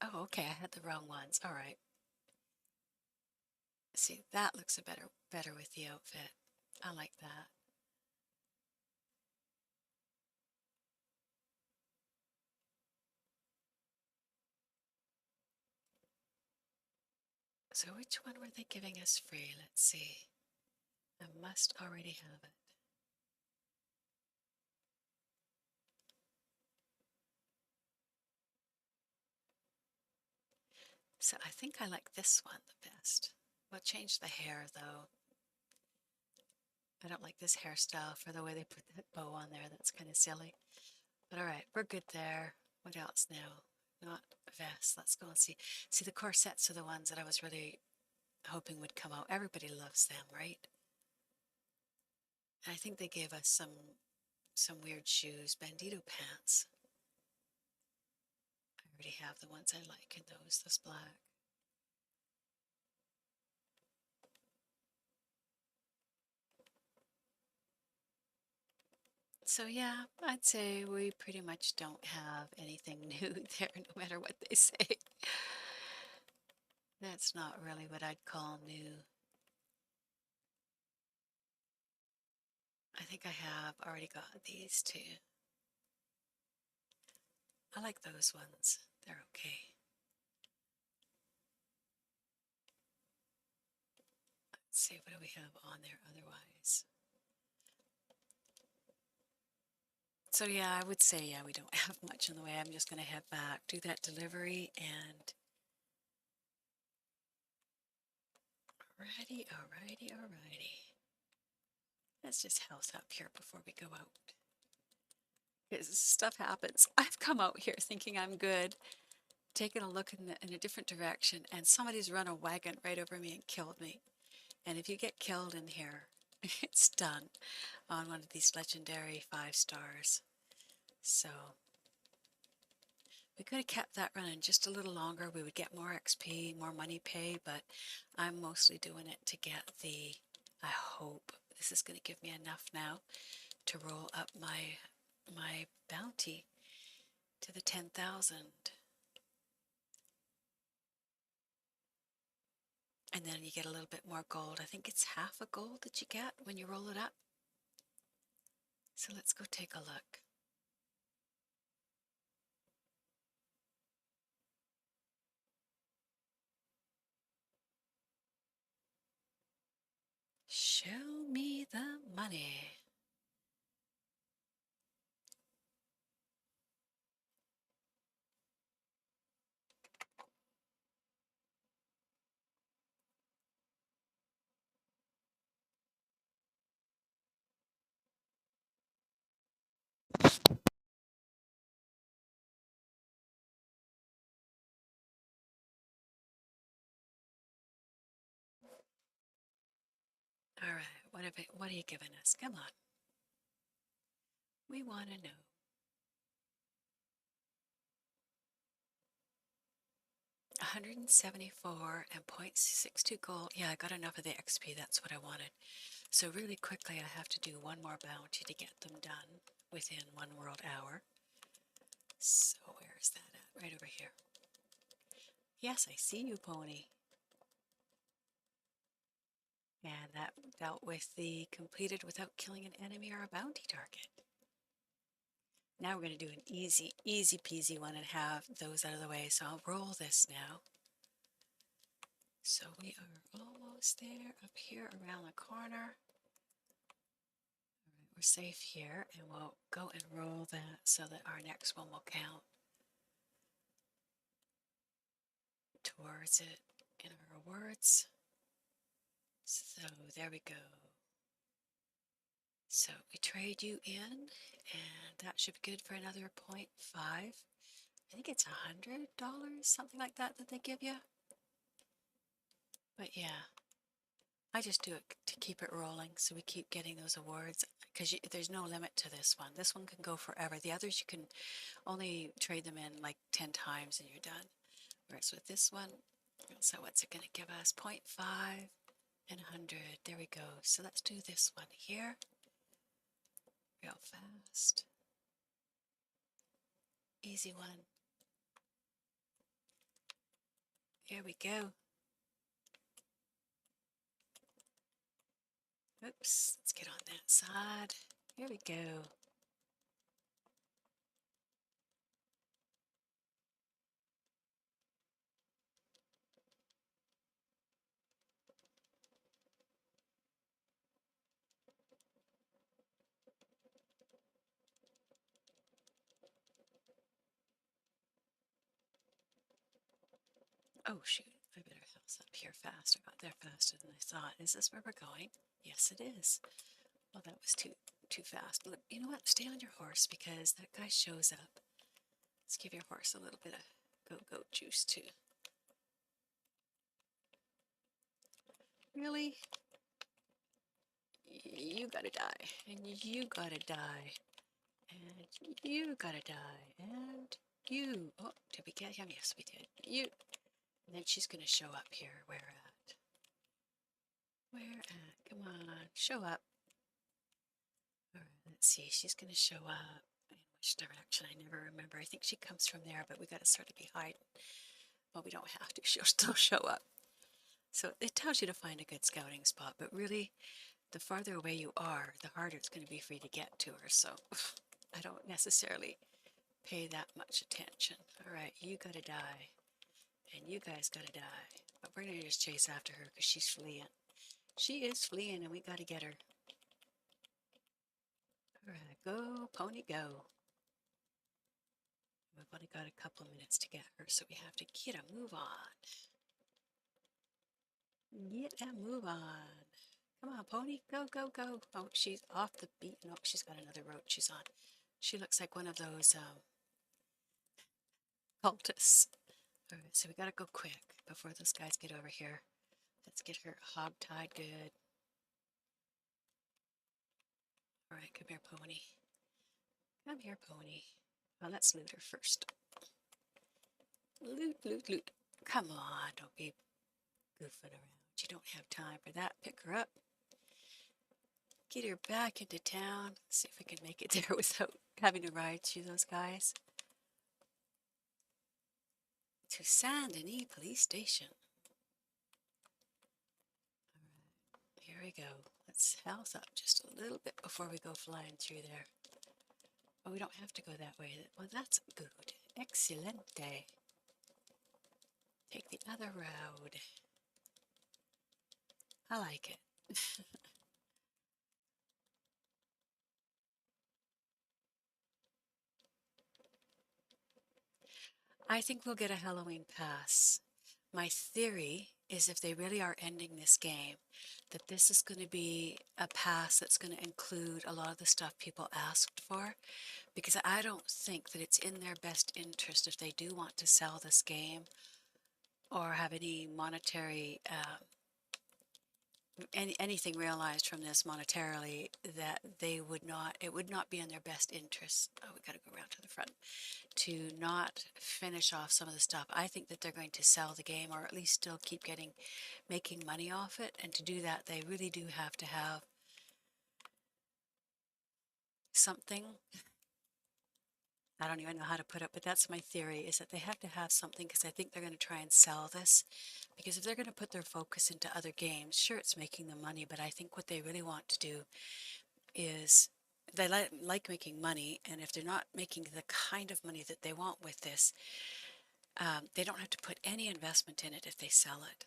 oh, okay, I had the wrong ones. Alright. See, that looks a better with the outfit. I like that. So which one were they giving us free? Let's see. I must already have it. So I think I like this one the best. We'll change the hair though. I don't like this hairstyle for the way they put that bow on there. That's kind of silly. But alright, we're good there. What else now? Not vests. Let's go and see. See, the corsets are the ones that I was really hoping would come out. Everybody loves them, right? I think they gave us some weird shoes, bandito pants. I already have the ones I like in those black. So yeah, I'd say we pretty much don't have anything new there, no matter what they say. That's not really what I'd call new. I think I have already got these two. I like those ones. They're okay. Let's see, what do we have on there otherwise? So yeah, I would say, yeah, we don't have much in the way. I'm just going to head back, do that delivery, and alrighty. Let's just house up here before we go out. Because stuff happens. I've come out here thinking I'm good, taken a look in a different direction, and somebody's run a wagon right over me and killed me. And if you get killed in here, it's done on one of these legendary 5 stars. So we could have kept that running just a little longer. We would get more XP, more money pay, but I'm mostly doing it to get the, I hope this is going to give me enough now to roll up my bounty to the 10,000. And then you get a little bit more gold. I think it's half a gold that you get when you roll it up. So let's go take a look. Show me the money. All right, what are you giving us? Come on. We want to know. 174 and 0.62 gold. Yeah, I got enough of the XP. That's what I wanted. So really quickly, I have to do one more bounty to get them done within 1 world hour. So where is that at? Right over here. Yes, I see you, pony. And that dealt with the completed without killing an enemy or a bounty target. Now we're going to do an easy peasy one and have those out of the way. So I'll roll this now. So we are almost there, up here around the corner. All right, we're safe here, and we'll go and roll that so that our next one will count towards it in our rewards. So there we go. So we trade you in, and that should be good for another 0.5. I think it's $100, something like that they give you. But yeah, I just do it to keep it rolling, so we keep getting those awards, because there's no limit to this one. This one can go forever. The others, you can only trade them in like 10 times and you're done. Whereas with this one, so what's it going to give us? 0.5 and 100. There we go. So let's do this one here real fast. Easy one. Here we go. Oops, let's get on that side. Here we go. Oh shoot, I better house up here fast. I got there faster than I thought. Is this where we're going? Yes, it is. Well, that was too fast. Look, you know what? Stay on your horse because that guy shows up. Let's give your horse a little bit of goat juice too. Really? you gotta die, and you gotta die, and you gotta die, and you. Oh, did we get him? Yes, we did. You. And then she's gonna show up here. Where at? Where at? Come on, show up. All right, let's see. She's gonna show up. In which direction? I never remember. I think she comes from there, but we gotta sort of be hiding. Well, we don't have to. She'll still show up. So it tells you to find a good scouting spot, but really, the farther away you are, the harder it's going to be for you to get to her. So I don't necessarily pay that much attention. All right, you gotta die, and you guys gotta die. But we're gonna just chase after her because she's fleeing. She is fleeing, and we gotta get her. All right, go, pony, go. We've only got a couple of minutes to get her, so we have to get a move on. Get a move on. Come on, pony, go, go, go. Oh, she's off the beat. No, she's got another road she's on. She looks like one of those cultists. All right, so we gotta go quick before those guys get over here. Let's get her hog-tied good. All right, come here, pony. Come here, pony. Well, let's loot her first. Loot, loot, loot. Come on, don't be goofing around. You don't have time for that. Pick her up. Get her back into town. See if we can make it there without having to ride through those guys. To Saint Denis Police Station. Alright, here we go. Let's health up just a little bit before we go flying through there. Oh, we don't have to go that way. Well, that's good. Excelente. Take the other road. I like it. I think we'll get a Halloween pass. My theory is if they really are ending this game, that this is going to be a pass that's going to include a lot of the stuff people asked for, because I don't think that it's in their best interest if they do want to sell this game or have any monetary anything realized from this monetarily, that they would not, it would not be in their best interest. Oh, we got to go around to the front, to not finish off some of the stuff. I think that they're going to sell the game, or at least still keep making money off it. And to do that, they really do have to have something. I don't even know how to put it, but that's my theory, is that they have to have something, because I think they're going to try and sell this. Because if they're going to put their focus into other games, sure, it's making them money, but I think what they really want to do is they like making money, and if they're not making the kind of money that they want with this, they don't have to put any investment in it if they sell it.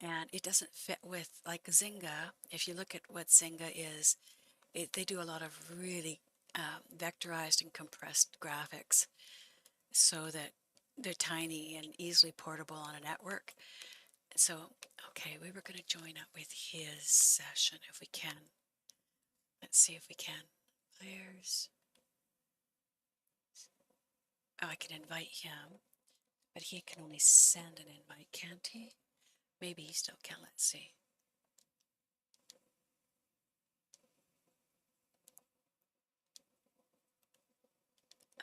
And it doesn't fit with, like Zynga. If you look at what Zynga is, they do a lot of really vectorized and compressed graphics so that they're tiny and easily portable on a network. So, okay, we were going to join up with his session if we can. Let's see if we can. Players. Oh, I can invite him, but he can only send an invite, can't he? Maybe he still can. Let's see.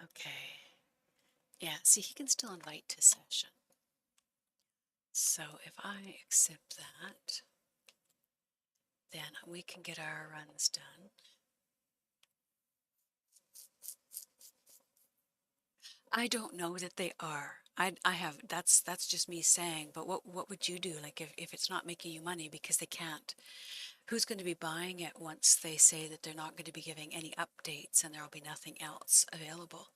Okay. Yeah, see, he can still invite to session. So if I accept that, then we can get our runs done. I don't know that they are. I have, that's just me saying, but what would you do, like, if it's not making you money because they can't? Who's going to be buying it once they say that they're not going to be giving any updates and there will be nothing else available?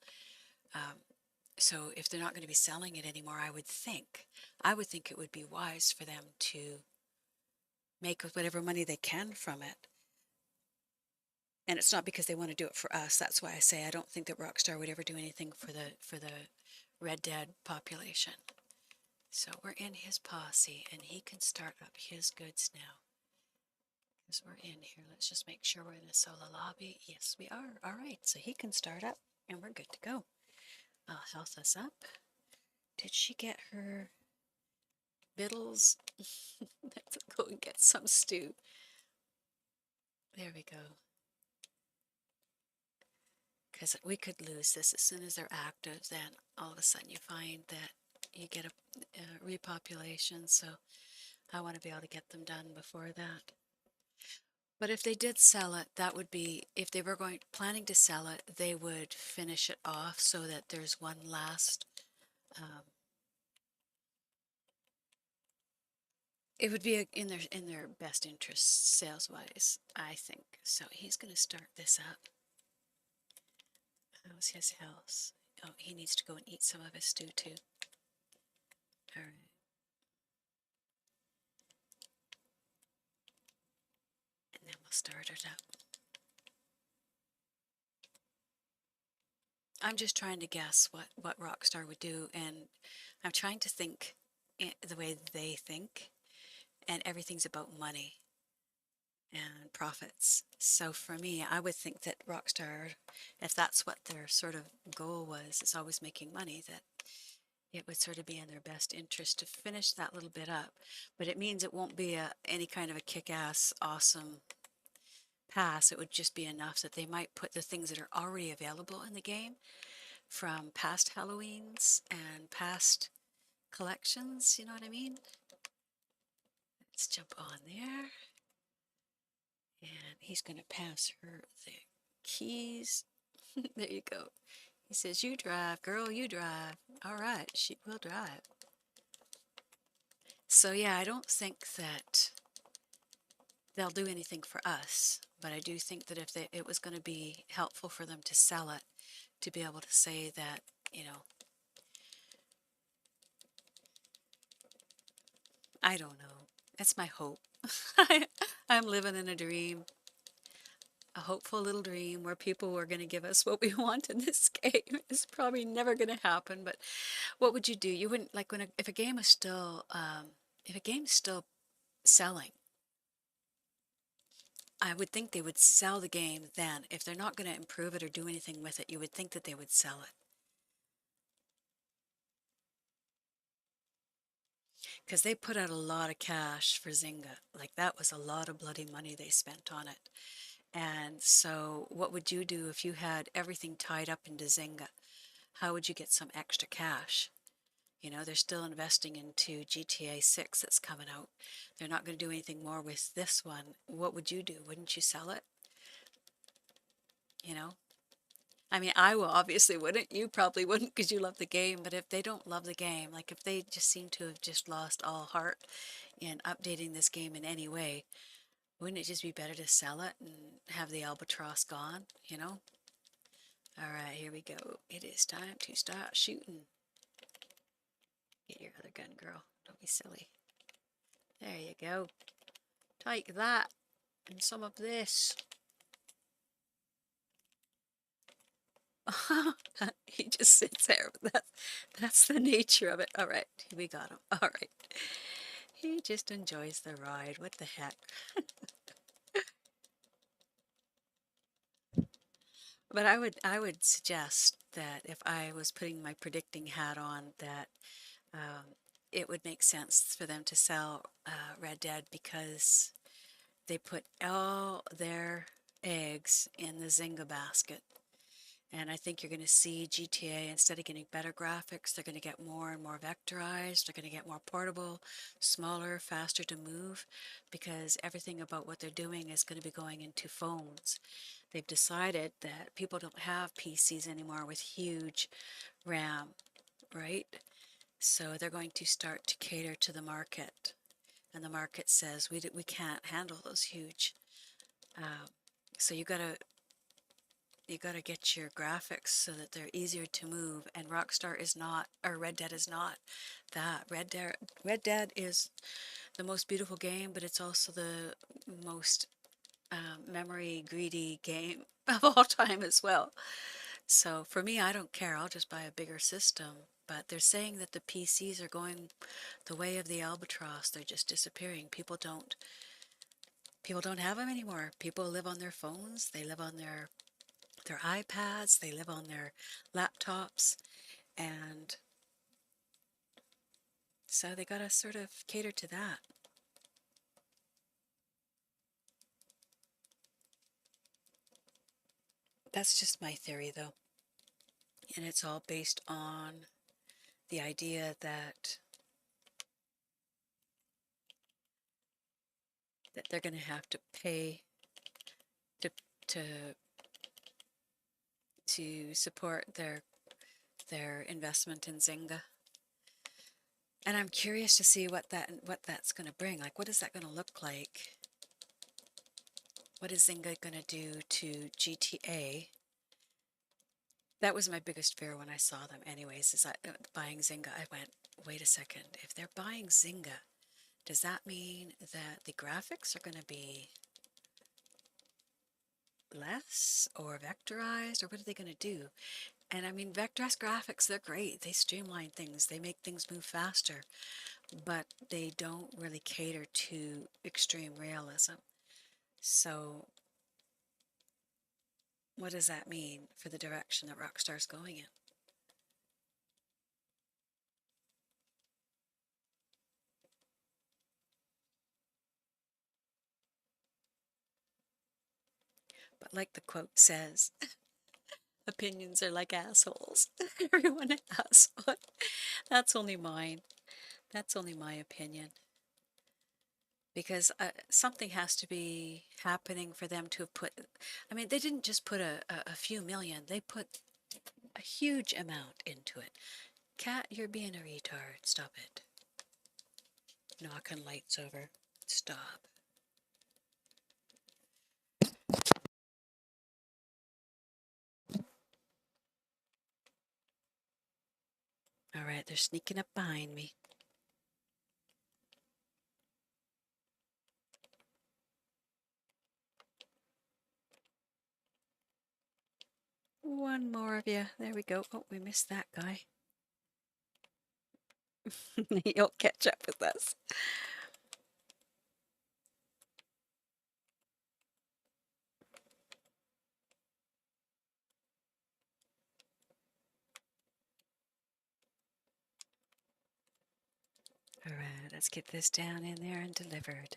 So if they're not going to be selling it anymore, I would think it would be wise for them to make whatever money they can from it. And it's not because they want to do it for us. That's why I say I don't think that Rockstar would ever do anything for the Red Dead population. So we're in his posse, and he can start up his goods now. Because we're in here. Let's just make sure we're in the solo lobby. Yes, we are. All right, so he can start up, and we're good to go. I'll health us up. Did she get her victuals? Let's go and get some stew. There we go. Because we could lose this as soon as they're active, then all of a sudden you find that you get a repopulation, so I want to be able to get them done before that. But if they did sell it, that would be, if they were planning to sell it, they would finish it off so that there's one last, it would be in their best interest sales-wise, I think. So he's going to start this up. How's his health? Oh, he needs to go and eat some of his stew too. All right. And then we'll start it up. I'm just trying to guess what Rockstar would do, and I'm trying to think the way they think, and everything's about money and profits. So for me, I would think that Rockstar, if that's what their sort of goal was, is always making money, that it would sort of be in their best interest to finish that little bit up. But it means it won't be any kind of a kick-ass, awesome pass. It would just be enough that they might put the things that are already available in the game from past Halloweens and past collections, you know what I mean? Let's jump on there. And he's going to pass her the keys. There you go. He says, you drive, girl, you drive. All right, she will drive. So yeah, I don't think that they'll do anything for us, but I do think that if it was going to be helpful for them to sell it, to be able to say that, you know, I don't know. That's my hope. I'm living in a dream, a hopeful little dream where people were going to give us what we want in this game. It's probably never going to happen, but what would you do? You wouldn't, like, if a game is still, if a game's still selling, I would think they would sell the game then. If they're not going to improve it or do anything with it, you would think that they would sell it. Because they put out a lot of cash for Zynga. Like, that was a lot of bloody money they spent on it. And so what would you do if you had everything tied up into Zynga? How would you get some extra cash? You know, they're still investing into GTA 6 that's coming out. They're not going to do anything more with this one. What would you do? Wouldn't you sell it? You know? I mean, I will obviously wouldn't. You probably wouldn't because you love the game. But if they don't love the game, like if they just seem to have just lost all heart in updating this game in any way, wouldn't it just be better to sell it and have the albatross gone, you know? All right, here we go. It is time to start shooting. Get your other gun, girl. Don't be silly. There you go. Take that and some of this. He just sits there. That's the nature of it. All right, we got him. All right. He just enjoys the ride. What the heck? But I would suggest that if I was putting my predicting hat on, that it would make sense for them to sell Red Dead because they put all their eggs in the Zynga basket. And I think you're going to see GTA, instead of getting better graphics, they're going to get more and more vectorized. They're going to get more portable, smaller, faster to move, because everything about what they're doing is going to be going into phones. They've decided that people don't have PCs anymore with huge RAM, right? So they're going to start to cater to the market. And the market says, we can't handle those huge. So you gotta get your graphics so that they're easier to move, and Rockstar is not, or Red Dead is not that. Red Dead is the most beautiful game, but it's also the most memory greedy game of all time as well. So for me, I don't care. I'll just buy a bigger system. But they're saying that the PCs are going the way of the albatross. They're just disappearing. People don't have them anymore. People live on their phones. They live on their iPads, they live on their laptops, and so they gotta sort of cater to that. That's just my theory, though. And it's all based on the idea that they're going to have to pay to to to support their investment in Zynga. And I'm curious to see what that's going to bring. Like, what is that going to look like? What is Zynga going to do to GTA? That was my biggest fear when I saw them anyways, is that buying Zynga. I went, wait a second, if they're buying Zynga, does that mean that the graphics are going to be less or vectorized, or what are they going to do? And I mean, vectorized graphics, they're great. They streamline things, they make things move faster, but they don't really cater to extreme realism. So what does that mean for the direction that Rockstar's going in? But like the quote says, opinions are like assholes. Everyone an asshole. That's only mine. That's only my opinion. Because something has to be happening for them to have put... I mean, they didn't just put a few million. They put a huge amount into it. Cat, you're being a retard. Stop it. Knocking lights over. Stop. All right, they're sneaking up behind me. One more of you. There we go. Oh, we missed that guy. He'll catch up with us. All right, let's get this down in there and delivered.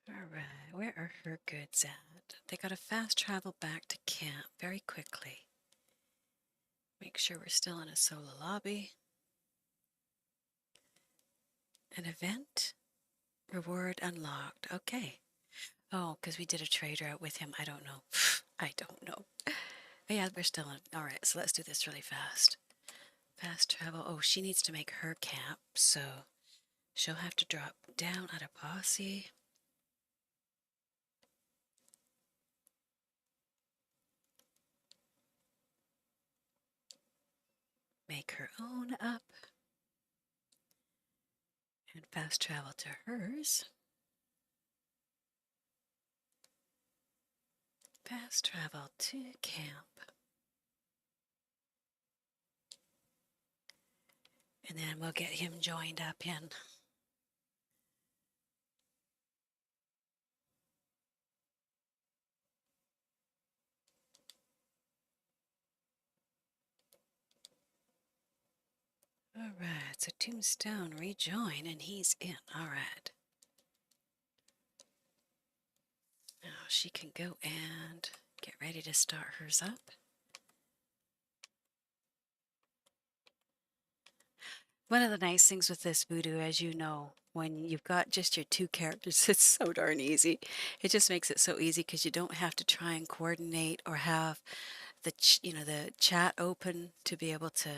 All right, where are her goods at? They got to fast travel back to camp very quickly. Make sure we're still in a solo lobby. An event? Reward unlocked. Okay. Oh, because we did a trade route with him. I don't know. I don't know. Oh, yeah, we're still in. All right, so let's do this really fast. Fast travel. Oh, she needs to make her camp, so she'll have to drop down at a posse. Make her own up. And fast travel to hers. Fast travel to camp. And then we'll get him joined up in. All right, so Tombstone rejoin, and he's in. All right. Now she can go and get ready to start hers up. One of the nice things with this voodoo, as you know, when you've got just your two characters, it's so darn easy. It just makes it so easy because you don't have to try and coordinate or have the the chat open to be able to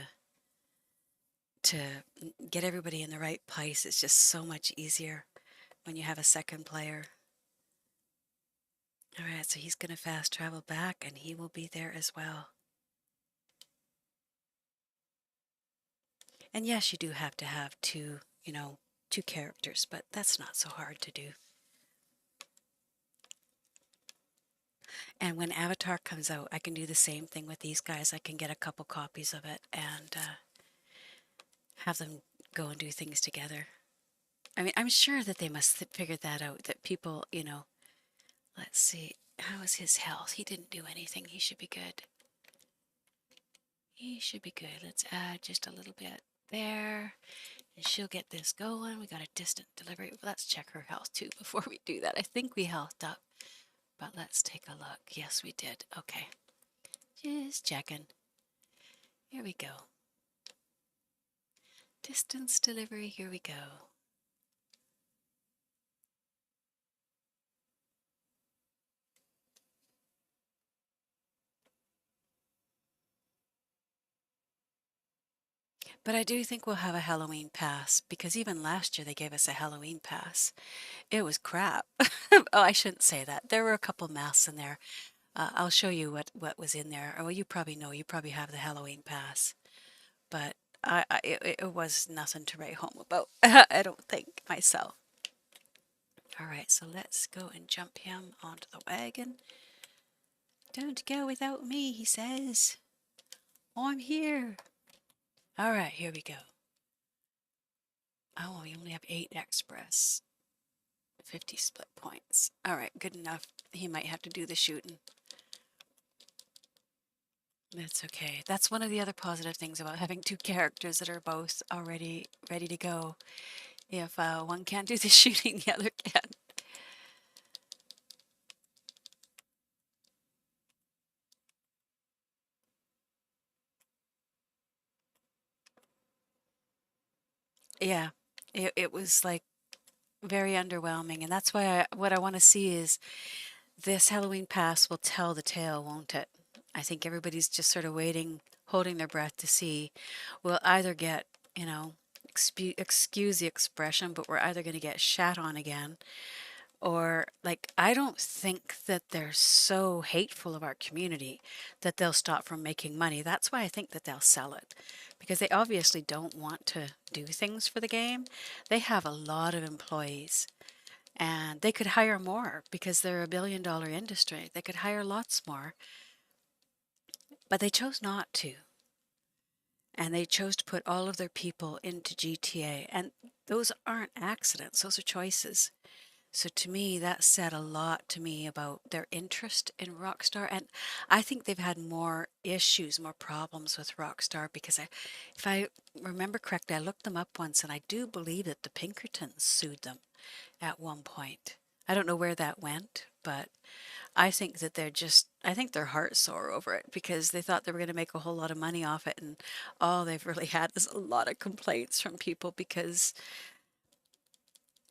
get everybody in the right place. It's just so much easier when you have a second player. All right, so he's going to fast travel back, and he will be there as well. And yes, you do have to have two characters, but that's not so hard to do. And when Avatar comes out, I can do the same thing with these guys. I can get a couple copies of it and have them go and do things together. I mean, I'm sure that they must figure that out, that people, let's see, how is his health? He didn't do anything. He should be good. He should be good. Let's add just a little bit there. And she'll get this going. We got a distant delivery. Well, let's check her health too before we do that. I think we healthed up, but let's take a look. Yes, we did. Okay. Just checking. Here we go. Distance delivery. Here we go. But I do think we'll have a Halloween pass because even last year they gave us a Halloween pass. It was crap. Oh, I shouldn't say that. There were a couple masks in there. I'll show you what was in there. Well, you probably know. You probably have the Halloween pass. But it was nothing to write home about. I don't think myself. All right, so let's go and jump him onto the wagon. Don't go without me, he says. I'm here. All right, here we go. Oh, we only have 8 express. 50 split points. All right, good enough. He might have to do the shooting. That's okay. That's one of the other positive things about having 2 characters that are both already ready to go. If one can't do the shooting, the other can. Yeah, it was like very underwhelming, and that's why what I want to see is this Halloween pass will tell the tale, won't it? I think everybody's just sort of waiting, holding their breath to see. We'll either get, you know, excuse the expression, but we're either going to get shat on again, or like, I don't think that they're so hateful of our community that they'll stop from making money. That's why I think that they'll sell it, because they obviously don't want to do things for the game. They have a lot of employees. And they could hire more because they're a billion-dollar industry. They could hire lots more, but they chose not to. And they chose to put all of their people into GTA. And those aren't accidents, those are choices. So to me, that said a lot to me about their interest in Rockstar. And I think they've had more issues, more problems with Rockstar because if I remember correctly, I looked them up once and I do believe that the Pinkertons sued them at one point. I don't know where that went, but I think that I think they're heart sore over it because they thought they were going to make a whole lot of money off it. And all they've really had is a lot of complaints from people because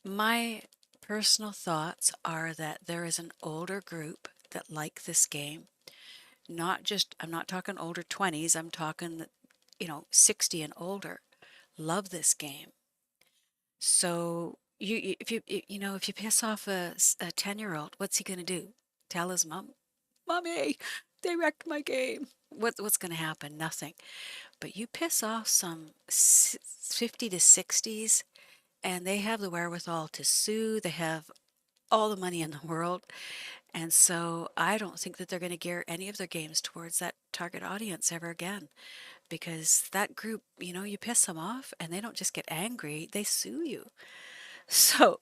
my personal thoughts are that there is an older group that like this game. I'm not talking older 20s, I'm talking, 60 and older love this game. So if if you piss off a 10-year-old, what's he gonna do? Tell his mom, "Mommy, they wrecked my game." What's gonna happen? Nothing. But you piss off some 50 to 60s, and they have the wherewithal to sue. They have all the money in the world, and so I don't think that they're going to gear any of their games towards that target audience ever again. Because that group, you piss them off, and they don't just get angry; they sue you. So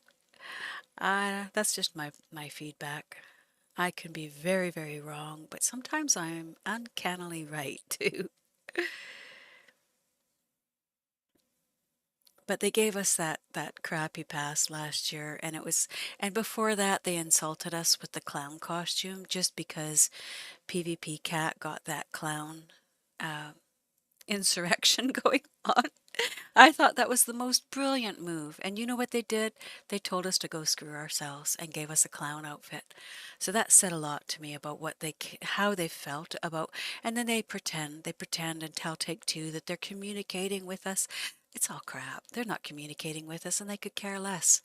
that's just my feedback. I can be very, very wrong, but sometimes I'm uncannily right too. But they gave us that crappy pass last year, and before that they insulted us with the clown costume just because PvP Cat got that clown uh, insurrection going on. I thought that was the most brilliant move. And you know what they did? They told us to go screw ourselves and gave us a clown outfit. So that said a lot to me about how they felt about, and then they pretend and tell Take Two that they're communicating with us. It's all crap. They're not communicating with us and they could care less.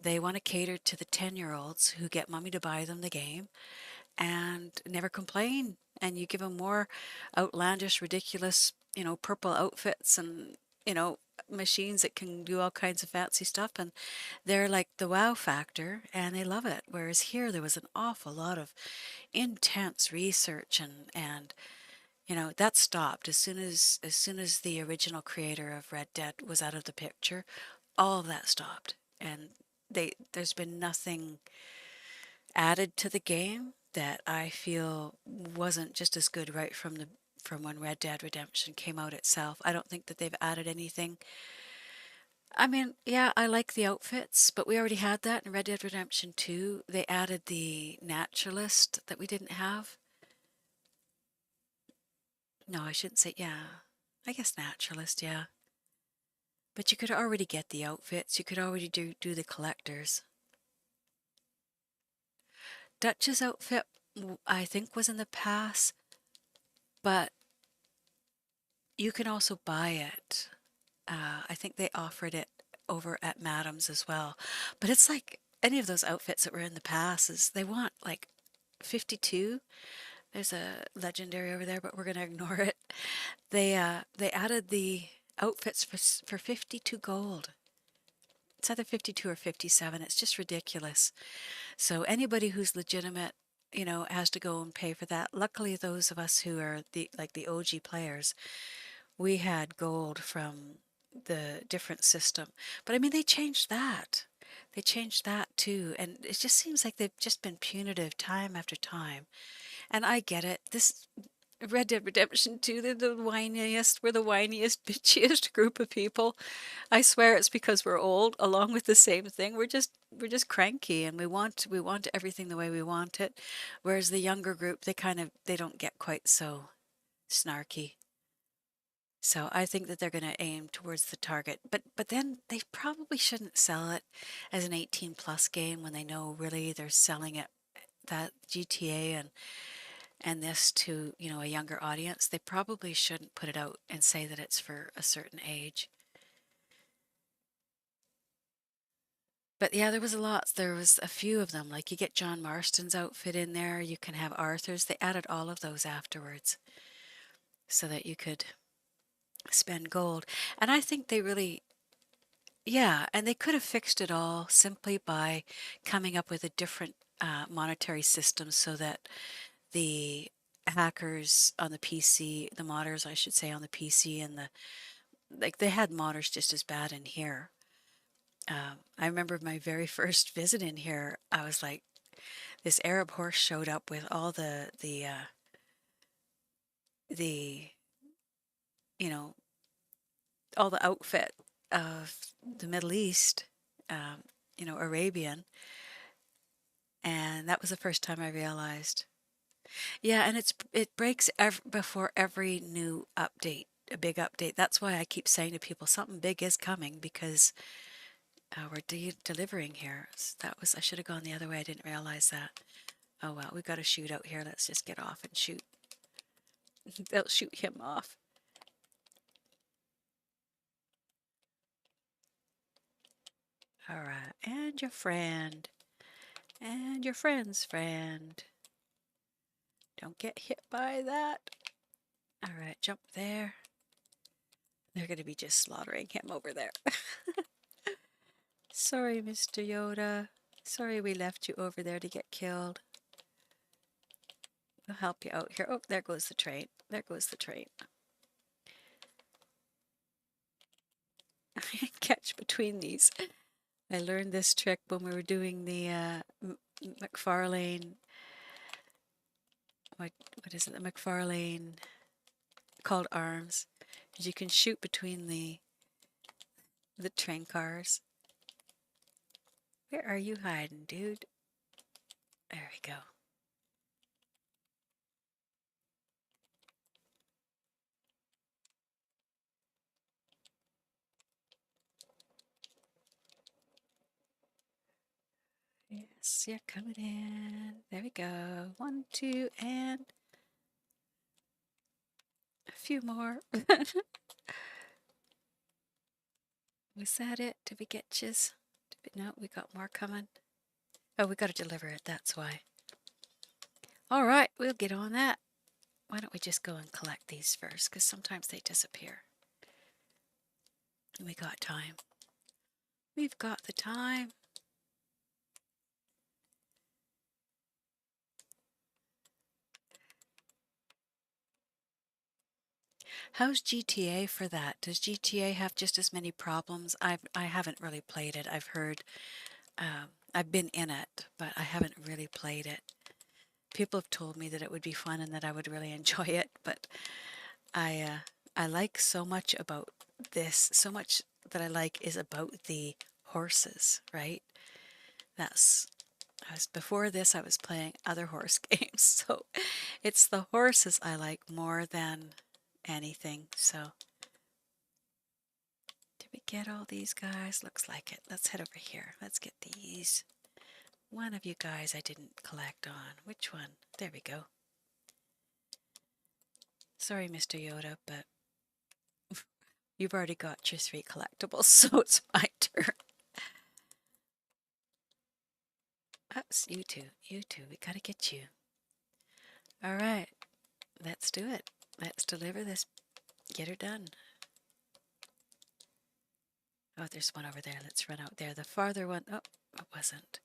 They want to cater to the 10-year-olds who get mommy to buy them the game and never complain. And you give them more outlandish, ridiculous, purple outfits and, machines that can do all kinds of fancy stuff. And they're like the wow factor and they love it. Whereas here there was an awful lot of intense research and that stopped as soon as the original creator of Red Dead was out of the picture. All of that stopped. And there's been nothing added to the game that I feel wasn't just as good right from from when Red Dead Redemption came out itself. I don't think that they've added anything. I mean, yeah, I like the outfits, but we already had that in Red Dead Redemption 2. They added the naturalist that we didn't have. No, I shouldn't say, yeah. I guess naturalist, yeah. But you could already get the outfits. You could already do the collectors. Dutch's outfit, I think, was in the past, but you can also buy it. I think they offered it over at Madam's as well. But it's like any of those outfits that were in the past is they want like 52. There's a legendary over there, but we're gonna ignore it. They added the outfits for 52 gold. It's either 52 or 57. It's just ridiculous. So anybody who's legitimate, you know, has to go and pay for that. Luckily, those of us who are the OG players, we had gold from the different system. But I mean, they changed that. They changed that too. And it just seems like they've just been punitive time after time. And I get it. This Red Dead Redemption 2, they're the whiniest, we're the whiniest, bitchiest group of people. I swear it's because we're old, along with the same thing. We're just cranky and we want everything the way we want it. Whereas the younger group, they don't get quite so snarky. So I think that they're going to aim towards the target. But then they probably shouldn't sell it as an 18 plus game when they know really they're selling it, that GTA and this, to, you know, a younger audience. They probably shouldn't put it out and say that it's for a certain age. But yeah, there was a lot. There was a few of them. Like you get John Marston's outfit in there. You can have Arthur's. They added all of those afterwards so that you could spend gold. And I think they really, yeah, and they could have fixed it all simply by coming up with a different monetary system so that the hackers on the PC, the modders, I should say, on the PC, and like they had modders just as bad in here. I remember my very first visit in here. I was like, this Arab horse showed up with all the you know, all the outfit of the Middle East, um, you know, Arabian, and that was the first time I realized. Yeah, and it breaks before every new update, a big update. That's why I keep saying to people, something big is coming because we're delivering here. I should have gone the other way. I didn't realize that. Oh well, we've got a shoot out here. Let's just get off and shoot. They'll shoot him off. All right, and your friend, and your friend's friend. Don't get hit by that. All right, jump there. They're going to be just slaughtering him over there. Sorry, Mr. Yoda. Sorry we left you over there to get killed. We'll help you out here. Oh, there goes the train. There goes the train. Catch between these. I learned this trick when we were doing the McFarlane. What is it? The McFarlane called arms. You can shoot between the train cars. Where are you hiding, dude? There we go. Yes, you're coming in. There we go. 1, 2, and a few more. Was that it? Did we get yous? No, we got more coming. Oh, we got to deliver it. That's why. All right, we'll get on that. Why don't we just go and collect these first? Because sometimes they disappear. And we got time. We've got the time. How's GTA for that? Does GTA have just as many problems? I haven't really played it. I've heard, I've been in it, but I haven't really played it. People have told me that it would be fun and that I would really enjoy it, but I like so much about this, so much that I like is about the horses, right? That's before this I was playing other horse games, so it's the horses I like more than anything. So did we get all these guys? Looks like it. Let's head over here. Let's get these. One of you guys I didn't collect on. Which one? There we go. Sorry, Mr. Yoda, but you've already got your 3 collectibles, so it's my turn. That's you two. You two. We gotta get you. Alright. Let's do it. Let's deliver this. Get her done. Oh, there's one over there. Let's run out there. The farther one... Oh, it wasn't.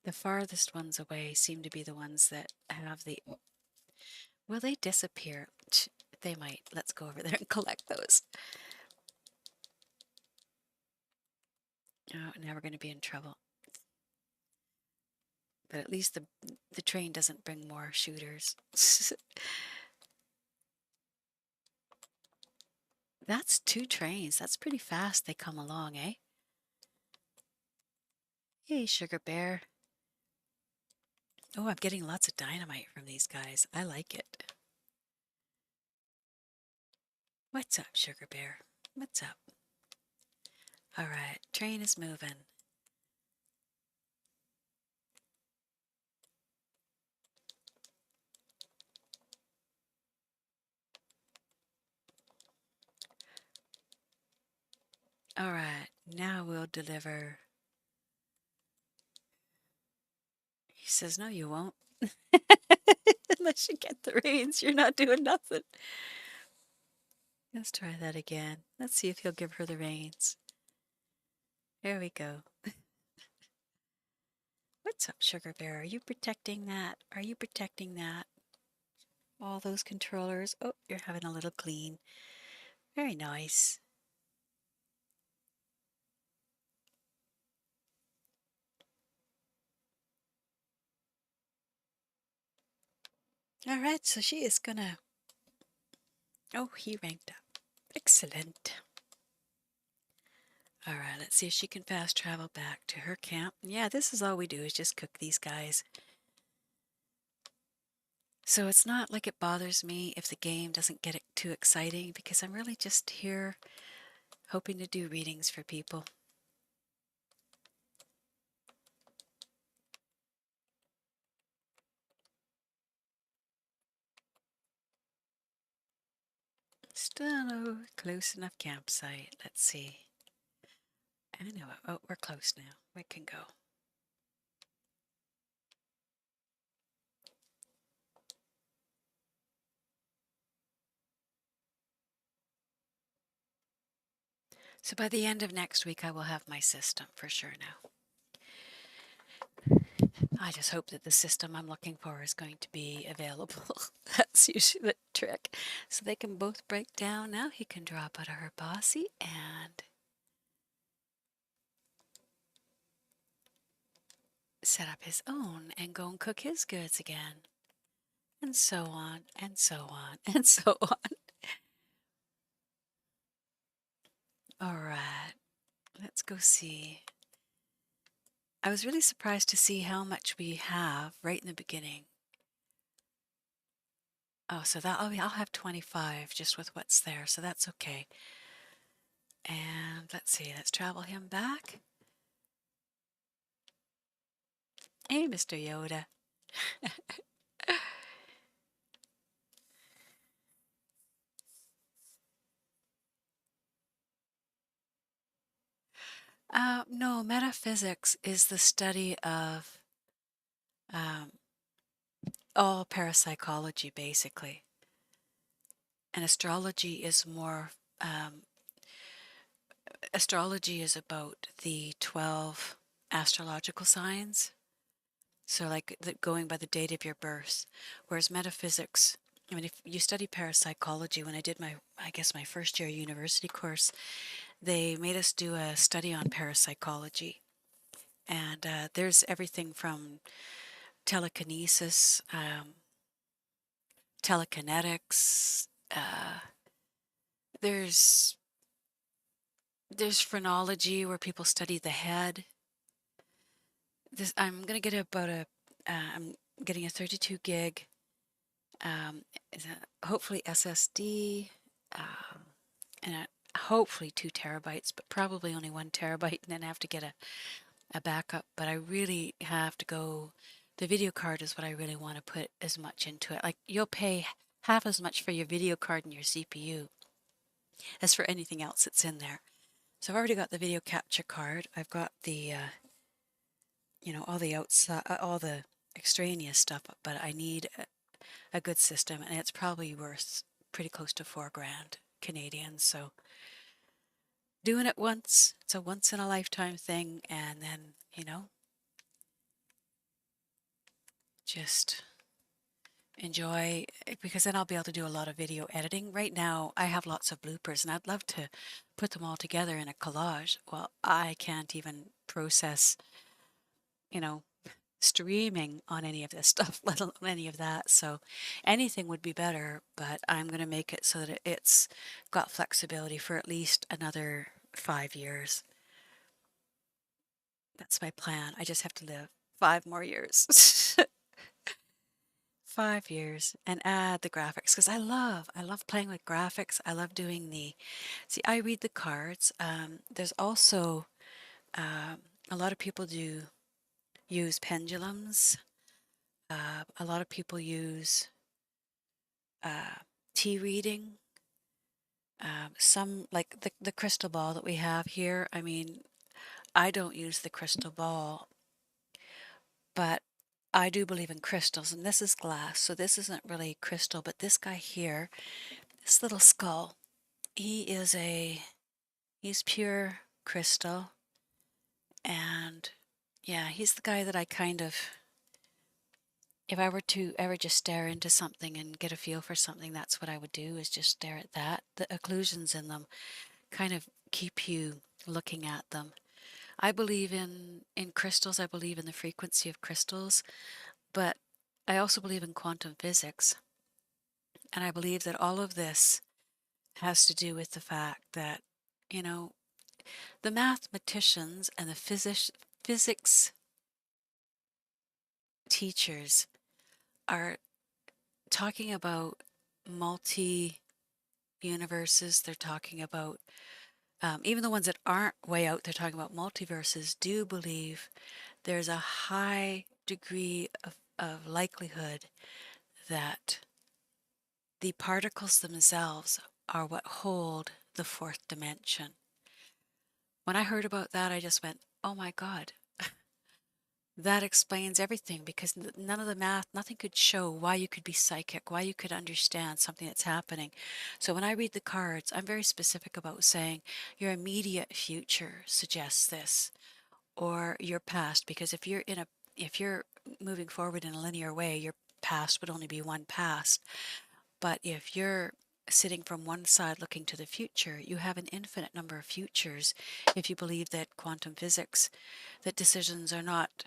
The farthest ones away seem to be the ones that have the... Will they disappear? They might. Let's go over there and collect those. Oh, now we're going to be in trouble. But at least the train doesn't bring more shooters. That's 2 trains. That's pretty fast they come along, eh? Hey, Sugar Bear. Oh, I'm getting lots of dynamite from these guys. I like it. What's up, Sugar Bear? What's up? All right, train is moving. All right, now we'll deliver. He says, no, you won't. Unless you get the reins, you're not doing nothing. Let's try that again. Let's see if he'll give her the reins. There we go. What's up, Sugar Bear? Are you protecting that? Are you protecting that? All those controllers. Oh, you're having a little clean. Very nice. All right, so she is gonna... Oh, he ranked up. Excellent. All right, let's see if she can fast travel back to her camp. Yeah, this is all we do is just cook these guys. So it's not like it bothers me if the game doesn't get it too exciting because I'm really just here hoping to do readings for people. Still no close enough campsite. Let's see. I know it. Oh, we're close now. We can go. So by the end of next week, I will have my system for sure now. I just hope that the system I'm looking for is going to be available. That's usually the trick. So they can both break down. Now he can drop out of her posse and set up his own and go and cook his goods again. And so on, and so on, and so on. All right, let's go see. I was really surprised to see how much we have right in the beginning. Oh, so that I'll have 25 just with what's there, so that's okay. And let's see, let's travel him back. Hey, Mr. Yoda. No, metaphysics is the study of um, all parapsychology, basically. And astrology is more, astrology is about the 12 astrological signs. So like going by the date of your birth. Whereas metaphysics, I mean, if you study parapsychology, when I did my, I guess my first year university course, they made us do a study on parapsychology. And there's everything from telekinesis, telekinetics. There's phrenology where people study the head. I'm gonna get about I'm getting a 32 gig, hopefully SSD, and hopefully 2 terabytes, but probably only 1 terabyte, and then I have to get a backup. But I really have to go. The video card is what I really want to put as much into it. Like, you'll pay half as much for your video card and your CPU as for anything else that's in there. So I've already got the video capture card. I've got the, all the outside, all the extraneous stuff, but I need a good system, and it's probably worth pretty close to $4,000 Canadian. So doing it once, it's a once in a lifetime thing, and then, just enjoy, because then I'll be able to do a lot of video editing. Right now, I have lots of bloopers, and I'd love to put them all together in a collage. Well, I can't even process, streaming on any of this stuff, let alone any of that. So anything would be better, but I'm going to make it so that it's got flexibility for at least another 5 years. That's my plan. I just have to live 5 more years. 5 years, and add the graphics, because I love playing with graphics. I love doing see, I read the cards. There's also a lot of people use pendulums. A lot of people use tea reading. Some, like the crystal ball that we have here. I mean, I don't use the crystal ball, but I do believe in crystals, and this is glass, so this isn't really crystal. But this guy here, this little skull, he's pure crystal, and yeah, he's the guy that I kind of, if I were to ever just stare into something and get a feel for something, that's what I would do, is just stare at that. The occlusions in them kind of keep you looking at them. I believe in crystals. I believe in the frequency of crystals, but I also believe in quantum physics. And I believe that all of this has to do with the fact that, the mathematicians and the physics teachers are talking about multi-universes. They're talking about, even the ones that aren't way out, they're talking about multiverses, do believe there's a high degree of likelihood that the particles themselves are what hold the fourth dimension. When I heard about that, I just went, oh my God, that explains everything, because none of the math, nothing could show why you could be psychic, why you could understand something that's happening. So when I read the cards, I'm very specific about saying your immediate future suggests this, or your past, because if you're moving forward in a linear way, your past would only be one past. But if you're sitting from one side looking to the future, you have an infinite number of futures. If you believe that quantum physics, that decisions are not,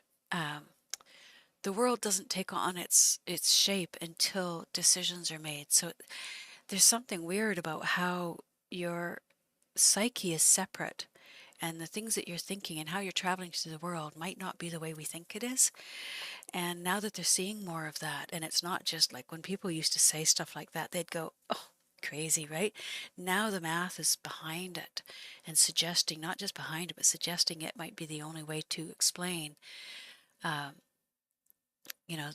the world doesn't take on its shape until decisions are made. So there's something weird about how your psyche is separate, and the things that you're thinking and how you're traveling through the world might not be the way we think it is. And now that they're seeing more of that, and it's not just like when people used to say stuff like that, they'd go, oh, crazy, right? Now the math is behind it, and suggesting, not just behind it, but suggesting it might be the only way to explain, you know,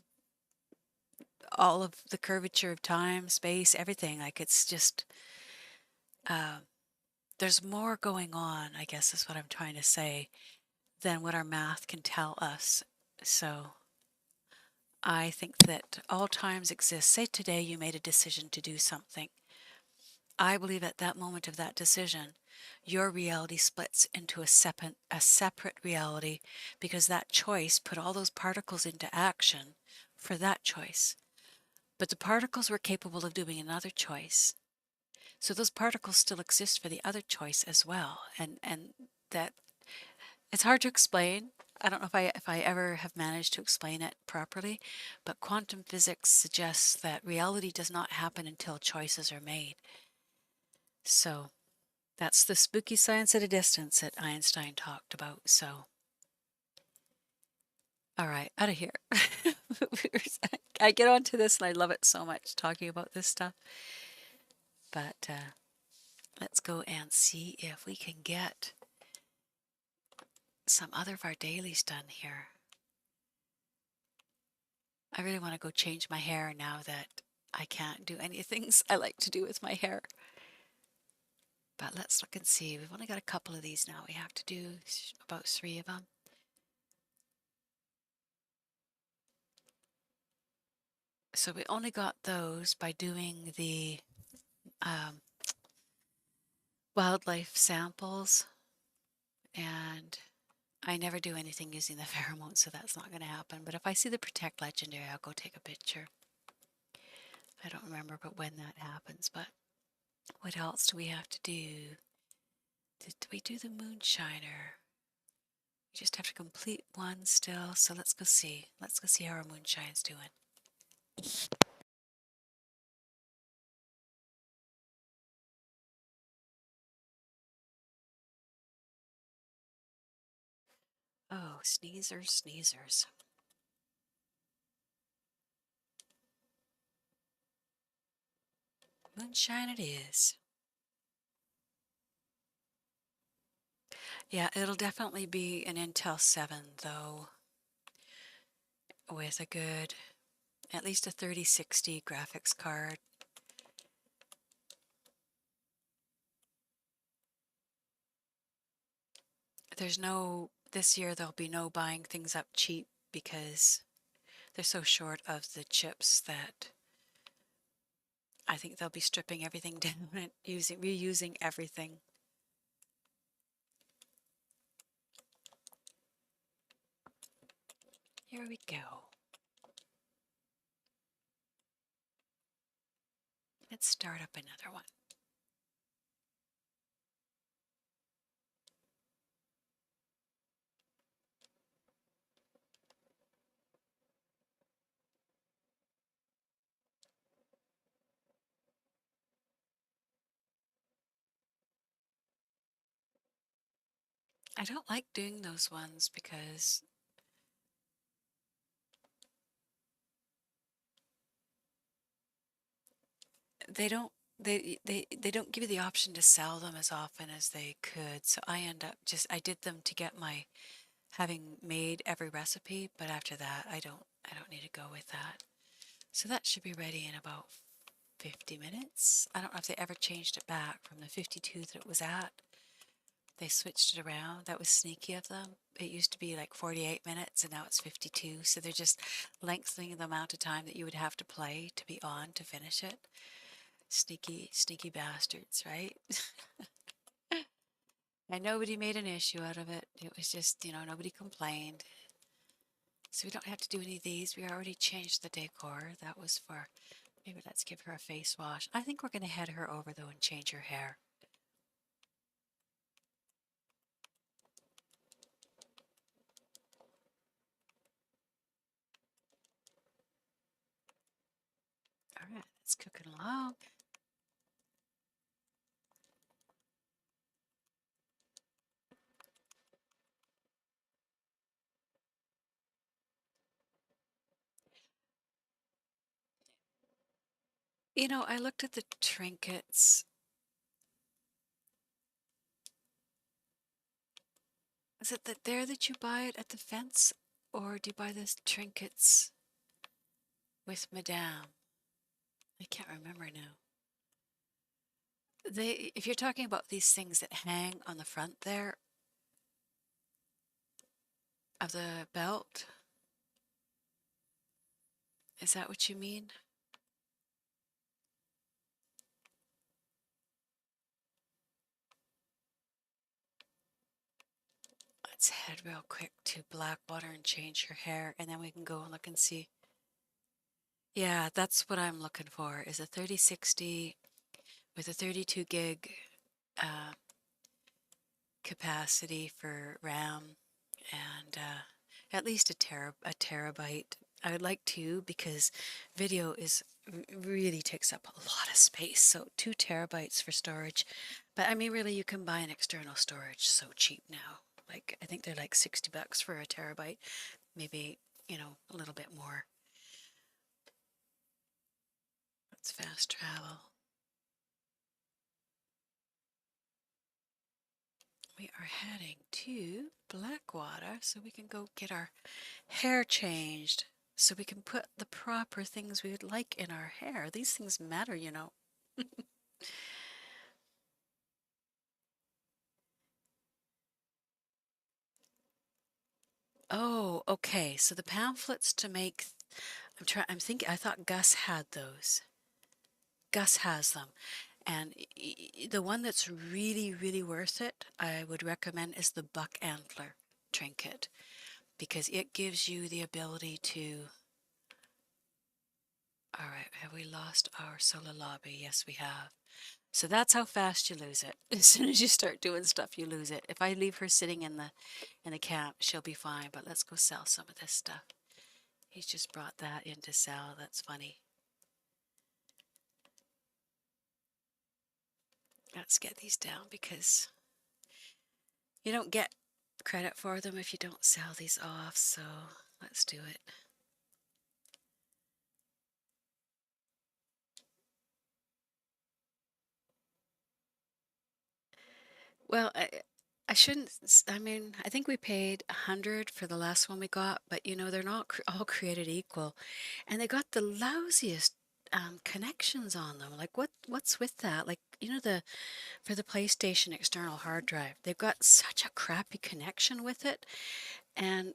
all of the curvature of time, space, everything. Like, it's just, there's more going on, I guess is what I'm trying to say, than what our math can tell us. So I think that all times exist. Say today you made a decision to do something. I believe at that moment of that decision, your reality splits into a separate reality, because that choice put all those particles into action for that choice. But the particles were capable of doing another choice. So those particles still exist for the other choice as well. And that, it's hard to explain. I don't know if I ever have managed to explain it properly, but quantum physics suggests that reality does not happen until choices are made. So that's the spooky science at a distance that Einstein talked about. So, all right, out of here. I get onto this and I love it so much talking about this stuff. But let's go and see if we can get some other of our dailies done here. I really want to go change my hair now that I can't do any things I like to do with my hair. But let's look and see. We've only got a couple of these now. We have to do about 3 of them. So we only got those by doing the wildlife samples, and I never do anything using the pheromones, so that's not going to happen. But if I see the Protect Legendary, I'll go take a picture. I don't remember but when that happens, but what else do we have to do? Did we do the Moonshiner? We just have to complete one still, so let's go see. Let's go see how our Moonshine's doing. Oh, sneezers, sneezers. Moonshine it is. Yeah, it'll definitely be an Intel 7 though, with a good, at least a 3060 graphics card. This year there'll be no buying things up cheap because they're so short of the chips that I think they'll be stripping everything down and reusing everything. Here we go. Let's start up another one. I don't like doing those ones because they don't they don't give you the option to sell them as often as they could. So I end up I did them to get my having made every recipe, but after that I don't need to go with that. So that should be ready in about 50 minutes. I don't know if they ever changed it back from the 52 that it was at. They switched it around. That was sneaky of them. It used to be like 48 minutes and now it's 52. So they're just lengthening the amount of time that you would have to play to be on to finish it. Sneaky, sneaky bastards, right? And nobody made an issue out of it. It was just, nobody complained. So we don't have to do any of these. We already changed the decor. That was for, maybe let's give her a face wash. I think we're going to head her over though and change her hair. All right, it's cooking along. I looked at the trinkets. Is it there that you buy it at the fence, or do you buy the trinkets with Madame? I can't remember now. If you're talking about these things that hang on the front there of the belt, is that what you mean? Let's head real quick to Blackwater and change her hair, and then we can go and look and see. Yeah, that's what I'm looking for, is a 3060 with a 32 gig capacity for RAM and at least a terabyte. I would like 2 because video is really takes up a lot of space. So 2 terabytes for storage. But I mean, really, you can buy an external storage so cheap now. Like, I think they're like $60 for a terabyte, maybe, a little bit more. That's fast travel. We are heading to Blackwater so we can go get our hair changed, so we can put the proper things we would like in our hair. These things matter, you know. Oh, okay. So the pamphlets to make, I'm thinking, I thought Gus had those. Gus has them. And the one that's really, really worth it, I would recommend, is the buck antler trinket, because it gives you the ability to. All right, have we lost our solar lobby? Yes, we have. So that's how fast you lose it. As soon as you start doing stuff, you lose it. If I leave her sitting in the camp, she'll be fine. But let's go sell some of this stuff. He's just brought that in to sell. That's funny. Let's get these down because you don't get credit for them if you don't sell these off. So let's do it. Well, I shouldn't. I mean, I think we paid 100 for the last one we got, but they're not all created equal, and they got the lousiest connections on them. Like what's with that? Like the for the PlayStation external hard drive, they've got such a crappy connection with it, and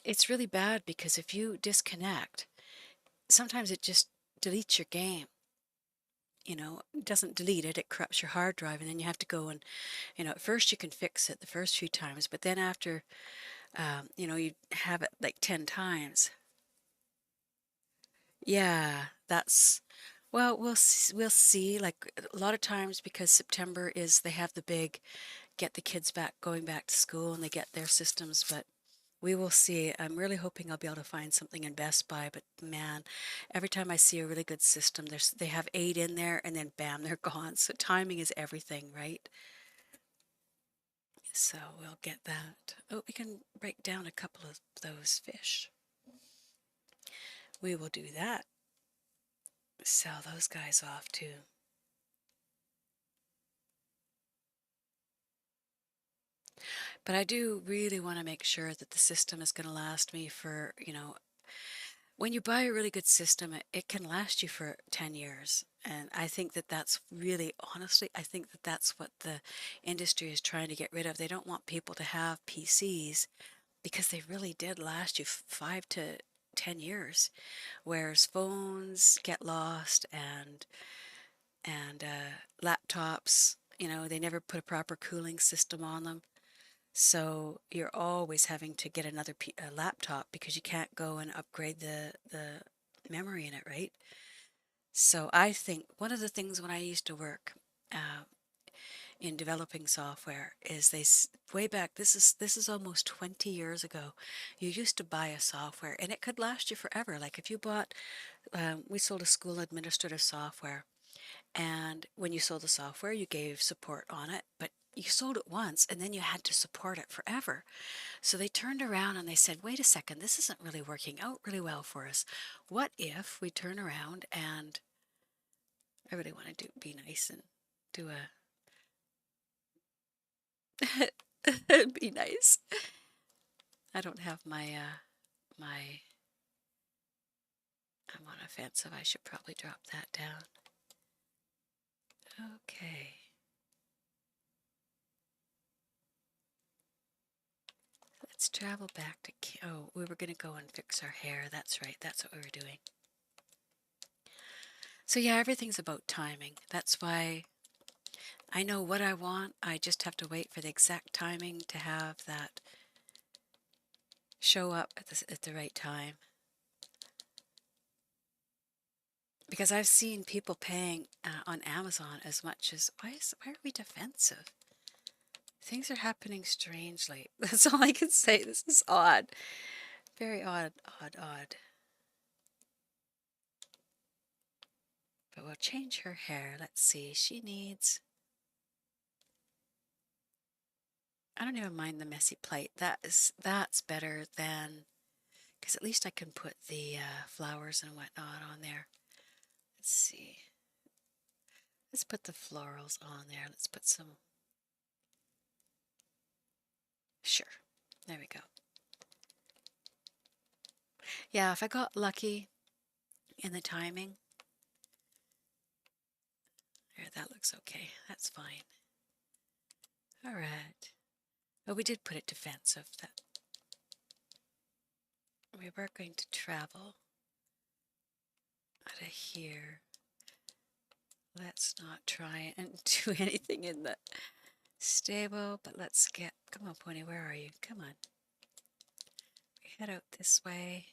it's really bad because if you disconnect, sometimes it just deletes your game. It doesn't delete it, it corrupts your hard drive, and then you have to go and at first you can fix it the first few times, but then after, you have it like 10 times. Yeah, well, we'll see. Like a lot of times because September is, they have the big, get the kids going back to school and they get their systems, but we will see. I'm really hoping I'll be able to find something in Best Buy, but man, every time I see a really good system, they have 8 in there and then bam, they're gone. So timing is everything, right? So we'll get that. Oh, we can break down a couple of those fish. We will do that. Sell those guys off too. But I do really want to make sure that the system is going to last me for, when you buy a really good system, it can last you for 10 years. And I think that that's really, honestly, I think that that's what the industry is trying to get rid of. They don't want people to have PCs because they really did last you 5 to 10 years, whereas phones get lost and laptops, they never put a proper cooling system on them. So you're always having to get another laptop because you can't go and upgrade the memory in it, right? So I think one of the things when I used to work uh, in developing software is way back, this is almost 20 years ago, you used to buy a software and it could last you forever. Like if you bought, we sold a school administrative software, and when you sold the software, you gave support on it, but you sold it once and then you had to support it forever. So they turned around and they said, wait a second, this isn't really working out really well for us. What if we turn around and I really want to be nice and do be nice. I don't have my, I'm on offensive. I should probably drop that down. Okay. Let's travel back to, oh, we were going to go and fix our hair. That's right. That's what we were doing. So yeah, everything's about timing. That's why I know what I want. I just have to wait for the exact timing to have that show up at the right time. Because I've seen people paying on Amazon as much as, why are we defensive? Things are happening strangely. That's all I can say. This is odd. Very odd, odd, odd. But we'll change her hair. Let's see. She needs... I don't even mind the messy plate. That's better than... Because at least I can put the flowers and whatnot on there. Let's see. Let's put the florals on there. Let's put some... Sure. There we go. Yeah, if I got lucky in the timing... There, that looks okay. That's fine. All right. Well, we did put it defensive. That we were going to travel out of here. Let's not try and do anything in the stable, but let's get... Come on, Pony, where are you? Come on. We head out this way.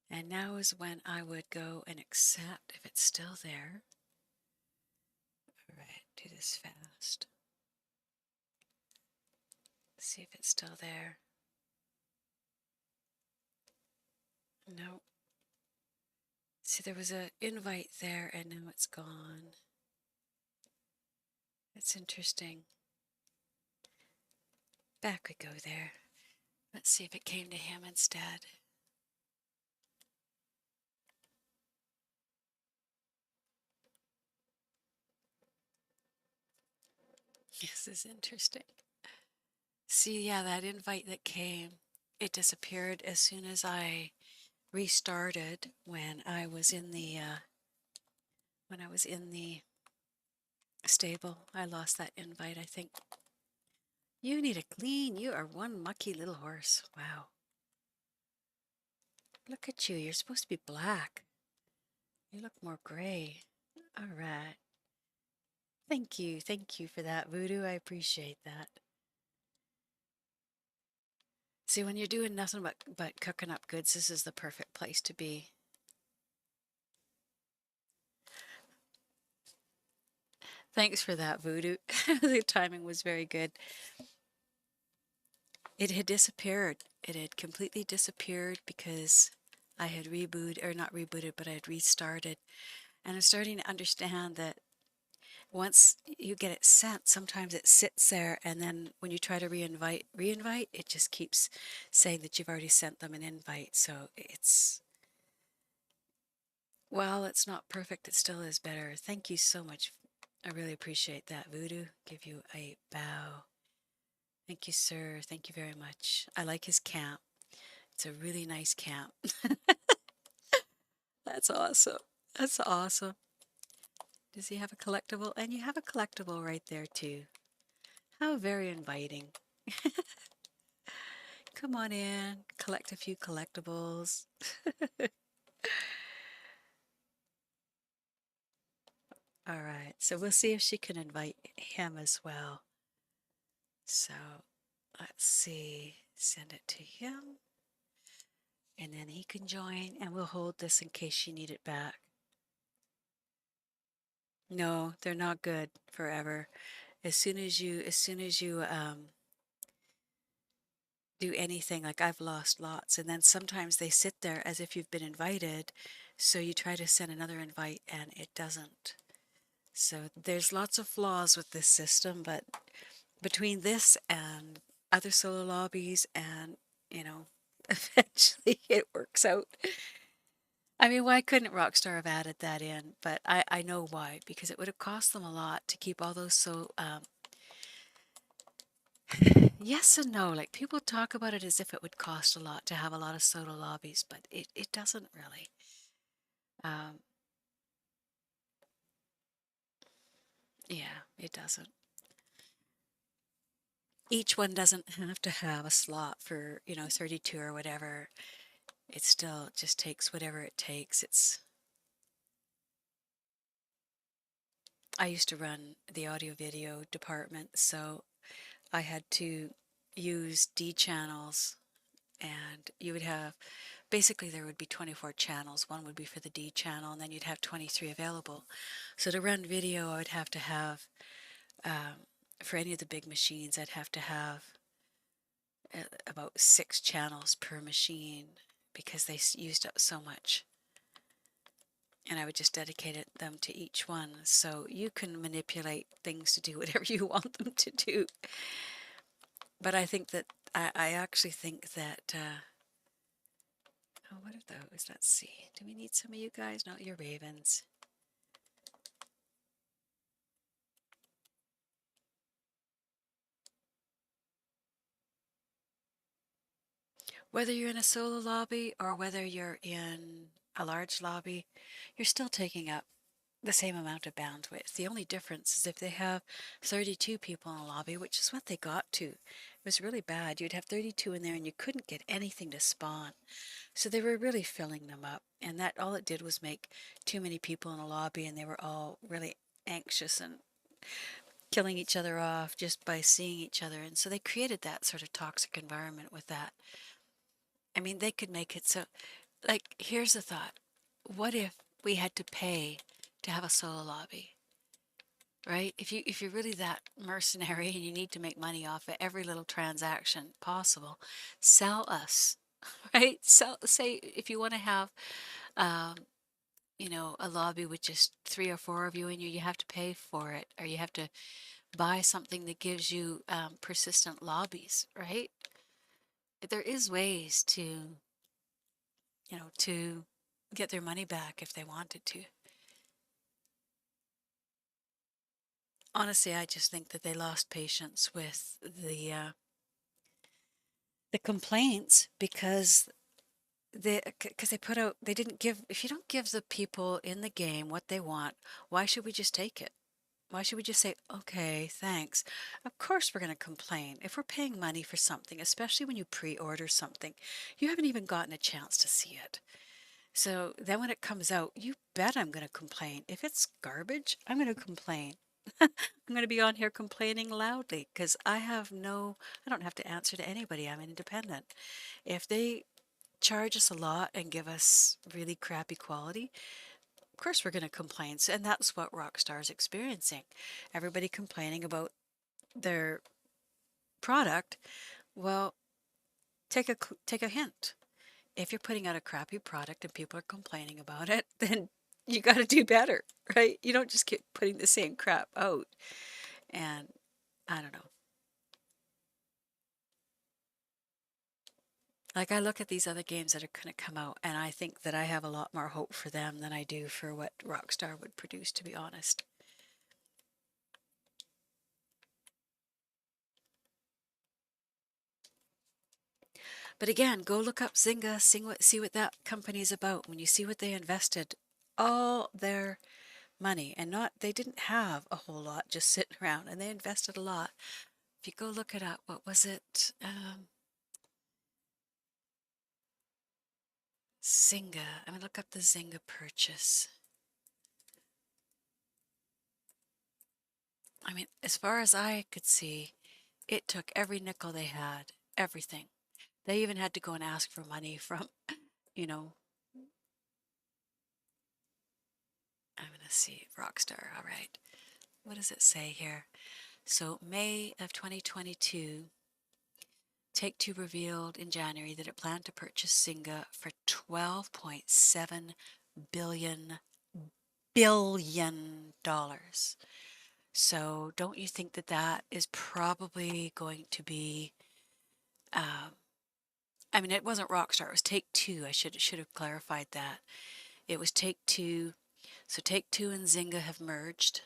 And now is when I would go and accept if it's still there. All right, do this fast. See if it's still there. No. See, there was an invite there and now it's gone. That's interesting. Back we go there. Let's see if it came to him instead. This is interesting. See, yeah, that invite that came, it disappeared as soon as I restarted when I was in the stable. I lost that invite, I think. You need a clean. You are one mucky little horse. Wow. Look at you. You're supposed to be black. You look more gray. All right. Thank you. Thank you for that, Voodoo. I appreciate that. See, when you're doing nothing but cooking up goods, this is the perfect place to be. Thanks for that, Voodoo. The timing was very good. It had disappeared. It had completely disappeared because I had not rebooted, but I had restarted. And I'm starting to understand that once you get it sent, sometimes it sits there, and then when you try to reinvite, it just keeps saying that you've already sent them an invite. So while it's not perfect, it still is better. Thank you so much. I really appreciate that, Voodoo. Give you a bow. Thank you, sir. Thank you very much. I like his camp. It's a really nice camp. That's awesome. That's awesome. Does he have a collectible? And you have a collectible right there, too. How very inviting. Come on in, collect a few collectibles. All right, so we'll see if she can invite him as well. So let's see, send it to him. And then he can join, and we'll hold this in case you need it back. No, they're not good forever. As soon as you do anything, like I've lost lots, and then sometimes they sit there as if you've been invited, so you try to send another invite and it doesn't. So there's lots of flaws with this system, but between this and other solo lobbies and, eventually it works out. I mean, why couldn't Rockstar have added that in? But I know why, because it would have cost them a lot to keep all those yes and no. Like, people talk about it as if it would cost a lot to have a lot of solo lobbies, but it doesn't really. Yeah, it doesn't. Each one doesn't have to have a slot for, 32 or whatever. It still just takes whatever it takes. I used to run the audio video department, so I had to use D channels, and you would have, basically there would be 24 channels. One would be for the D channel, and then you'd have 23 available. So to run video, I would have to have for any of the big machines, I'd have to have about 6 channels per machine because they used up so much. And I would just dedicate them to each one. So you can manipulate things to do whatever you want them to do. But I think that, I actually think that, oh, what are those? Let's see. Do we need some of you guys? No, you're ravens. Whether you're in a solo lobby or whether you're in a large lobby, you're still taking up the same amount of bandwidth. The only difference is if they have 32 people in a lobby, which is what they got to. It was really bad. You'd have 32 in there and you couldn't get anything to spawn. So they were really filling them up. And that all it did was make too many people in a lobby, and they were all really anxious and killing each other off just by seeing each other. And so they created that sort of toxic environment with that. I mean, they could make it so, like, here's the thought. What if we had to pay to have a solo lobby? Right? If you're really that mercenary and you need to make money off of every little transaction possible, sell us, right? Say if you want to have, um, a lobby with just 3 or 4 of you in you have to pay for it, or you have to buy something that gives you persistent lobbies, right? There is ways to get their money back if they wanted to. Honestly, I just think that they lost patience with the complaints because they put out, they didn't give, if you don't give the people in the game what they want, why should we just take it? Why should we just say, okay, thanks? Of course we're going to complain. If we're paying money for something, especially when you pre-order something, you haven't even gotten a chance to see it. So then when it comes out, you bet I'm going to complain. If it's garbage, I'm going to complain. I'm going to be on here complaining loudly because I don't have to answer to anybody. I'm independent. If they charge us a lot and give us really crappy quality, of course we're going to complain. And that's what Rockstar's experiencing. Everybody complaining about their product. Well, take a hint. If you're putting out a crappy product and people are complaining about it, then you got to do better, right? You don't just keep putting the same crap out. And I don't know. Like, I look at these other games that are going to come out, and I think that I have a lot more hope for them than I do for what Rockstar would produce, to be honest. But again, go look up Zynga, see what that company is about. When you see what they invested all their money, and not, they didn't have a whole lot just sitting around, and they invested a lot. If you go look it up, what was it? Zynga. I'm gonna look up the Zynga purchase. I mean, as far as I could see, it took every nickel they had, everything. They even had to go and ask for money from, you know, I'm gonna see, Rockstar, all right. What does it say here? So May of 2022, Take-Two revealed in January that it planned to purchase Zynga for $12.7 billion. So don't you think that that is probably going to be, I mean, it wasn't Rockstar, it was Take-Two. I should have clarified that. It was Take-Two. So Take-Two and Zynga have merged,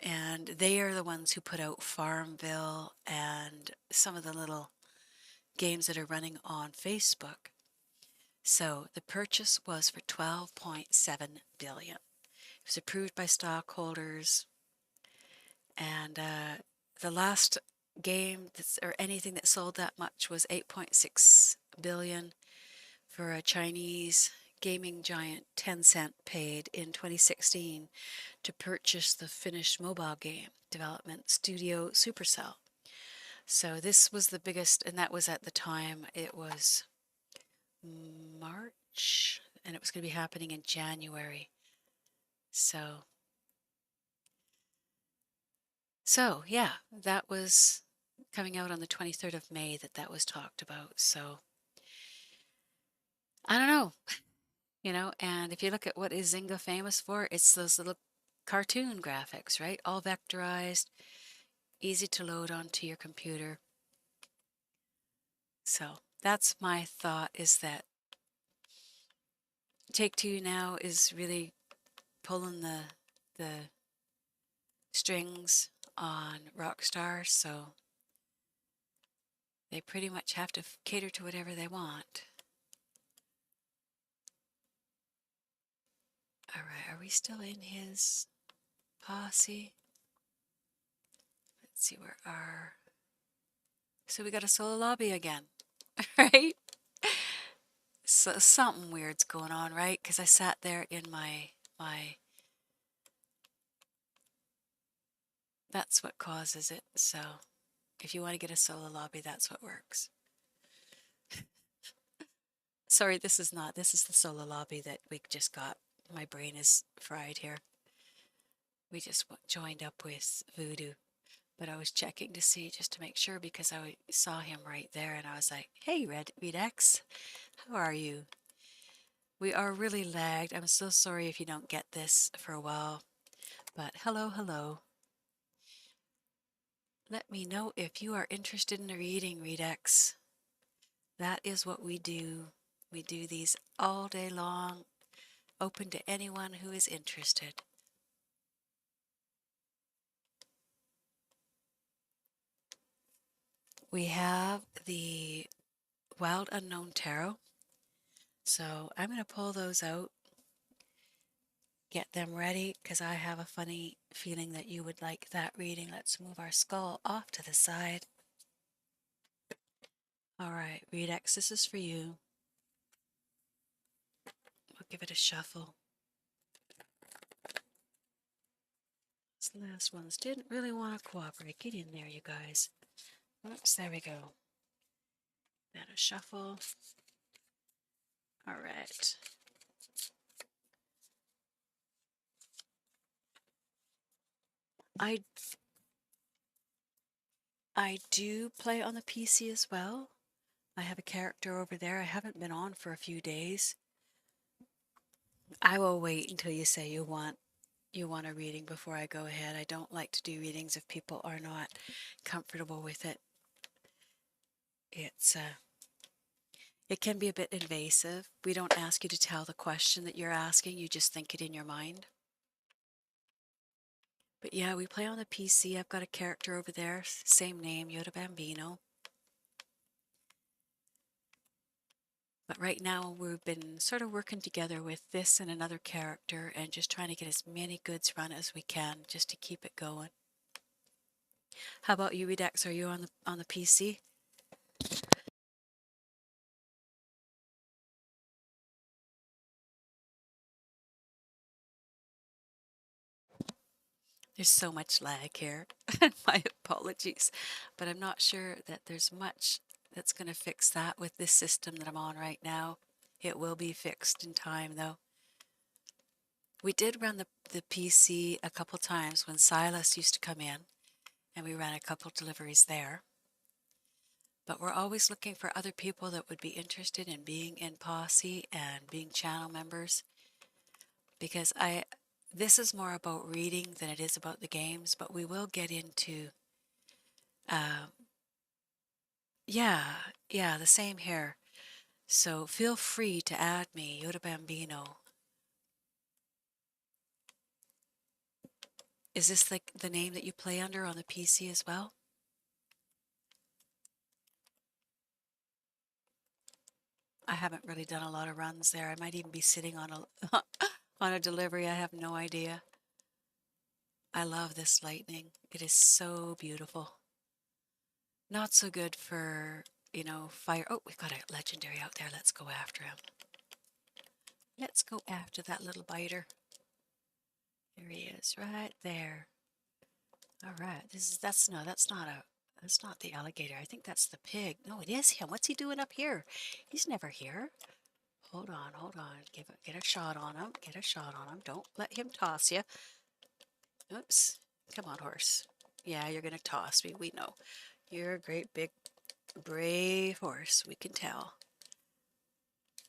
and they are the ones who put out Farmville and some of the little games that are running on Facebook. So the purchase was for $12.7 billion. It was approved by stockholders, and the last game or anything that sold that much was 8.6 billion for a Chinese gaming giant. Tencent paid in 2016 to purchase the finished mobile game development studio Supercell. So this was the biggest, and that was at the time, it was March, and it was going to be happening in January. So So yeah, that was coming out on the 23rd of May that was talked about. So I don't know, and if you look at what is Zynga famous for, it's those little cartoon graphics, right? All vectorized, easy to load onto your computer. So that's my thought, is that Take-Two now is really pulling the strings on Rockstar, so they pretty much have to cater to whatever they want. All right, are we still in his posse? Let's see where our... So we got a solo lobby again, right? So something weird's going on, right? Because I sat there in my... That's what causes it. So if you want to get a solo lobby, that's what works. Sorry, this is the solo lobby that we just got. My brain is fried here. We just joined up with Voodoo, but I was checking to see just to make sure because I saw him right there and I was like, hey, Redex, how are you? We are really lagged. I'm so sorry if you don't get this for a while, but hello, hello. Let me know if you are interested in a reading, Redex. That is what we do. We do these all day long, open to anyone who is interested. We have the Wild Unknown Tarot. So I'm going to pull those out, get them ready, because I have a funny feeling that you would like that reading. Let's move our skull off to the side. All right, Redex, this is for you. We'll give it a shuffle. These last ones didn't really want to cooperate. Get in there, you guys. Oops, there we go. Then a shuffle. All right. I do play on the PC as well. I have a character over there. I haven't been on for a few days. I will wait until you say you want a reading before I go ahead. I don't like to do readings if people are not comfortable with it. It can be a bit invasive. We don't ask you to tell the question that you're asking, you just think it in your mind. But yeah, we play on the PC. I've got a character over there, same name, Yoda Bambino. But right now we've been sort of working together with this and another character and just trying to get as many goods run as we can just to keep it going. How about you, Redex? Are you on the PC? There's so much lag here. My apologies. But I'm not sure that there's much that's going to fix that with this system that I'm on right now. It will be fixed in time, though. We did run the PC a couple times when Silas used to come in, and we ran a couple deliveries there. But we're always looking for other people that would be interested in being in Posse and being channel members, because this is more about reading than it is about the games, but we will get into, yeah, the same here. So feel free to add me, Yoda Bambino. Is this like the name that you play under on the PC as well? I haven't really done a lot of runs there. I might even be sitting on a on a delivery. I have no idea. I love this lightning. It is so beautiful. Not so good for, fire. Oh, we've got a legendary out there. Let's go after him. Let's go after that little biter. There he is, right there. All right. That's not the alligator. I think that's the pig. No, it is him. What's he doing up here? He's never here. Hold on, hold on. Get a shot on him. Get a shot on him. Don't let him toss you. Oops. Come on, horse. Yeah, you're going to toss me. We know. You're a great big brave horse. We can tell.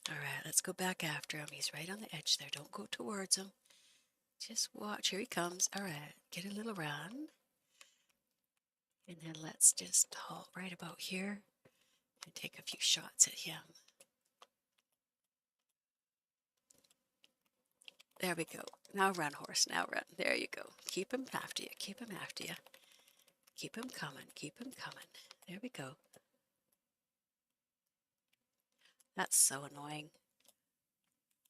All right, let's go back after him. He's right on the edge there. Don't go towards him. Just watch. Here he comes. All right, get a little run. And then let's just halt right about here and take a few shots at him. There we go. Now run, horse. Now run. There you go. Keep him after you. Keep him after you. Keep him coming. Keep him coming. There we go. That's so annoying.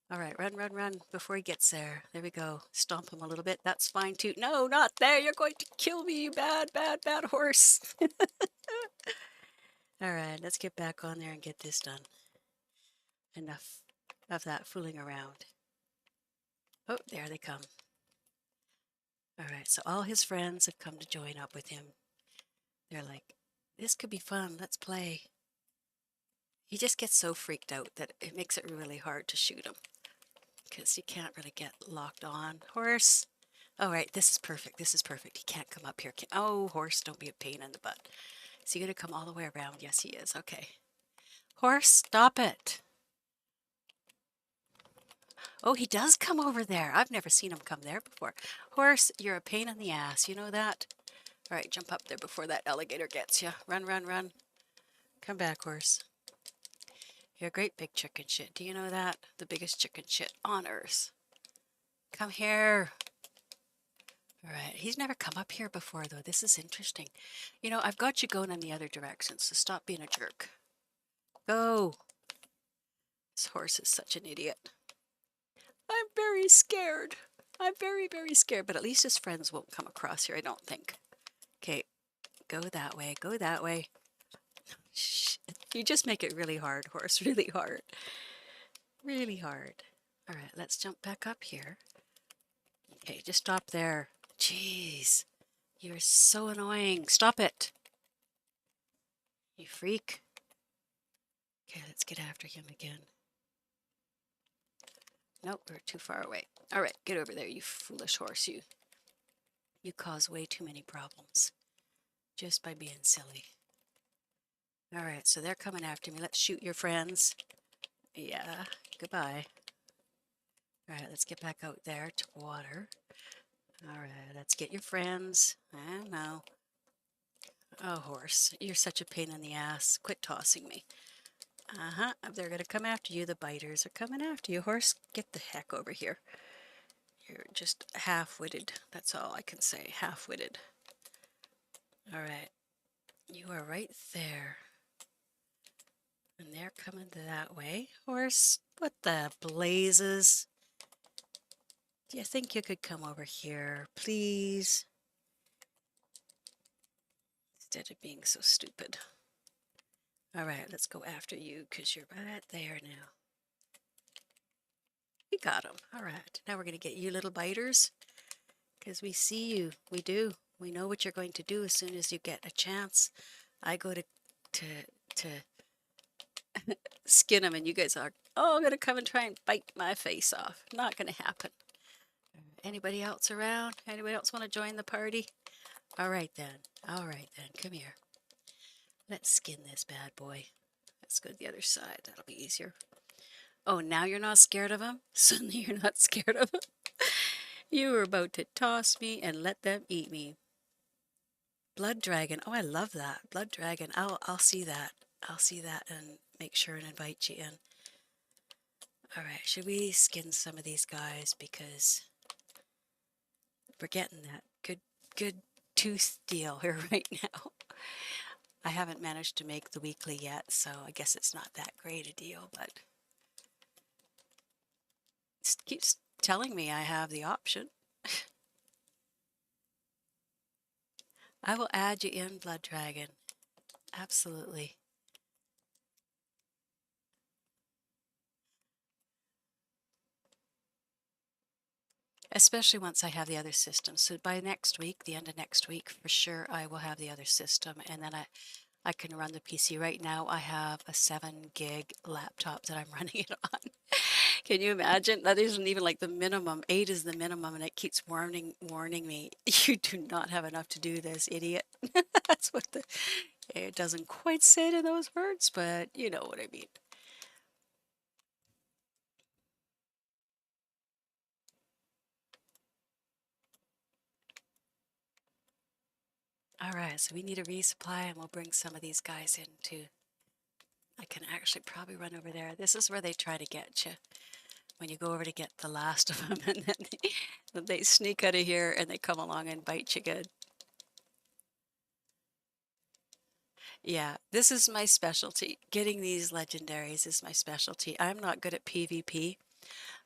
All right, run, run, run before he gets there. There we go. Stomp him a little bit. That's fine too. No, not there. You're going to kill me, you bad, bad, bad horse. All right, let's get back on there and get this done. Enough of that fooling around. Oh, there they come. All right, so all his friends have come to join up with him. They're like, this could be fun. Let's play. He just gets so freaked out that it makes it really hard to shoot him because you can't really get locked on. Horse. All right, this is perfect. This is perfect. He can't come up here. Oh, horse, don't be a pain in the butt. Is he going to come all the way around? Yes, he is. Okay. Horse, stop it. Oh, he does come over there. I've never seen him come there before. Horse, you're a pain in the ass. You know that? All right, jump up there before that alligator gets you. Run, run, run. Come back, horse. You're a great big chicken shit. Do you know that? The biggest chicken shit on earth. Come here. All right, he's never come up here before, though. This is interesting. You know, I've got you going in the other direction, so stop being a jerk. Go. This horse is such an idiot. I'm very scared. I'm very, very scared, but at least his friends won't come across here, I don't think. Okay, go that way, go that way. Shh. You just make it really hard, horse, really hard. Really hard. All right, let's jump back up here. Okay, just stop there. Jeez, you're so annoying. Stop it. You freak. Okay, let's get after him again. Nope, we're too far away. All right, get over there, you foolish horse. You cause way too many problems just by being silly. All right, so they're coming after me. Let's shoot your friends. Yeah, goodbye. All right, let's get back out there to water. All right, let's get your friends. I know. Oh, horse, you're such a pain in the ass. Quit tossing me. They're going to come after you. The biters are coming after you. Horse, get the heck over here. You're just half-witted. That's all I can say. Half-witted. All right. You are right there. And they're coming that way. Horse, what the blazes? Do you think you could come over here, please? Instead of being so stupid. All right, let's go after you because you're right there now. We got him. All right, now we're going to get you little biters because we see you. We do. We know what you're going to do as soon as you get a chance. I go to skin them and you guys are all going to come and try and bite my face off. Not going to happen. Anybody else around? Anybody else want to join the party? All right then. All right then. Come here. Let's skin this bad boy. Let's go to the other side. That'll be easier. Oh, now you're not scared of him? Suddenly you're not scared of him? You were about to toss me and let them eat me. Blood dragon. Oh, I love that. Blood dragon. I'll see that. I'll see that and make sure and invite you in. All right. Should we skin some of these guys because we're getting that good tooth deal here right now. I haven't managed to make the weekly yet, so I guess it's not that great a deal, but it keeps telling me I have the option. I will add you in, Blood Dragon. Absolutely. Especially once I have the other system. So by next week, the end of next week, for sure, I will have the other system. And then I can run the PC. Right now, I have a 7 gig laptop that I'm running it on. Can you imagine? That isn't even like the minimum. 8 is the minimum, and it keeps warning me. You do not have enough to do this, idiot. That's what the. It doesn't quite say it in those words, but you know what I mean. All right, so we need a resupply, and we'll bring some of these guys in too. I can actually probably run over there. This is where they try to get you. When you go over to get the last of them, and then they sneak out of here and they come along and bite you good. Yeah, this is my specialty. Getting these legendaries is my specialty. I'm not good at PvP,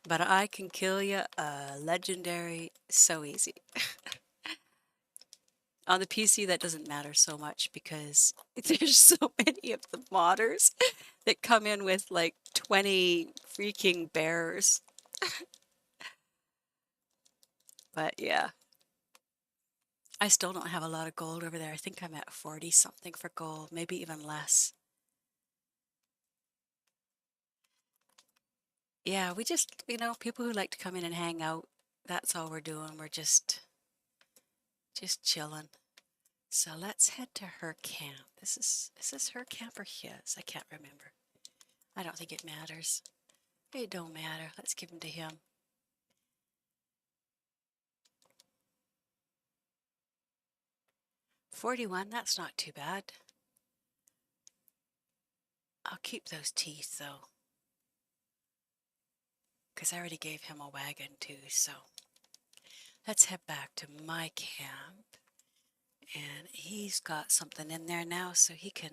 but I can kill you a legendary so easy. On the PC, that doesn't matter so much because there's so many of the modders that come in with like 20 freaking bears. But yeah, I still don't have a lot of gold over there. I think I'm at 40 something for gold, maybe even less. Yeah, we just, people who like to come in and hang out, that's all we're doing. We're just chilling. So let's head to her camp. Is this her camp or his? I can't remember. I don't think it matters. It don't matter. Let's give him to him. 41, that's not too bad. I'll keep those teeth though, because I already gave him a wagon too, so let's head back to my camp. And he's got something in there now, so he can...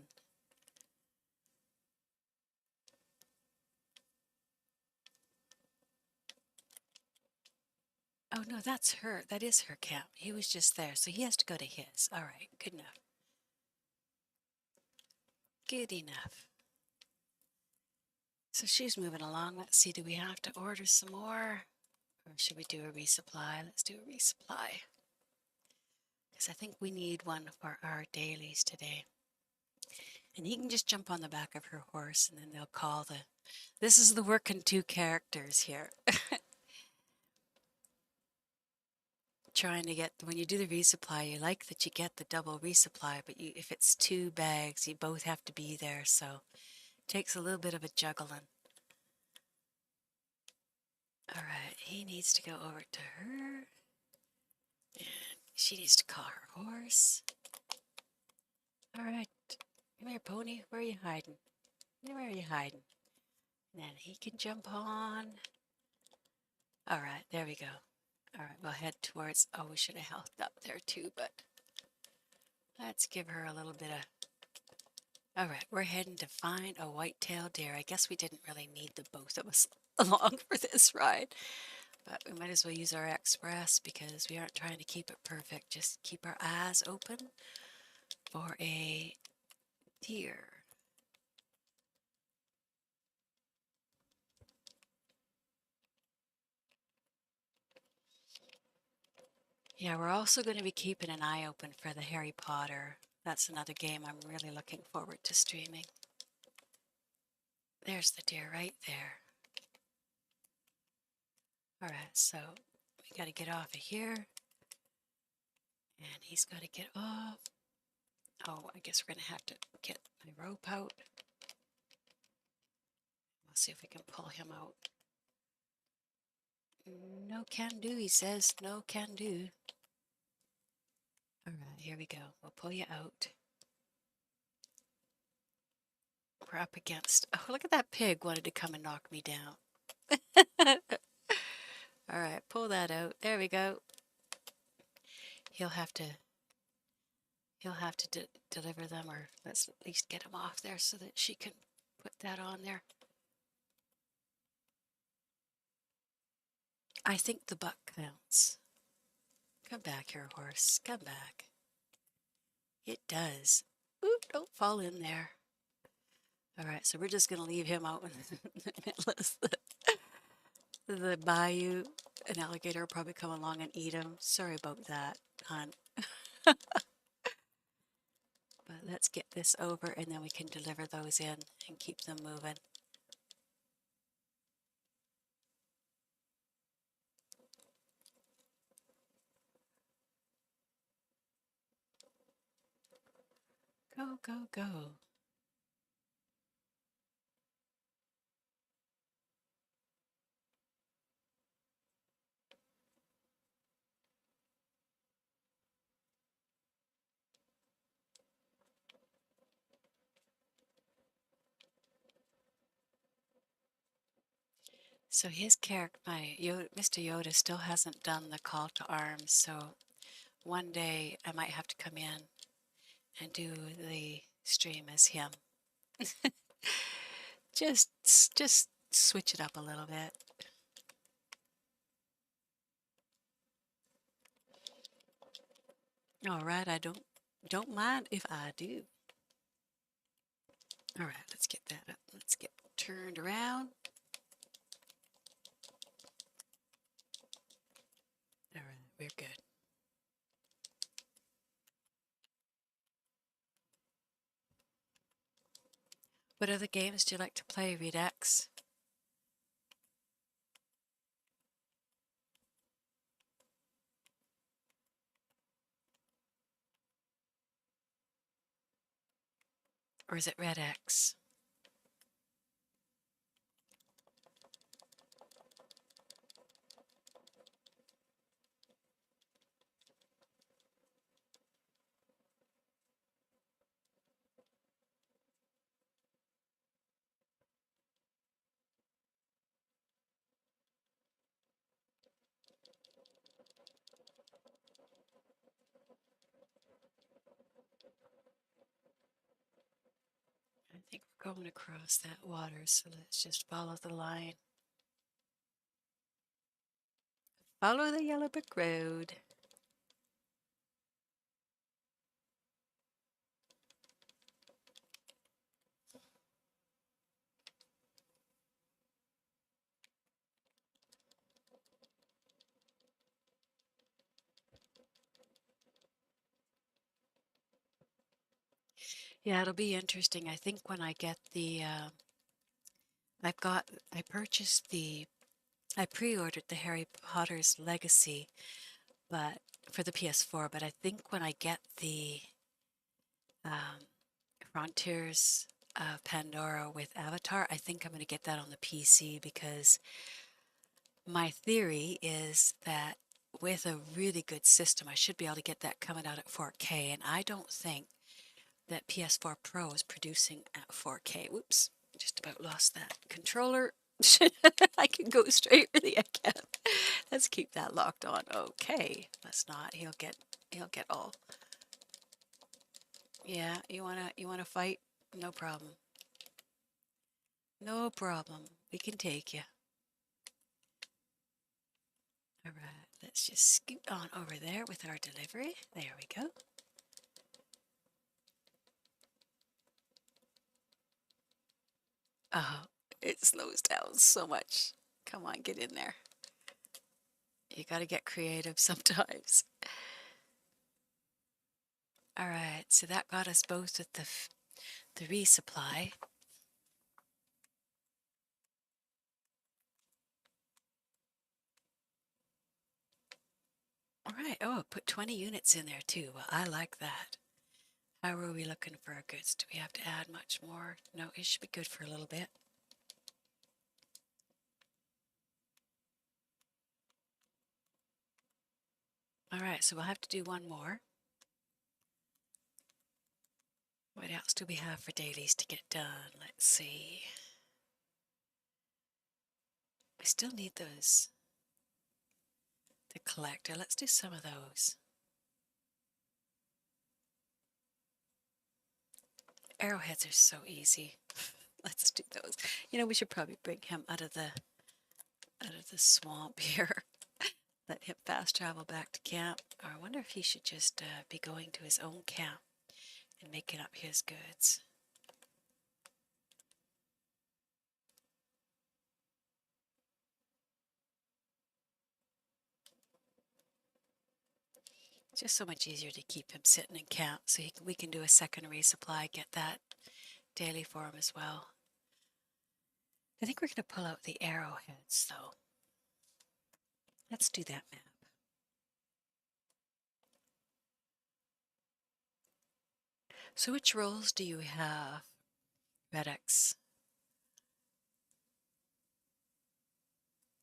Oh no, that's her. That is her camp. He was just there, so he has to go to his. All right, good enough. Good enough. So she's moving along. Let's see, do we have to order some more? Or should we do a resupply? Let's do a resupply. Because I think we need one for our dailies today. And he can just jump on the back of her horse and then they'll call the... This is the working 2 characters here. Trying to get... When you do the resupply, you like that you get the double resupply, but if it's 2 bags, you both have to be there, so it takes a little bit of a juggling. All right, he needs to go over to her. And she needs to call her horse. All right. Come here, pony. Where are you hiding? Where are you hiding? And then he can jump on. All right, there we go. All right, we'll head towards... Oh, we should have healthed up there too, but let's give her a little bit of... All right, we're heading to find a white-tailed deer. I guess we didn't really need the both of us along for this ride, but we might as well use our express because we aren't trying to keep it perfect. Just keep our eyes open for a deer. Yeah, we're also going to be keeping an eye open for the Harry Potter. That's another game I'm really looking forward to streaming. There's the deer right there. All right, so we got to get off of here. And he's got to get off. Oh, I guess we're going to have to get my rope out. We'll see if we can pull him out. No can do, he says. No can do. All right, here we go. We'll pull you out. We're up against... Oh, look at that pig wanted to come and knock me down. All right, pull that out. There we go. He'll have to deliver them, or let's at least get him off there so that she can put that on there. I think the buck counts. Come back here, horse. Come back. It does. Oop, don't fall in there. All right, so we're just going to leave him out in the middle of the bayou. An alligator will probably come along and eat him. Sorry about that, hon. But let's get this over and then we can deliver those in and keep them moving. Go, go, go. So his character, Mr. Yoda, still hasn't done the call to arms. So one day I might have to come in and do the stream as him. just switch it up a little bit. All right, I don't mind if I do. All right, let's get that up. Let's get turned around. All right, we're good. What other games do you like to play, Redux? Or is it Red X? I think we're going across that water, so let's just follow the line. Follow the yellow brick road. Yeah, it'll be interesting. I think when I get the, I pre-ordered the Harry Potter's Legacy, but for the PS4, but I think when I get the Frontiers of Pandora with Avatar, I think I'm going to get that on the PC because my theory is that with a really good system, I should be able to get that coming out at 4K, and I don't think that PS4 Pro is producing at 4K. Whoops, just about lost that controller. I can go straight, really, I can. Let's keep that locked on. Okay, let's not. He'll get all. Yeah, you wanna fight? No problem. No problem. We can take you. All right, let's just scoot on over there with our delivery. There we go. Oh, it slows down so much. Come on, get in there. You got to get creative sometimes. All right, so that got us both with the resupply. All right, oh, put 20 units in there too. Well, I like that. How are we looking for our goods? Do we have to add much more? No, it should be good for a little bit. All right, so we'll have to do one more. What else do we have for dailies to get done? Let's see. We still need those. The collector. Let's do some of those. Arrowheads are so easy. Let's do those. You know, we should probably bring him out of the swamp here. Let him fast travel back to camp. Or I wonder if he should just be going to his own camp and making up his goods. It's just so much easier to keep him sitting in camp so we can do a second resupply, get that daily for him as well. I think we're going to pull out the arrowheads though. Let's do that map. So which roles do you have, Redex?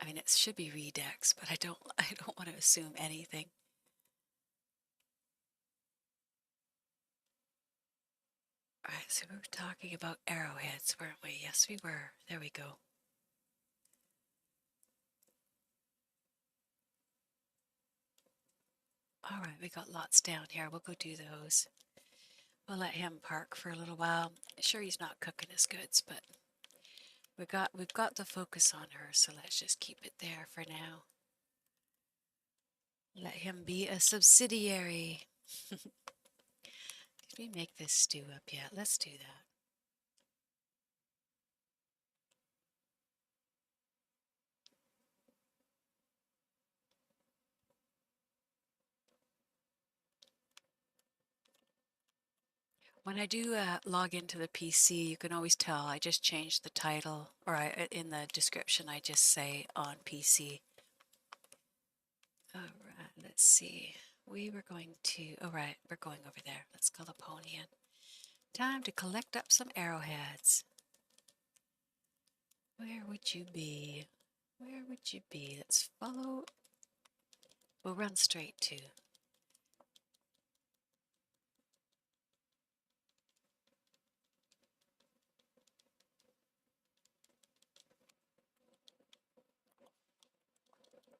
I mean, it should be Redex, but I don't want to assume anything. All right, so we were talking about arrowheads, weren't we? Yes, we were. There we go. All right, we got lots down here. We'll go do those. We'll let him park for a little while. Sure, he's not cooking his goods, but we've got the focus on her, so let's just keep it there for now. Let him be a subsidiary. Did we make this stew up yet? Let's do that. When I do log into the PC, you can always tell I just changed the title, or in the description I just say on PC. All right, let's see. We were going to, all right, we're going over there. Let's call the pony in. Time to collect up some arrowheads. Where would you be? Where would you be? Let's follow. We'll run straight to.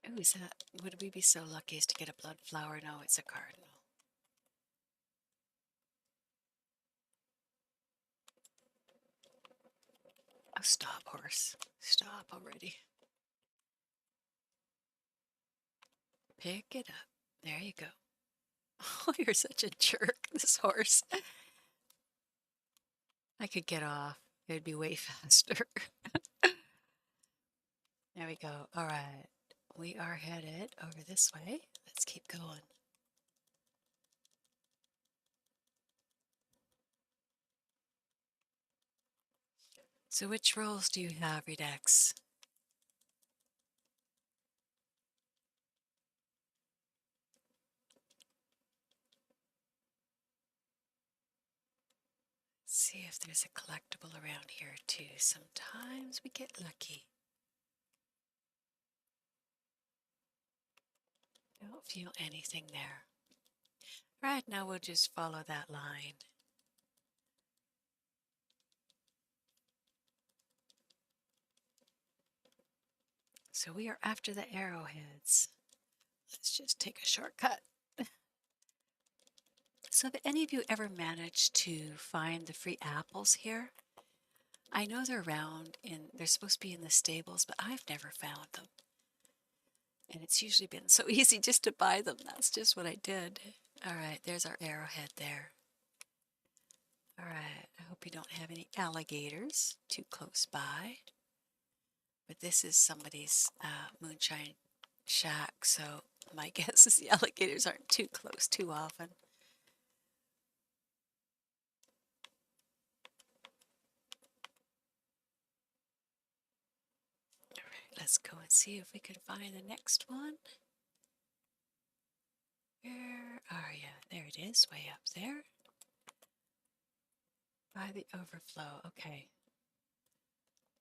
Oh, is that, would we be so lucky as to get a blood flower? No, it's a cardinal. Oh, stop, horse. Stop already. Pick it up. There you go. Oh, you're such a jerk, this horse. I could get off. It'd be way faster. There we go. All right. We are headed over this way. Let's keep going. So which roles do you have, Redex? See if there's a collectible around here too. Sometimes we get lucky. Don't feel anything there. Right now we'll just follow that line. So we are after the arrowheads. Let's just take a shortcut. So have any of you ever managed to find the free apples here? I know they're around they're supposed to be in the stables, but I've never found them. And it's usually been so easy just to buy them. That's just what I did. All right, there's our arrowhead there. All right, I hope you don't have any alligators too close by. But this is somebody's moonshine shack, so my guess is the alligators aren't too close too often. All right, let's go and see if we can find the next one. Where are you? There it is, way up there. By the overflow, okay.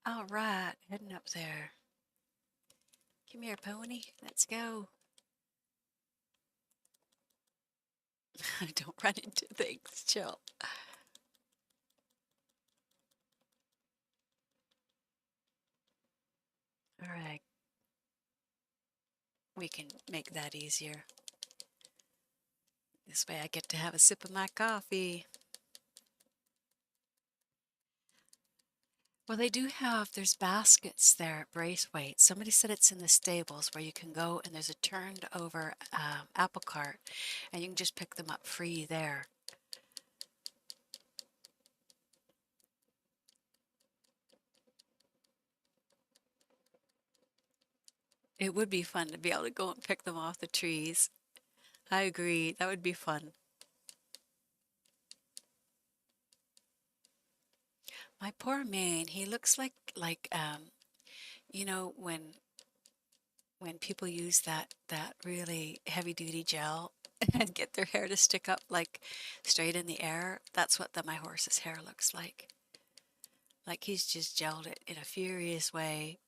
All right, heading up there. Come here, pony. Let's go. Don't run into things, chill. All right. We can make that easier. This way I get to have a sip of my coffee. Well, they do have, there's baskets there at Braithwaite. Somebody said it's in the stables where you can go and there's a turned over apple cart and you can just pick them up free there. It would be fun to be able to go and pick them off the trees. I agree, that would be fun. My poor Maine, he looks like you know, when people use that really heavy duty gel and get their hair to stick up like straight in the air. That's what my horse's hair looks like. Like he's just gelled it in a furious way.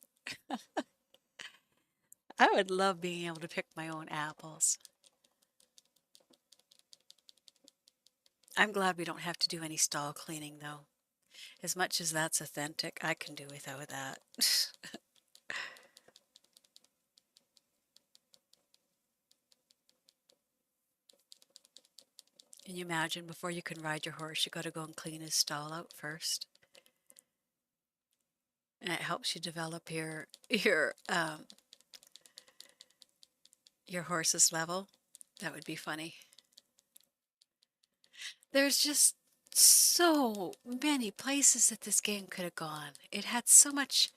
I would love being able to pick my own apples. I'm glad we don't have to do any stall cleaning though. As much as that's authentic, I can do without that. Can you imagine, before you can ride your horse, you got to go and clean his stall out first? And it helps you develop your horse's level. That would be funny. There's just so many places that this game could have gone. It had so much.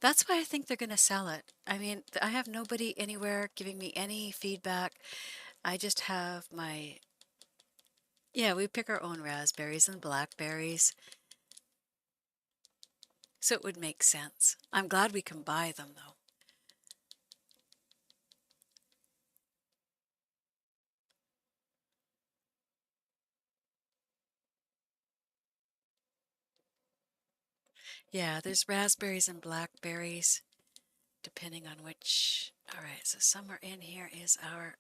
That's why I think they're going to sell it. I mean, I have nobody anywhere giving me any feedback. I just have my, yeah, we pick our own raspberries and blackberries. So it would make sense. I'm glad we can buy them though. Yeah, there's raspberries and blackberries, depending on which. All right, so somewhere in here is our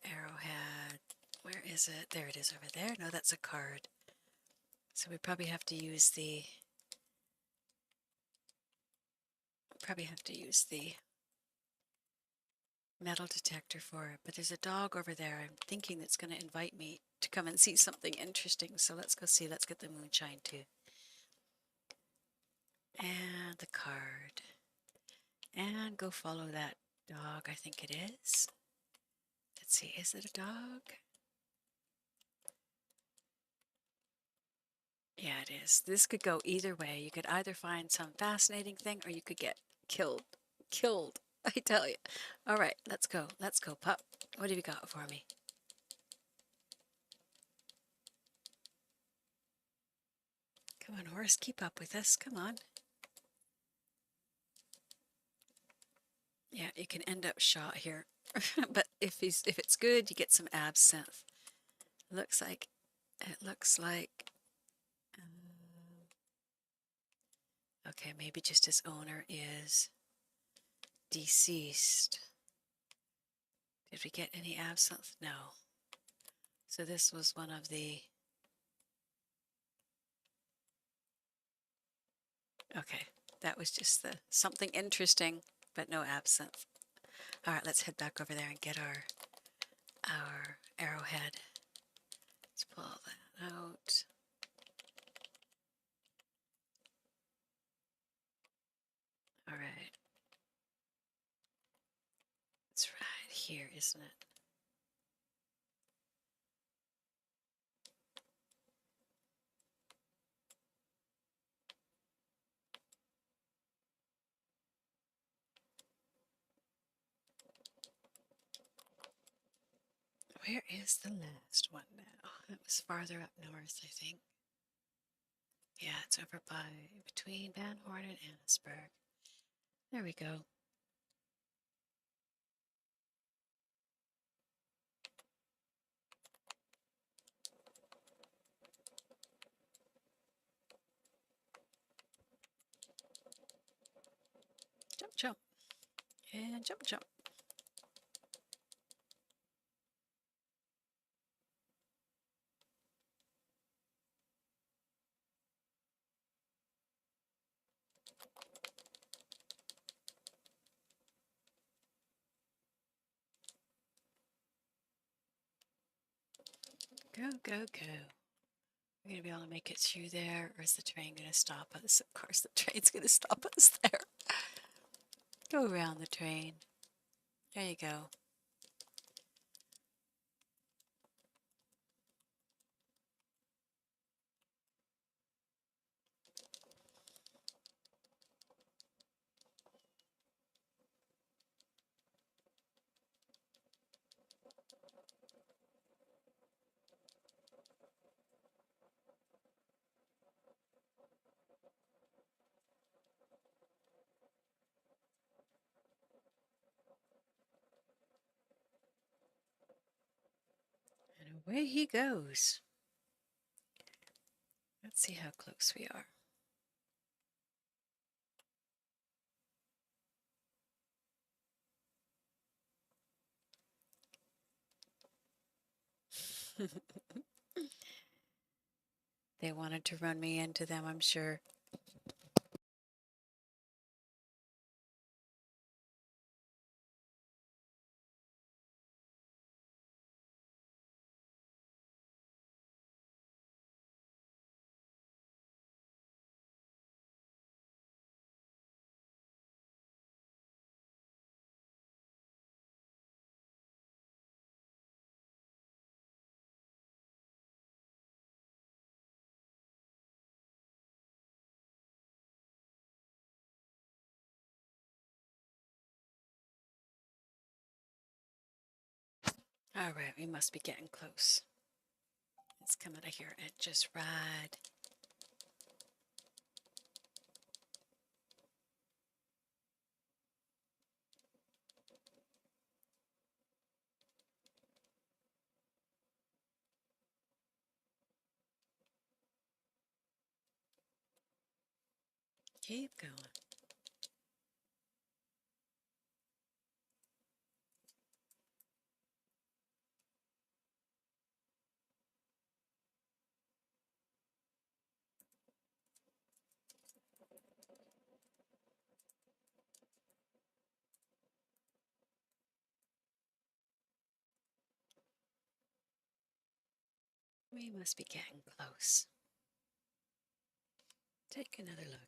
arrowhead. Where is it? There it is over there. No, that's a card. So we probably have to use the metal detector for it. But there's a dog over there, I'm thinking, that's going to invite me to come and see something interesting. So let's go see. Let's get the moonshine too. And the card. And go follow that dog, I think it is. Let's see, is it a dog? Yeah, it is. This could go either way. You could either find some fascinating thing or you could get killed. Killed, I tell you. All right, let's go. Let's go, pup. What have you got for me? Come on, horse, keep up with us. Come on. Yeah, you can end up shot here. But if it's good, you get some absinthe. It looks like okay, maybe just his owner is deceased. Did we get any absinthe? No. So this was one of the... Okay, that was just the something interesting, but no absinthe. All right, let's head back over there and get our arrowhead. Let's pull that out. All right. It's right here, isn't it? Where is the last one now? It was farther up north, I think. Yeah, it's over by between Van Horn and Annisburg. There we go. Jump, jump. And jump, jump. Go, go, go. We're going to be able to make it through there, or is the train going to stop us? Of course, the train's going to stop us there. Go around the train. There you go. away he goes. Let's see how close we are. They wanted to run me into them, I'm sure. All right, we must be getting close. Let's come out of here and just ride. Keep going. We must be getting close. Take another look.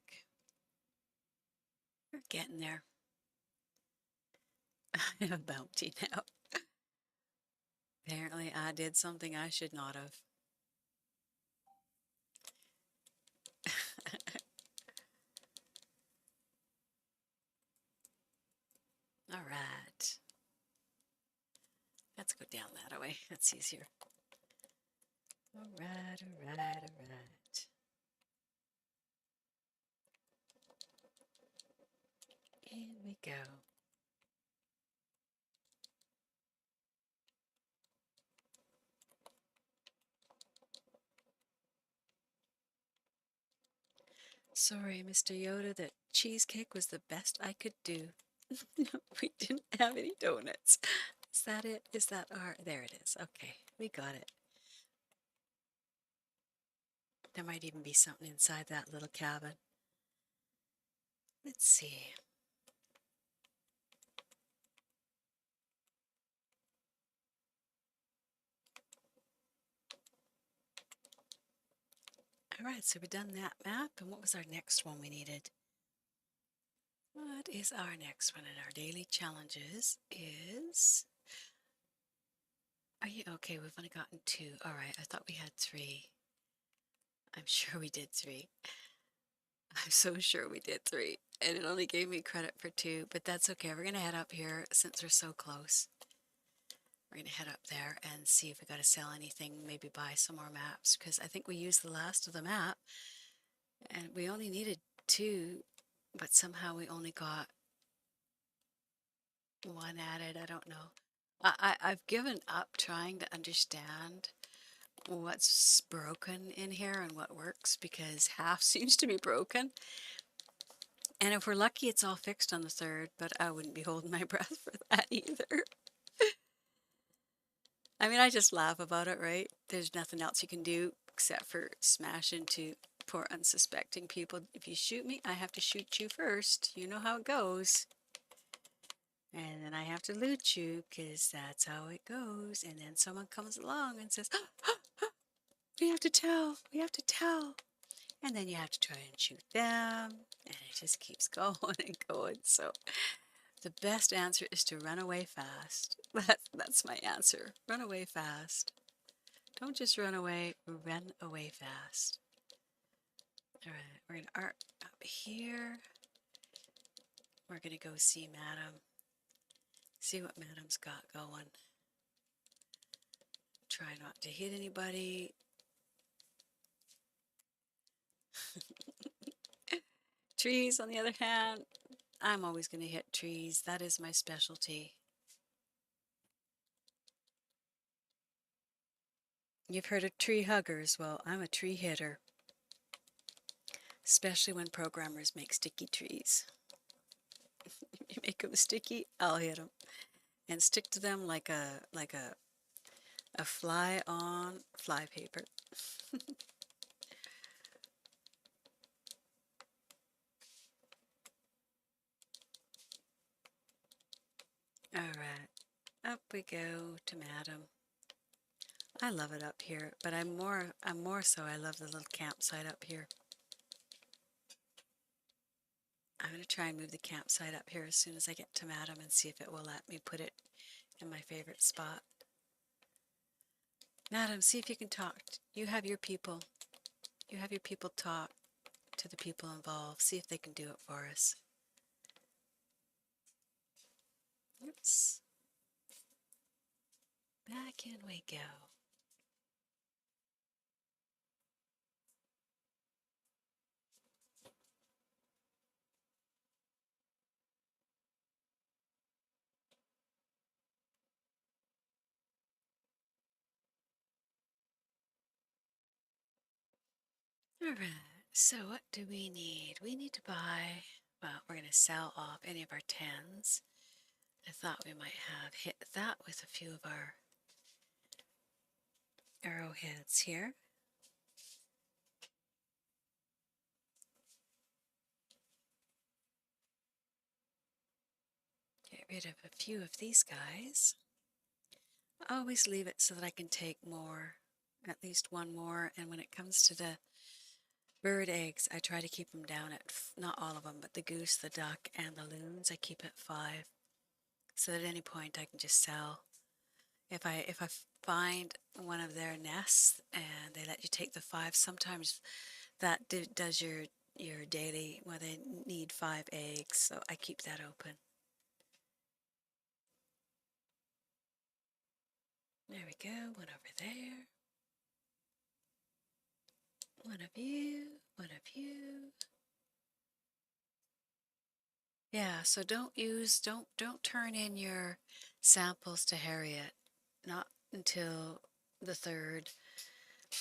We're getting there. I have a bounty now. Apparently I did something I should not have. All right. Let's go down that way. That's easier. All right, all right, all right. In we go. Sorry, Mr. Yoda, that cheesecake was the best I could do. No, we didn't have any donuts. Is that it? Is that our... There it is. Okay, we got it. There might even be something inside that little cabin. Let's see. All right, so we've done that map. And what was our next one we needed? What is our next one in our daily challenges is... Are you okay? We've only gotten 2. All right, I thought we had 3. I'm sure we did 3. I'm so sure we did 3. And it only gave me credit for 2, but that's okay. We're going to head up here since we're so close. We're going to head up there and see if we got to sell anything, maybe buy some more maps, because I think we used the last of the map and we only needed 2, but somehow we only got 1 added. I don't know. I've given up trying to understand what's broken in here and what works, because half seems to be broken. And if we're lucky, it's all fixed on the 3rd, but I wouldn't be holding my breath for that either. I mean, I just laugh about it, right? There's nothing else you can do except for smash into poor unsuspecting people. If you shoot me, I have to shoot you first. You know how it goes. And then I have to loot you, because that's how it goes. And then someone comes along and says, we have to tell, we have to tell. And then you have to try and shoot them. And it just keeps going and going. So the best answer is to run away fast. That's my answer. Run away fast. Don't just run away fast. All right, we're going to arc up here. We're going to go see Madam. See what Madam's got going. Try not to hit anybody. Trees, on the other hand, I'm always going to hit trees. That is my specialty. You've heard of tree huggers. Well, I'm a tree hitter, especially when programmers make sticky trees. You make them sticky, I'll hit them and stick to them like a fly on fly paper. All right, up we go to Madam. I love it up here, but I'm more so I love the little campsite up here. I'm going to try and move the campsite up here as soon as I get to Madam and see if it will let me put it in my favorite spot. Madam, see if you can talk. You have your people. You have your people talk to the people involved. See if they can do it for us. Oops. Back in we go. All right, so what do we need? We need to buy, well, we're going to sell off any of our 10s. I thought we might have hit that with a few of our arrowheads here. Get rid of a few of these guys. Always leave it so that I can take more, at least one more, and when it comes to the bird eggs, I try to keep them down at, not all of them, but the goose, the duck, and the loons, I keep at 5. So that at any point I can just sell. If I find one of their nests and they let you take the 5, sometimes that does your daily, where they need 5 eggs, so I keep that open. There we go, one over there. One of you, one of you. Yeah, so don't turn in your samples to Harriet, not until the 3rd,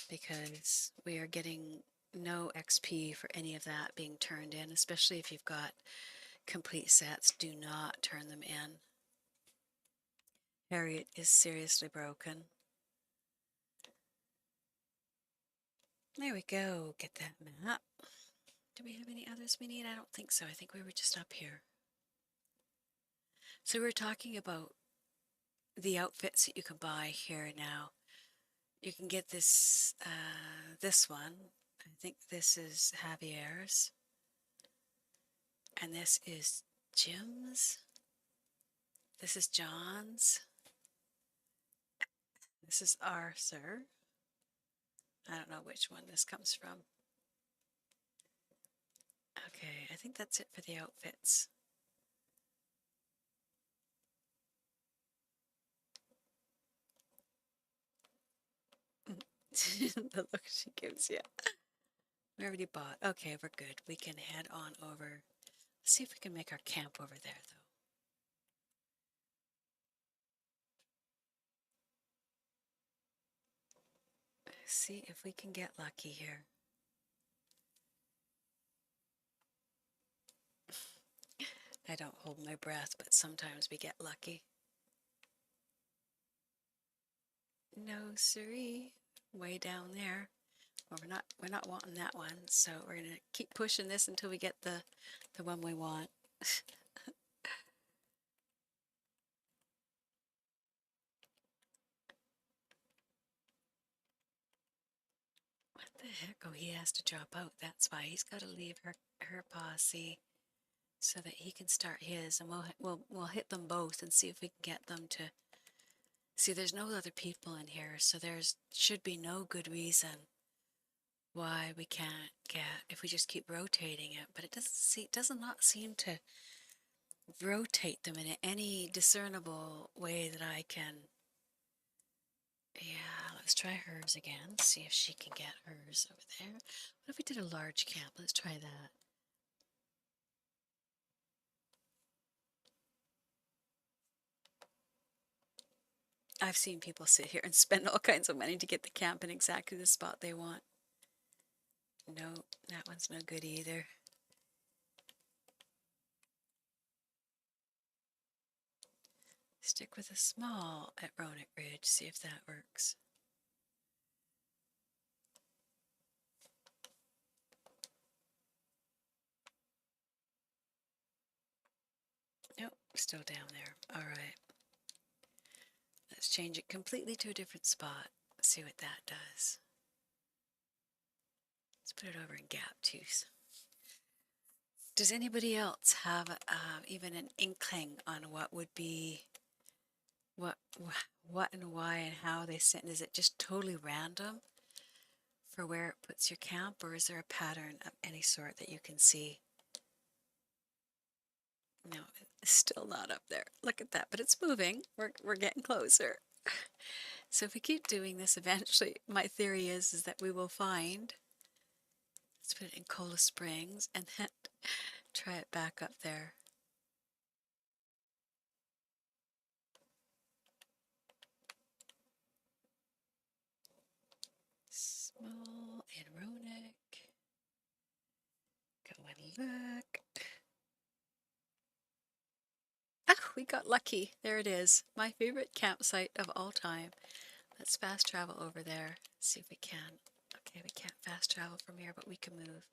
because we are getting no XP for any of that being turned in, especially if you've got complete sets. Do not turn them in. Harriet is seriously broken. There we go, get that map. Do we have any others we need? I don't think so. I think we were just up here. So we're talking about the outfits that you can buy here now. You can get this this one. I think this is Javier's. And this is Jim's. This is John's. This is Arthur. I don't know which one this comes from. Okay, I think that's it for the outfits. The look she gives you. We already bought. Okay, we're good. We can head on over. Let's see if we can make our camp over there, though. See if we can get lucky here. I don't hold my breath, but sometimes we get lucky. No, siree. Way down there. Well, we're not wanting that one, so we're gonna keep pushing this until we get the one we want. What the heck? Oh, he has to drop out. That's why he's got to leave her posse so that he can start his, and we'll hit them both and see if we can get them to. See, there's no other people in here, so there's should be no good reason why we can't get, if we just keep rotating it. But it does not seem to rotate them in any discernible way that I can. Yeah, let's try hers again. See if she can get hers over there. What if we did a large camp? Let's try that. I've seen people sit here and spend all kinds of money to get the camp in exactly the spot they want. No, that one's no good either. Stick with a small at Roanoke Ridge, see if that works. Nope, still down there. All right. Let's change it completely to a different spot. See what that does. Let's put it over in gap 2. Does anybody else have even an inkling on what would be, what and why and how they send? Is it just totally random for where it puts your camp, or is there a pattern of any sort that you can see? No, it's still not up there. Look at that, but it's moving. We're getting closer. So if we keep doing this, eventually, my theory is that we will find. Let's put it in Cola Springs and then try it back up there. Small in Roanoke. Go and look. Ah, we got lucky. There it is. My favorite campsite of all time. Let's fast travel over there. See if we can. Okay, we can't fast travel from here, but we can move.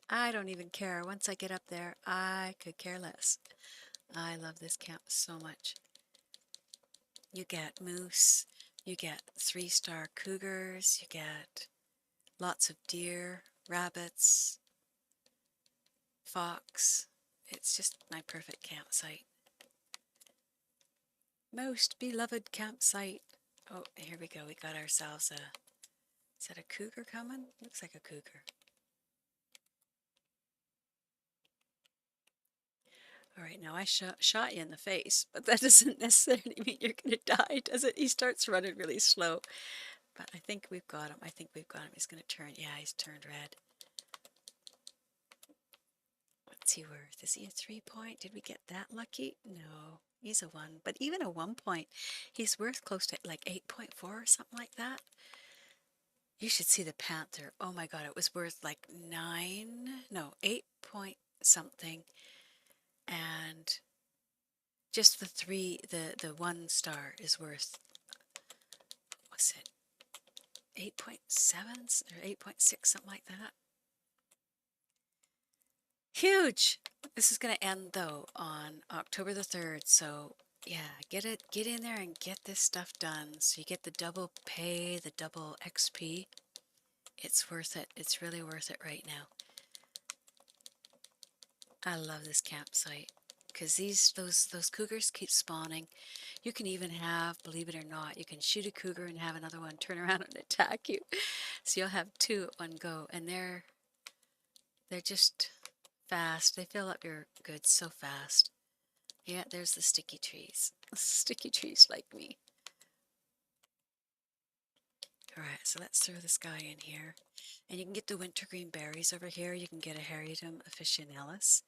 I don't even care. Once I get up there, I could care less. I love this camp so much. You get moose, you get 3-star cougars, you get lots of deer, rabbits, fox. It's just my perfect campsite. Most beloved campsite. Oh, here we go. We got ourselves a... Is that a cougar coming? Looks like a cougar. All right, now I shot you in the face, but that doesn't necessarily mean you're going to die, does it? He starts running really slow. But I think we've got him. I think we've got him. He's going to turn. Yeah, he's turned red. What's he worth? Is he a 3-point? Did we get that lucky? No, he's a 1. But even a 1 point, he's worth close to like 8.4 or something like that. You should see the panther. Oh my God, it was worth like 8 point something. And just the 1 star is worth, what's it? 8.7 or 8.6, something like that. Huge! This is going to end though on October the 3rd, so yeah, get in there and get this stuff done so you get the double pay, the double XP. It's worth it. It's really worth it right now. I love this campsite because those cougars keep spawning. You can even have, believe it or not, you can shoot a cougar and have another one turn around and attack you. So you'll have 2 at one go, and they're just fast. They fill up your goods so fast. Yeah, there's the sticky trees. Sticky trees like me. Alright, so let's throw this guy in here. And you can get the wintergreen berries over here. You can get a Hermit officinalis.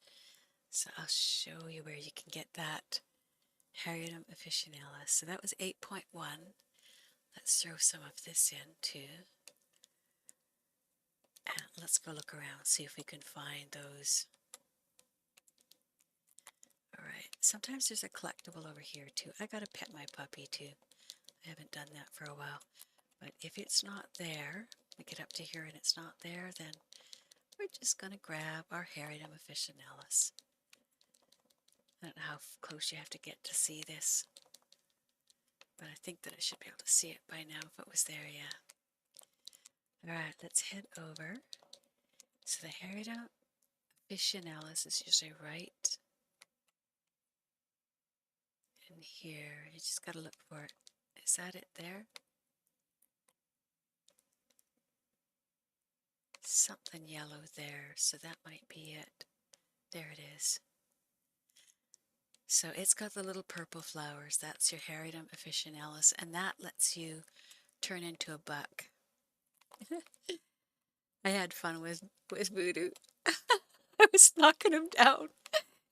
So I'll show you where you can get that Hermit officinalis. So that was 8.1. Let's throw some of this in too. And let's go look around, see if we can find those. Alright, sometimes there's a collectible over here too. I gotta pet my puppy too. I haven't done that for a while. But if it's not there, we get up to here and it's not there, then we're just gonna grab our Hermit officinalis. I don't know how close you have to get to see this, but I think that I should be able to see it by now if it was there, yeah. Alright, let's head over. So the Hermit officinalis is usually right in here. You just gotta look for it. Is that it there? Something yellow there, so that might be it. There it is. So it's got the little purple flowers. That's your Hermit officinalis, and that lets you turn into a buck. I had fun with Voodoo. I was knocking him down.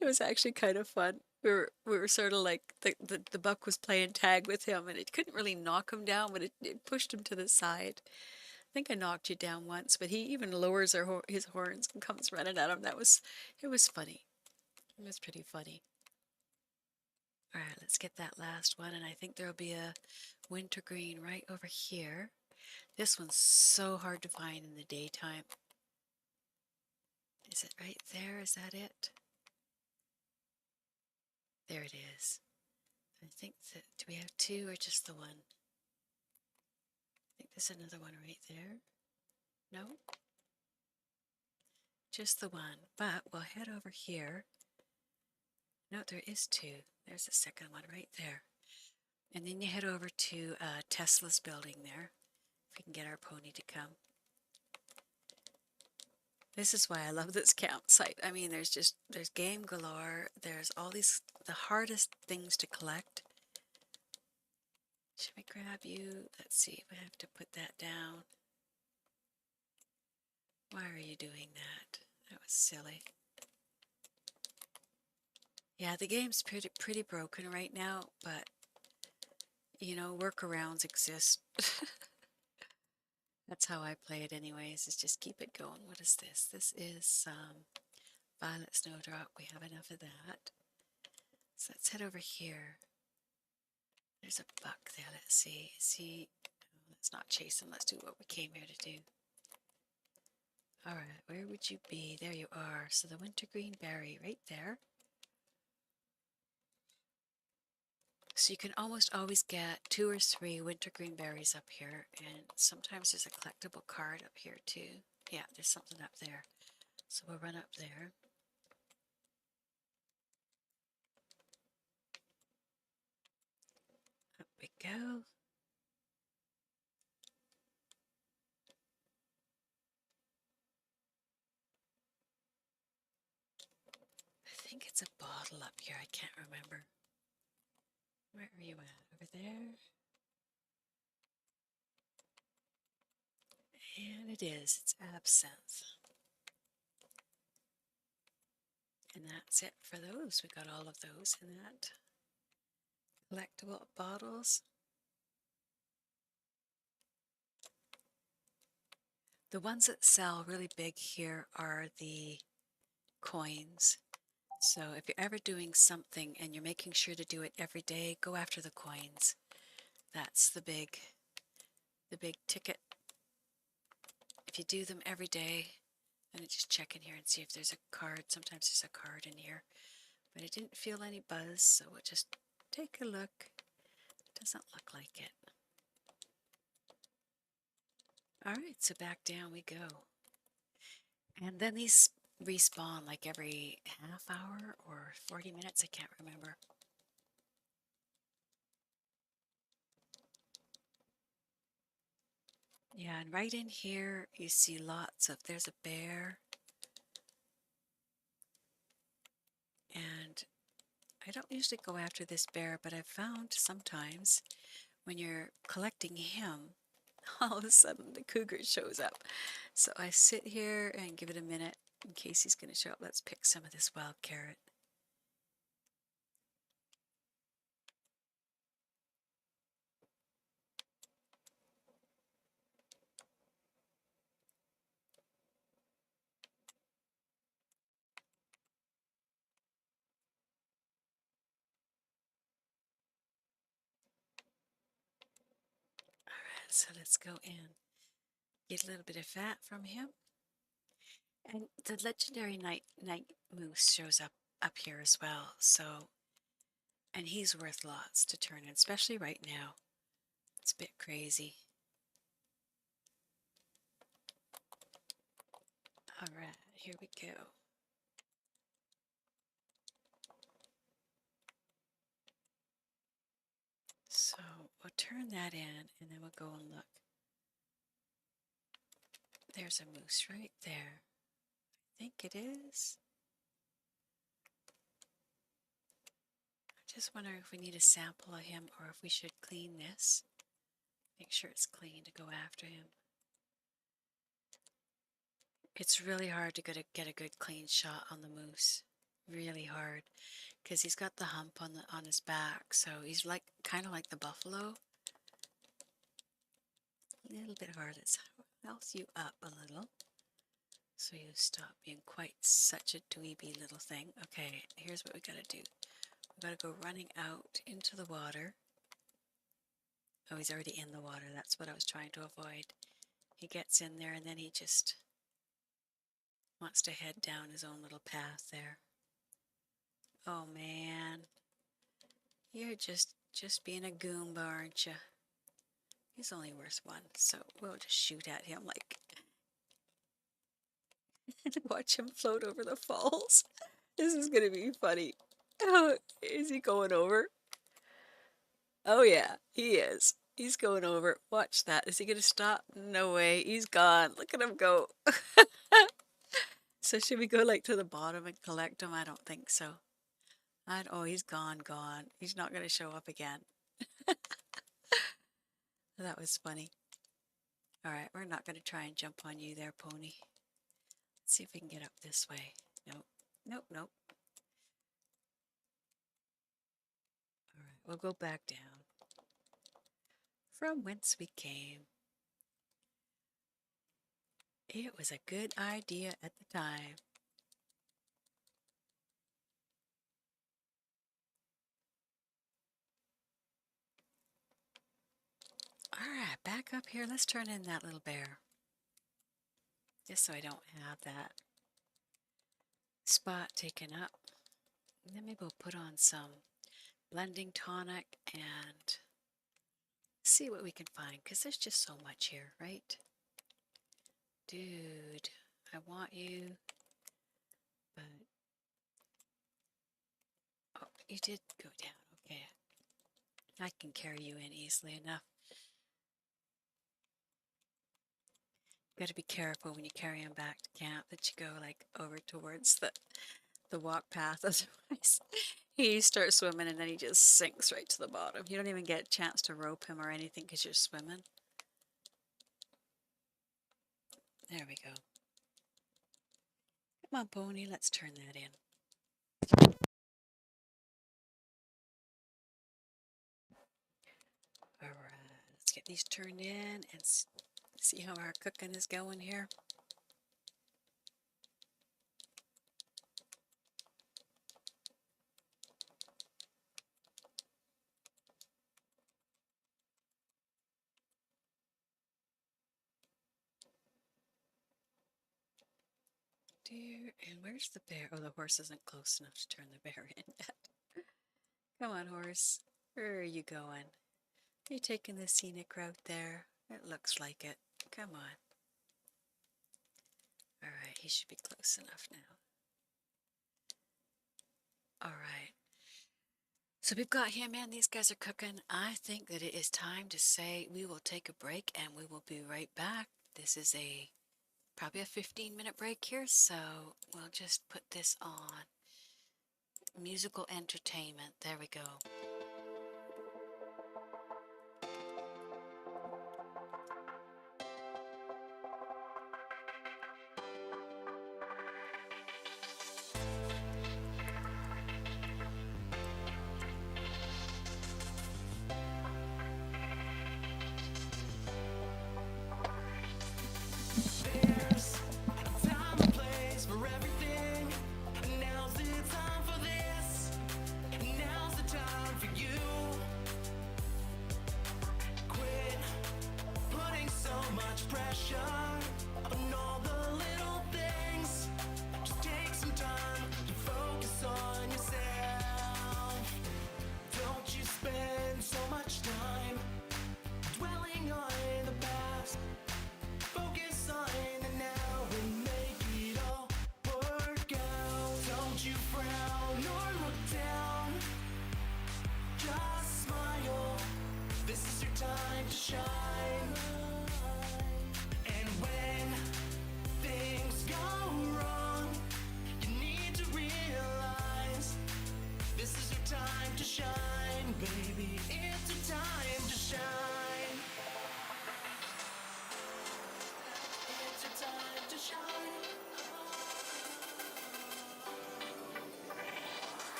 It was actually kind of fun. We were sort of like the buck was playing tag with him, and it couldn't really knock him down, but it pushed him to the side. I think I knocked you down once, but he even lowers his horns and comes running at him. It was funny. It was pretty funny. All right, let's get that last one, and I think there'll be a wintergreen right over here. This one's so hard to find in the daytime. Is it right there? Is that it? There it is. I think that, do we have two or just the one? I think there's another one right there. No? Just the one. But we'll head over here. No, there is two. There's the second one right there. And then you head over to Tesla's building there. If we can get our pony to come. This is why I love this campsite. I mean, there's game galore. There's all these, the hardest things to collect. Should we grab you? Let's see, we have to put that down. Why are you doing that? That was silly. Yeah, the game's pretty broken right now, but you know, workarounds exist. That's how I play it anyways, is just keep it going. What is this? This is violet snowdrop. We have enough of that. So let's head over here. There's a buck there. Let's see. Let's not chase him. Let's do what we came here to do. All right, where would you be? There you are. So the wintergreen berry right there. So you can almost always get 2 or 3 wintergreen berries up here, and sometimes there's a collectible card up here too. Yeah, there's something up there. So we'll run up there. Up we go. I think it's a bottle up here. I can't remember. Where are you at? Over there? And it is. It's absinthe. And that's it for those. We got all of those in that. Collectible bottles. The ones that sell really big here are the coins. So if you're ever doing something and you're making sure to do it every day, go after the coins. That's the big ticket. If you do them every day, then just check in here and see if there's a card. Sometimes there's a card in here, but I didn't feel any buzz, so we'll just take a look. Doesn't look like it. All right, so back down we go. And then these respawn like every half hour or 40 minutes, I can't remember. Yeah, and right in here you see lots of, there's a bear. And I don't usually go after this bear, but I've found sometimes when you're collecting him, all of a sudden the cougar shows up. So I sit here and give it a minute in case he's going to show up. Let's pick some of this wild carrot. Alright, so let's go in. Get a little bit of fat from him. And the legendary night moose shows up here as well. So, and he's worth lots to turn in, especially right now. It's a bit crazy. Alright, here we go. So we'll turn that in and then we'll go and look. There's a moose right there. I think it is. I'm just wondering if we need a sample of him or if we should clean this. Make sure it's clean to go after him. It's really hard to get a good clean shot on the moose. really hard because he's got the hump on his back, so he's like kind of like the buffalo. A little bit hard. Let's health you up a little so you stop being quite such a dweeby little thing. Okay, here's what we gotta do. We gotta go running out into the water. Oh, he's already in the water. That's what I was trying to avoid. He gets in there and then he just wants to head down his own little path there. Oh man, you're just being a Goomba, aren't you? He's only worth one, so we'll just shoot at him like watch him float over the falls. This is gonna be funny. Oh, is he going over? Oh yeah, he is. He's going over. Watch that. Is he gonna stop? No way. He's gone. Look at him go. So should we go like to the bottom and collect him? I don't think so. Oh, he's gone. He's not gonna show up again. That was funny. All right, we're not gonna try and jump on you there, pony. Let's see if we can get up this way. Nope. Nope. All right, we'll go back down from whence we came. It was a good idea at the time. All right, back up here. Let's turn in that little bear. Just so I don't have that spot taken up. And then maybe we'll put on some blending tonic and see what we can find, because there's just so much here, right? Dude, I want you, but oh, you did go down. Okay, I can carry you in easily enough. You got to be careful when you carry him back to camp that you go like over towards the walk path. Otherwise, he starts swimming and then he just sinks right to the bottom. You don't even get a chance to rope him or anything because you're swimming. There we go. Come on, pony, let's turn that in. All right, let's get these turned in and see how our cooking is going here. Dear, and where's the bear? Oh, the horse isn't close enough to turn the bear in yet. Come on, horse. Where are you going? Are you taking the scenic route there? It looks like it. Come on. All right, he should be close enough now. All right. So we've got him in. These guys are cooking. I think that it is time to say we will take a break and we will be right back. This is probably a 15-minute break here, so we'll just put this on. Musical entertainment. There we go.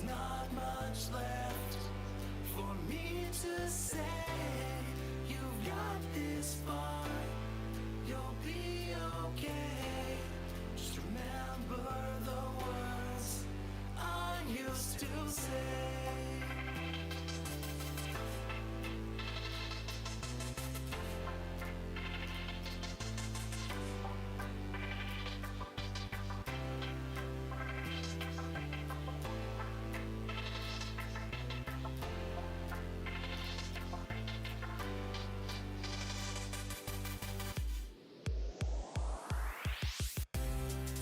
not much left for me to say. You've got this far, you'll be okay. Just remember the words I used to say.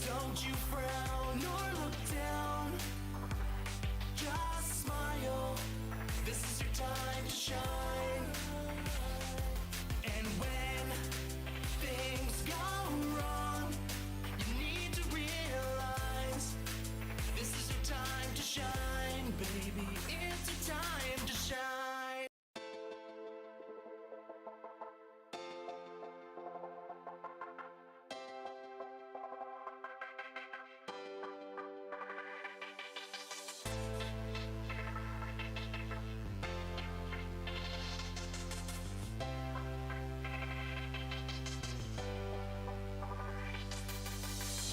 Don't you frown or look down, just smile. This is your time to shine. And when things go wrong, you need to realize this is your time to shine, baby. It's your time to shine.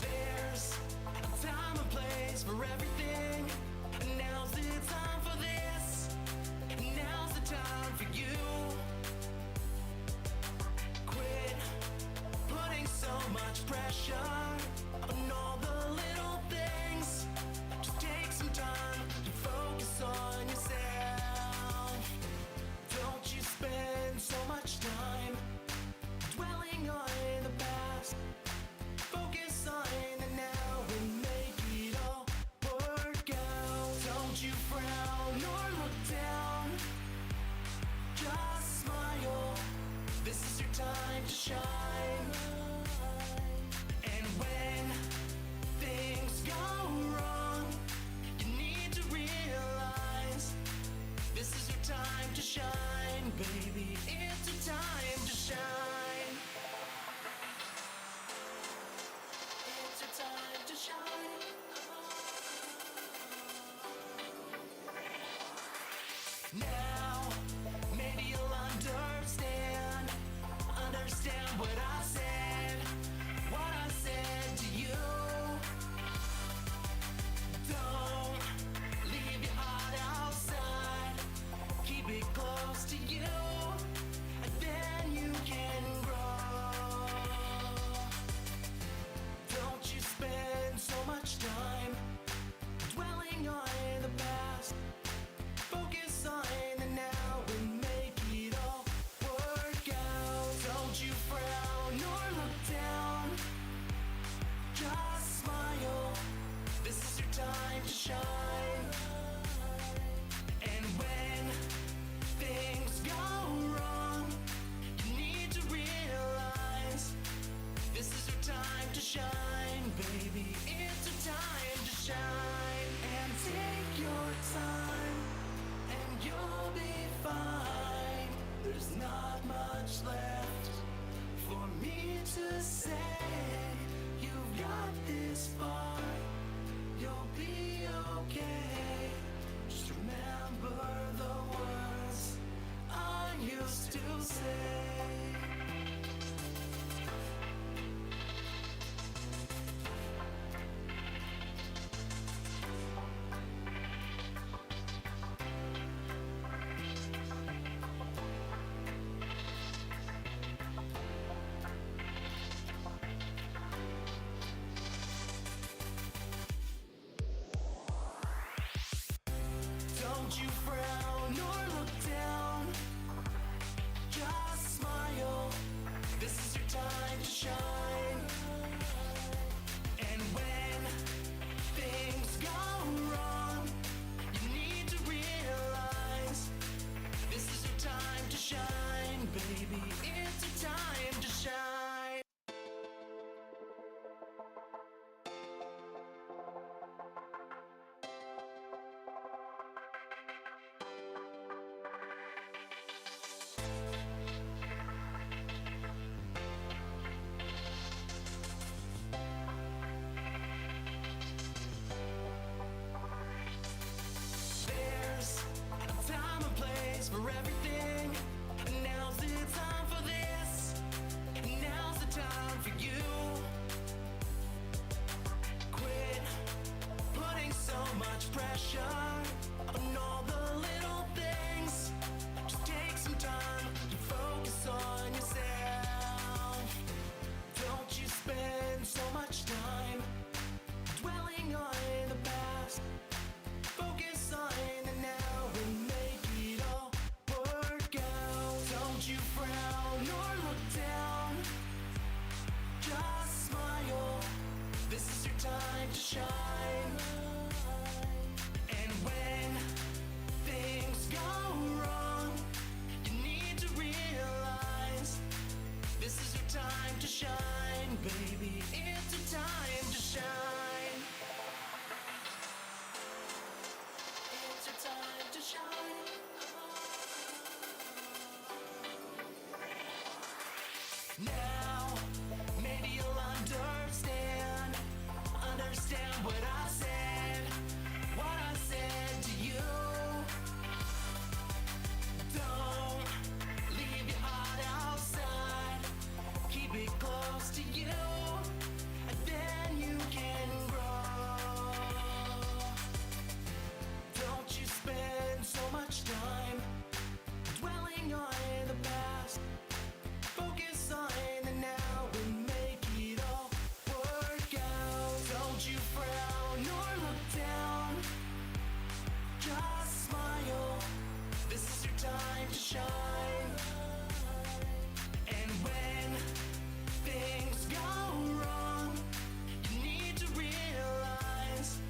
There's a time and place for everything. And now's the time for this. And now's the time for you. Quit putting so much pressure on all the little things. Just take some time to focus on yourself. Don't you spend so much time dwelling on the past. Focus on the now and make it all work out. Don't you frown or look down, just smile. This is your time to shine. And when things go wrong, you need to realize this is your time to shine, baby. It's your time to shine. It's your time to shine. Now, maybe you'll understand what I said to you. Don't leave your heart outside, keep it close to you, and then you can grow. Don't you spend so much time dwelling on the past. Focus on the now and make it all work out. Don't you frown or look down, just smile. This is your time to shine. And when things go wrong, you need to realize this is your time to shine, baby. It's your time to shine. And take your time, and you'll be fine. There's not much left for me to say. You've got this far, you'll be okay. Just remember the words I used to say. Don't you frown or look down, just smile. This is your time to shine. And when things go wrong, you need to realize this is your time to shine, baby. It's your time to shine. much pressure on all the little things. Just take some time to focus on yourself. Don't you spend so much time dwelling on the past. Focus on the now and make it all work out. Don't you frown or look down. Just smile. This is your time to shine. And when things go wrong, you need to realize this is your time to shine, baby. It's your time to shine. It's your time to shine. Now, maybe you'll understand what I said to you. Don't leave your heart outside. Keep it close to you, and then you can grow. Don't you spend so much time dwelling on the past. Focus on the now and make it all work out. Don't you frown or look down. Just smile. This is your time to shine. And when things go wrong, you need to realize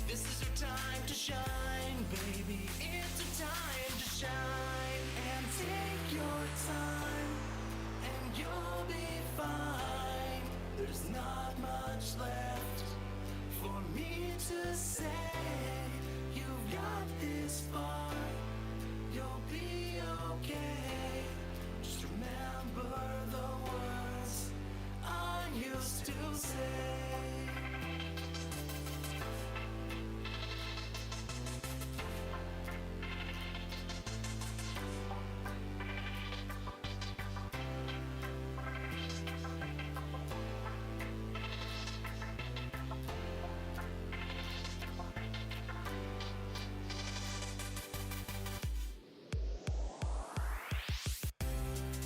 this is your time to shine, baby. It's your time to shine. And take your time, and you'll be fine. There's not much left for me to say. You've got this far, you'll be okay. Just remember the words I used to say.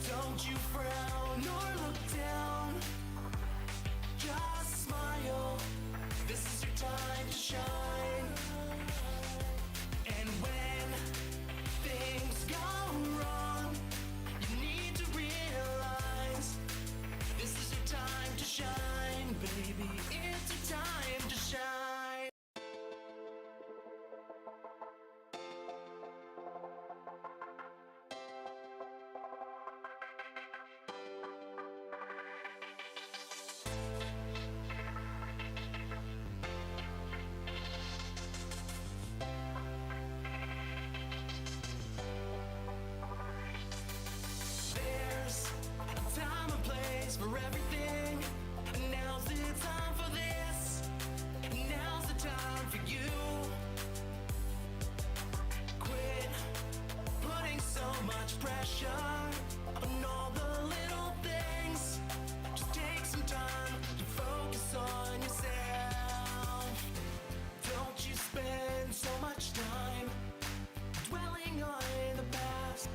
Don't you frown or look down. Just smile. This is your time to shine. And when things go wrong, you need to realize this is your time to shine, baby. It's your time to shine. There's a time and place for everything. Now's the time for this. Now's the time for you. Quit putting so much pressure on all the little things. Just take some time to focus on yourself. Don't you spend so much time dwelling on the past.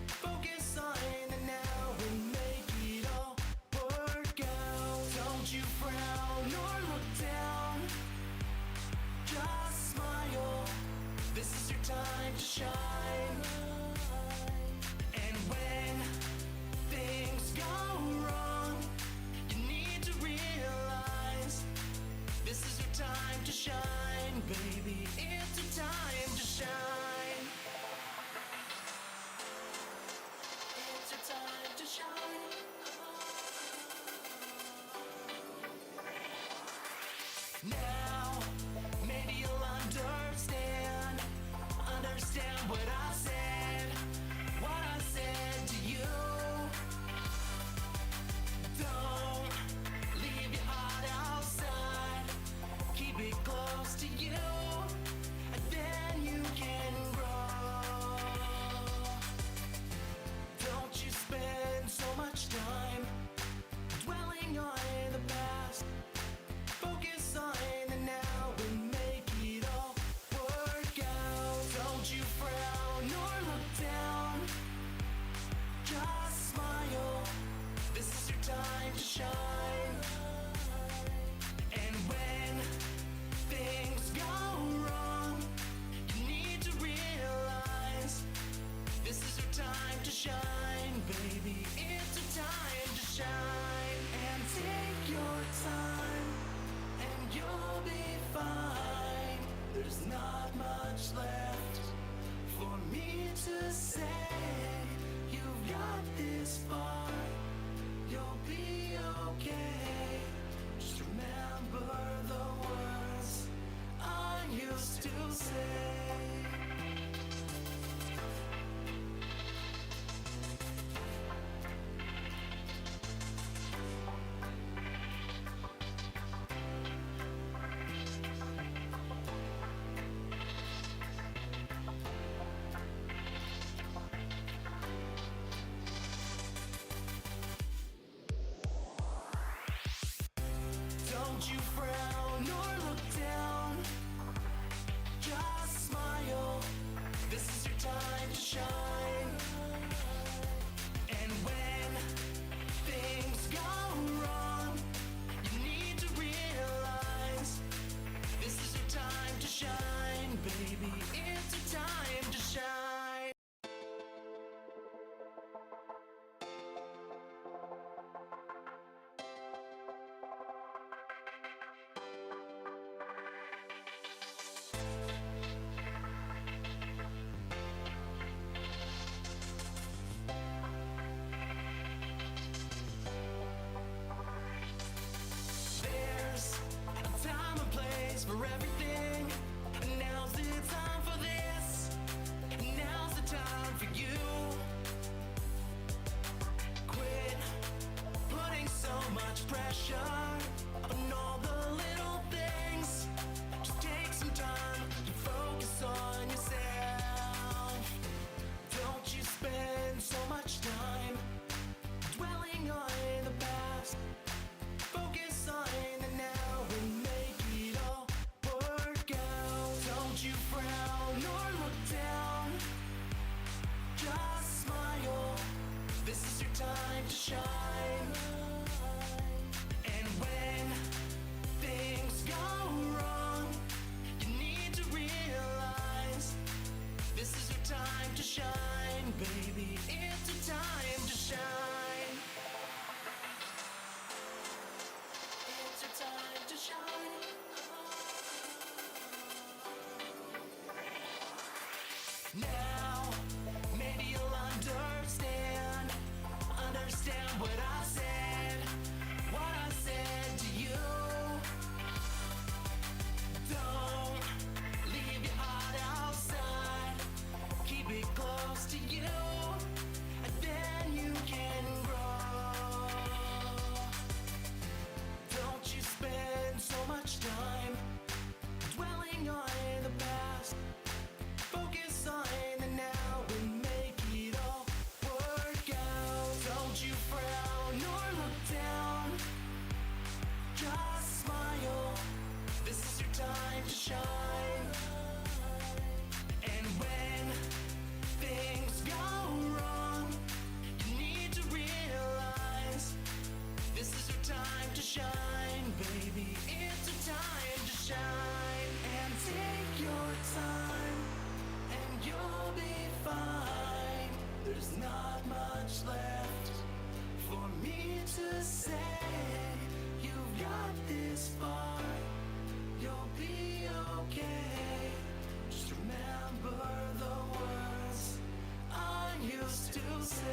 Focus on the now and make it all work out. Don't you frown or look down. Just smile. This is your time to shine. And when things go wrong, you need to realize this is your time to shine, baby. It's your time to shine. It's your time to shine. Now, maybe you'll understand what I said to you. Don't leave your heart outside. Keep it close to you, not much left for me to say. You've got this far, you'll be okay. Just remember the words I used to say. Don't you frown or look down, just smile. This is your time to shine. And when things go wrong, you need to realize this is your time to shine, baby. It's your time to shine. There's a time and place for everything. And now's the time for this. And now's the time for you. Quit putting so much pressure on all the little things. Just take some time to focus on yourself. Don't you spend so much time dwelling on the past. Focus on the now and make it all work out. Don't you frown or look down, just smile. This is your time to shine. And when things go wrong, you need to realize this is your time to shine, baby. It's your time to shine. It's your time to shine. Now, maybe you'll understand what I said to you. Don't leave your heart outside, keep it close to you, and then you can grow. Don't you spend so much time dwelling on the past. Focus on the now and make it all work out. Don't you frown or look down, just smile. This is your time to shine. And when things go wrong, you need to realize this is your time to shine, baby. It's your time to shine. And take your time, and you'll be fine. There's not much left for me to say. You've got this far, you'll be okay. Just remember the words I used to say.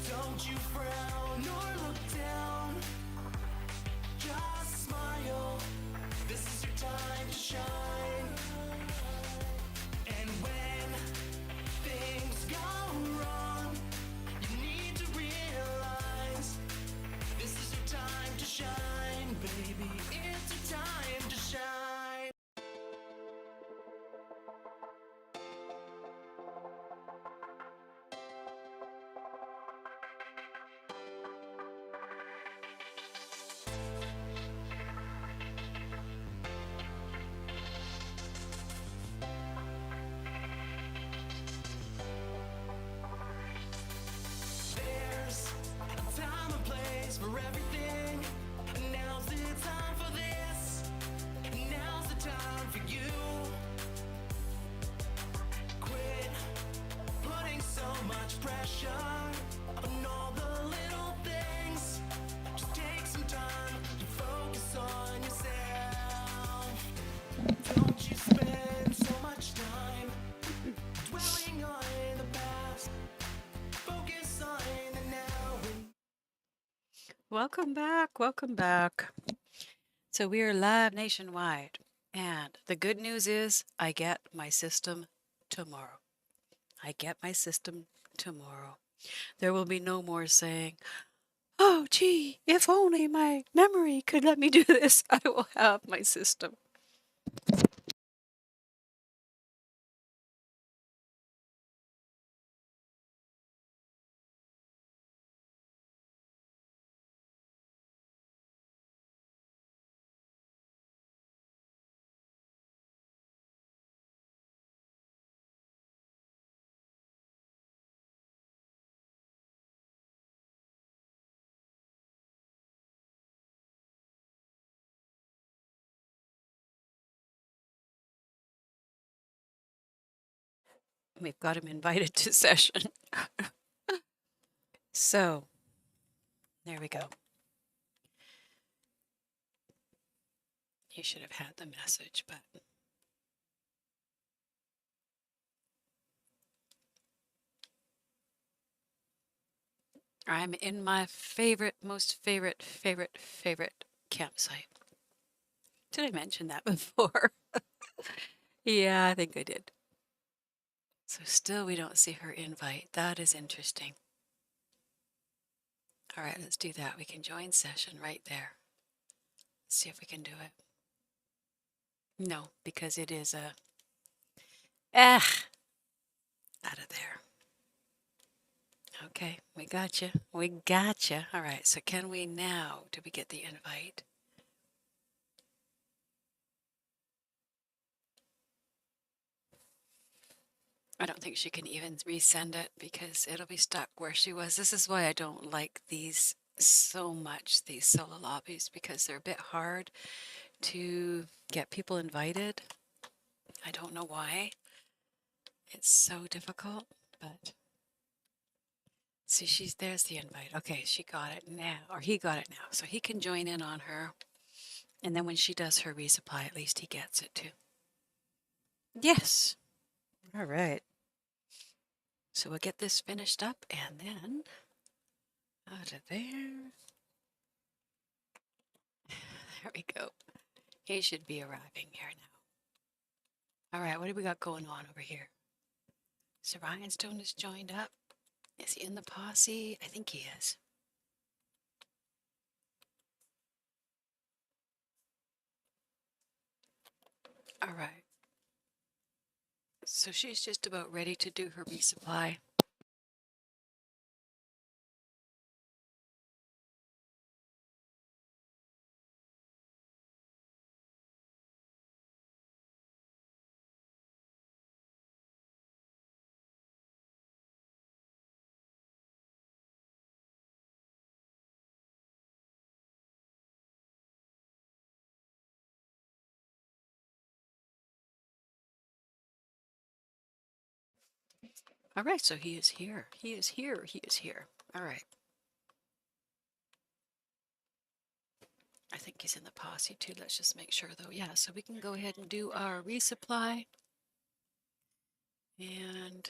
Don't you frown or look down, just smile. This is your time to shine. And when things go wrong, you need to realize this is your time to shine, baby. It's your time to shine. Welcome back. Welcome back. So we are live nationwide. And the good news is I get my system tomorrow. I get my system tomorrow. There will be no more saying, oh, gee, if only my memory could let me do this, I will have my system. We've got him invited to session. So, there we go. You should have had the message, but I'm in my most favorite campsite. Did I mention that before? Yeah, I think I did. So still we don't see her invite. That is interesting. All right, let's do that. We can join session right there. Let's see if we can do it. No, because it is a out of there. Okay, we got you. We got you. All right, so can we now, do we get the invite? I don't think she can even resend it because it'll be stuck where she was. This is why I don't like these so much, these solo lobbies, because they're a bit hard to get people invited. I don't know why. It's so difficult, but see, there's the invite. Okay, she got it now, or he got it now. So he can join in on her. And then when she does her resupply, at least he gets it too. Yes. All right. So we'll get this finished up and then out of there. There we go. He should be arriving here now. All right, what do we got going on over here? So Rhinestone is joined up. Is he in the posse? I think he is. All right. So she's just about ready to do her resupply. All right, so he is here. He is here. He is here. All right. I think he's in the posse too. Let's just make sure though. Yeah, so we can go ahead and do our resupply. And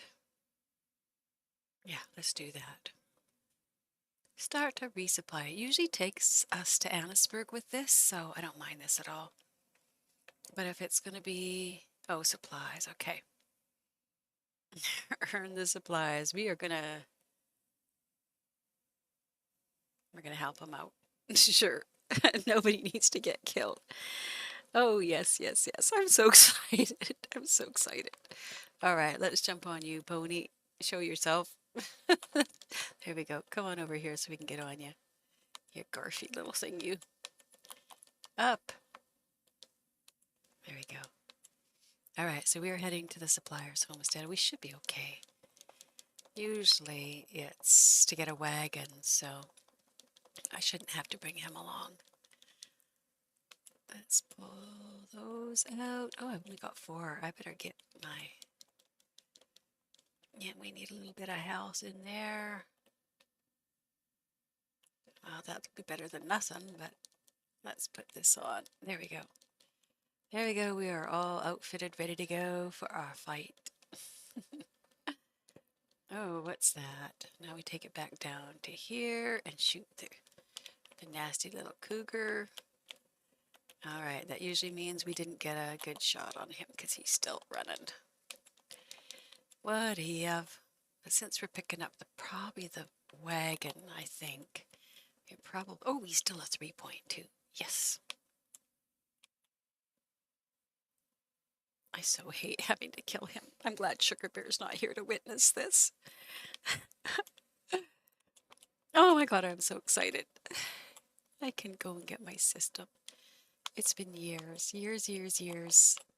yeah, let's do that. Start a resupply. It usually takes us to Annisburg with this, so I don't mind this at all. But if it's going to be, oh, supplies, okay. Earn the supplies. We're gonna help him out. Sure. Nobody needs to get killed. Oh, yes, yes, yes. I'm so excited. I'm so excited. All right, let's jump on you, pony. Show yourself. There we go. Come on over here so we can get on you. You garfy little thing, you. Up. There we go. All right, so we are heading to the supplier's homestead. We should be okay. Usually it's to get a wagon, so I shouldn't have to bring him along. Let's pull those out. Oh, I've only got 4. I better get my... Yeah, we need a little bit of health in there. Well, that'll be better than nothing, but let's put this on. There we go. There we go. We are all outfitted, ready to go for our fight. Oh, what's that? Now we take it back down to here and shoot the The nasty little cougar. All right, that usually means we didn't get a good shot on him because he's still running. What'd he have? But since we're picking up probably the wagon, I think. It probably, oh, he's still a 3.2. Yes. I so hate having to kill him. I'm glad Sugar Bear's not here to witness this. Oh my god, I'm so excited. I can go and get my system. It's been years,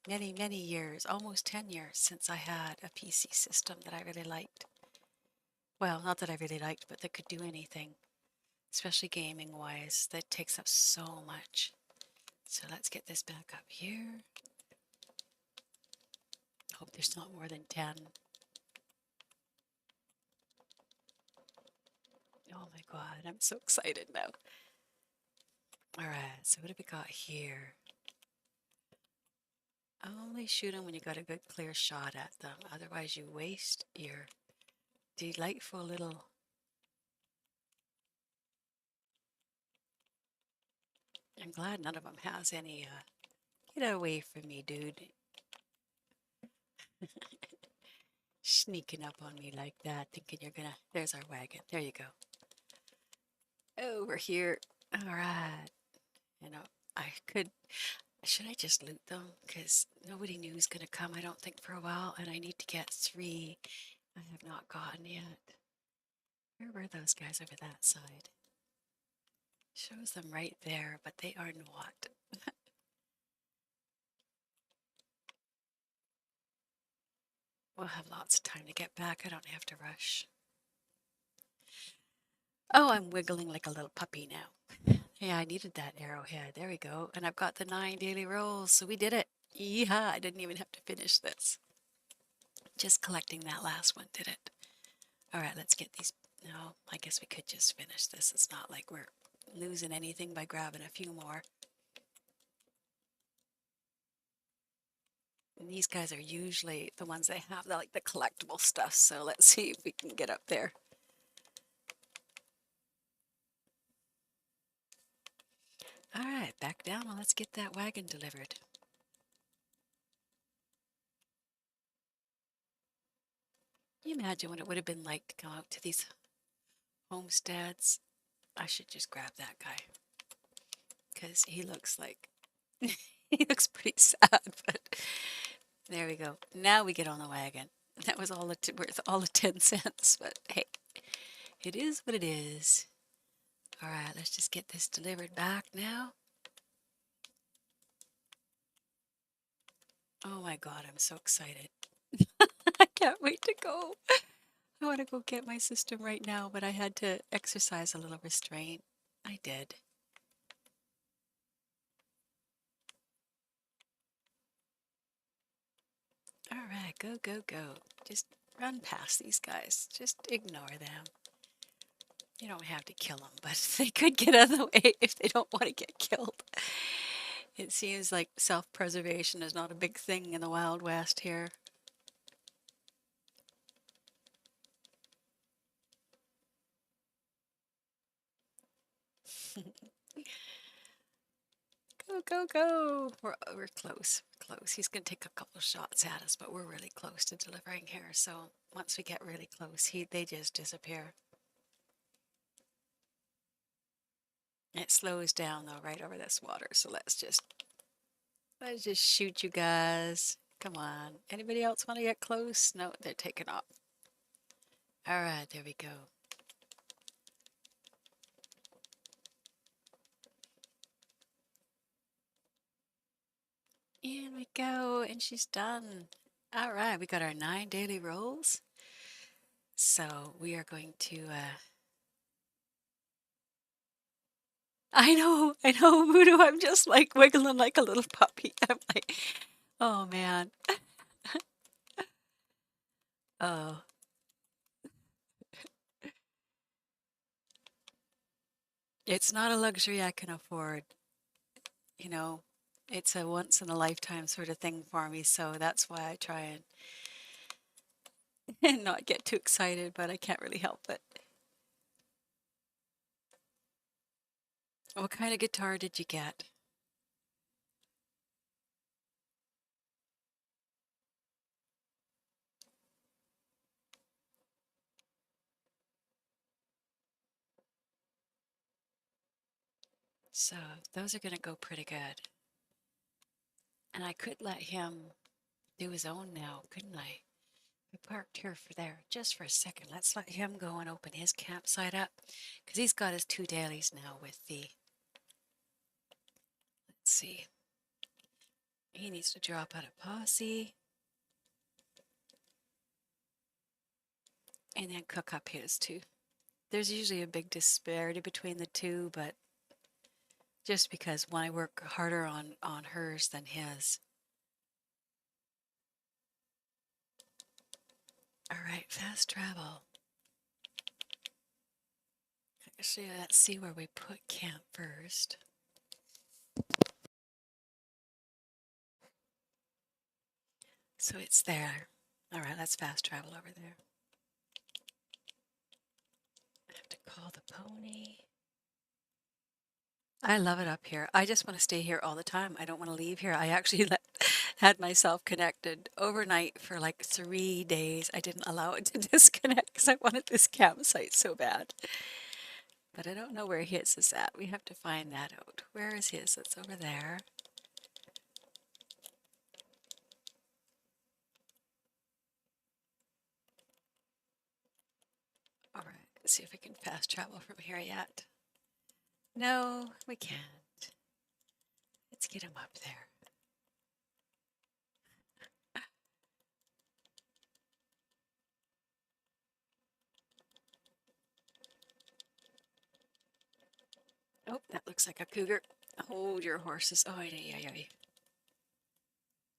many, many years, almost 10 years since I had a PC system that I really liked. Well, not that I really liked, but that could do anything, especially gaming-wise. That takes up so much. So let's get this back up here. Hope there's not more than 10. Oh my god, I'm so excited now. Alright, so what have we got here? Only shoot them when you got a good clear shot at them. Otherwise you waste your delightful little... I'm glad none of them has any, get away from me, dude. Sneaking up on me like that, thinking you're gonna... There's our wagon. There you go. Over here. Alright. You know, I could... Should I just loot them? Because nobody new is going to come, I don't think, for a while. And I need to get 3 I have not gotten yet. Where were those guys over that side? Shows them right there, but they are not. We'll have lots of time to get back. I don't have to rush. Oh, I'm wiggling like a little puppy now. Yeah, I needed that arrowhead. There we go. And I've got the 9 daily rolls, so we did it. Yeehaw, I didn't even have to finish this. Just collecting that last one did it. All right, let's get these. No, I guess we could just finish this. It's not like we're losing anything by grabbing a few more. And these guys are usually the ones they have, like the collectible stuff. So let's see if we can get up there. All right, back down. Well, let's get that wagon delivered. Can you imagine what it would have been like to come out to these homesteads? I should just grab that guy because he looks like he looks pretty sad, but there we go. Now we get on the wagon. That was all worth all the 10 cents, but hey, it is what it is. All right, let's just get this delivered back now. Oh my god, I'm so excited. I can't wait to go. I want to go get my system right now, but I had to exercise a little restraint. I did. All right, go, go, go. Just run past these guys. Just ignore them. You don't have to kill them, but they could get out of the way if they don't want to get killed. It seems like self-preservation is not a big thing in the Wild West here. Go, go, go. We're close. We're close. He's going to take a couple shots at us, but we're really close to delivering here. So once we get really close, they just disappear. It slows down though right over this water. So let's just shoot you guys. Come on. Anybody else want to get close? No, they're taking off. All right, there we go. In we go, and she's done. All right, we got our 9 daily rolls. So we are going to, I know, Voodoo, I'm just like wiggling like a little puppy. I'm like, oh man. Oh. It's not a luxury I can afford. You know, it's a once in a lifetime sort of thing for me, so that's why I try and not get too excited, but I can't really help it. What kind of guitar did you get? So those are going to go pretty good. And I could let him do his own now, couldn't I? We parked here for there just for a second. Let's let him go and open his campsite up because he's got his 2 dailies now with the, let's see, he needs to drop out of posse and then cook up his too. There's usually a big disparity between the two, but just because when I work harder on hers than his. All right, fast travel. Actually, let's see where we put camp first. So it's there. All right, let's fast travel over there. I have to call the pony. I love it up here. I just want to stay here all the time. I don't want to leave here. I actually had myself connected overnight for like 3 days. I didn't allow it to disconnect because I wanted this campsite so bad. But I don't know where his is at. We have to find that out. Where is his? It's over there. All right, let's see if we can fast travel from here yet. No, we can't. Let's get him up there. Oh, that looks like a cougar. Hold your horses. Oh, yeah.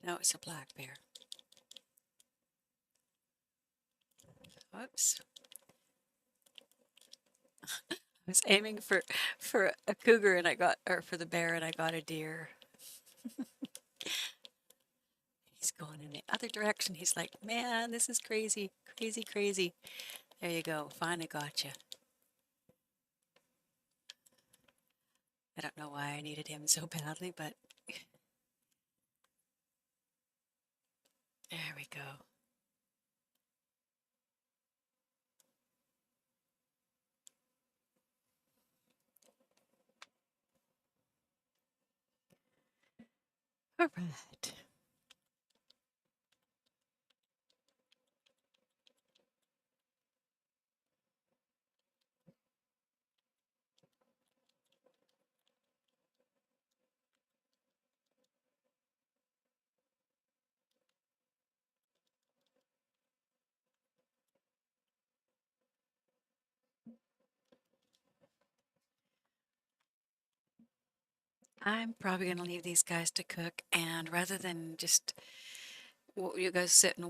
No, it's a black bear. Whoops. I was aiming for a cougar and I got, or for the bear and I got a deer. He's going in the other direction. He's like, man, this is crazy, crazy, crazy. There you go. Finally got you. I don't know why I needed him so badly, but there we go. All right. I'm probably going to leave these guys to cook, and rather than just you guys sit and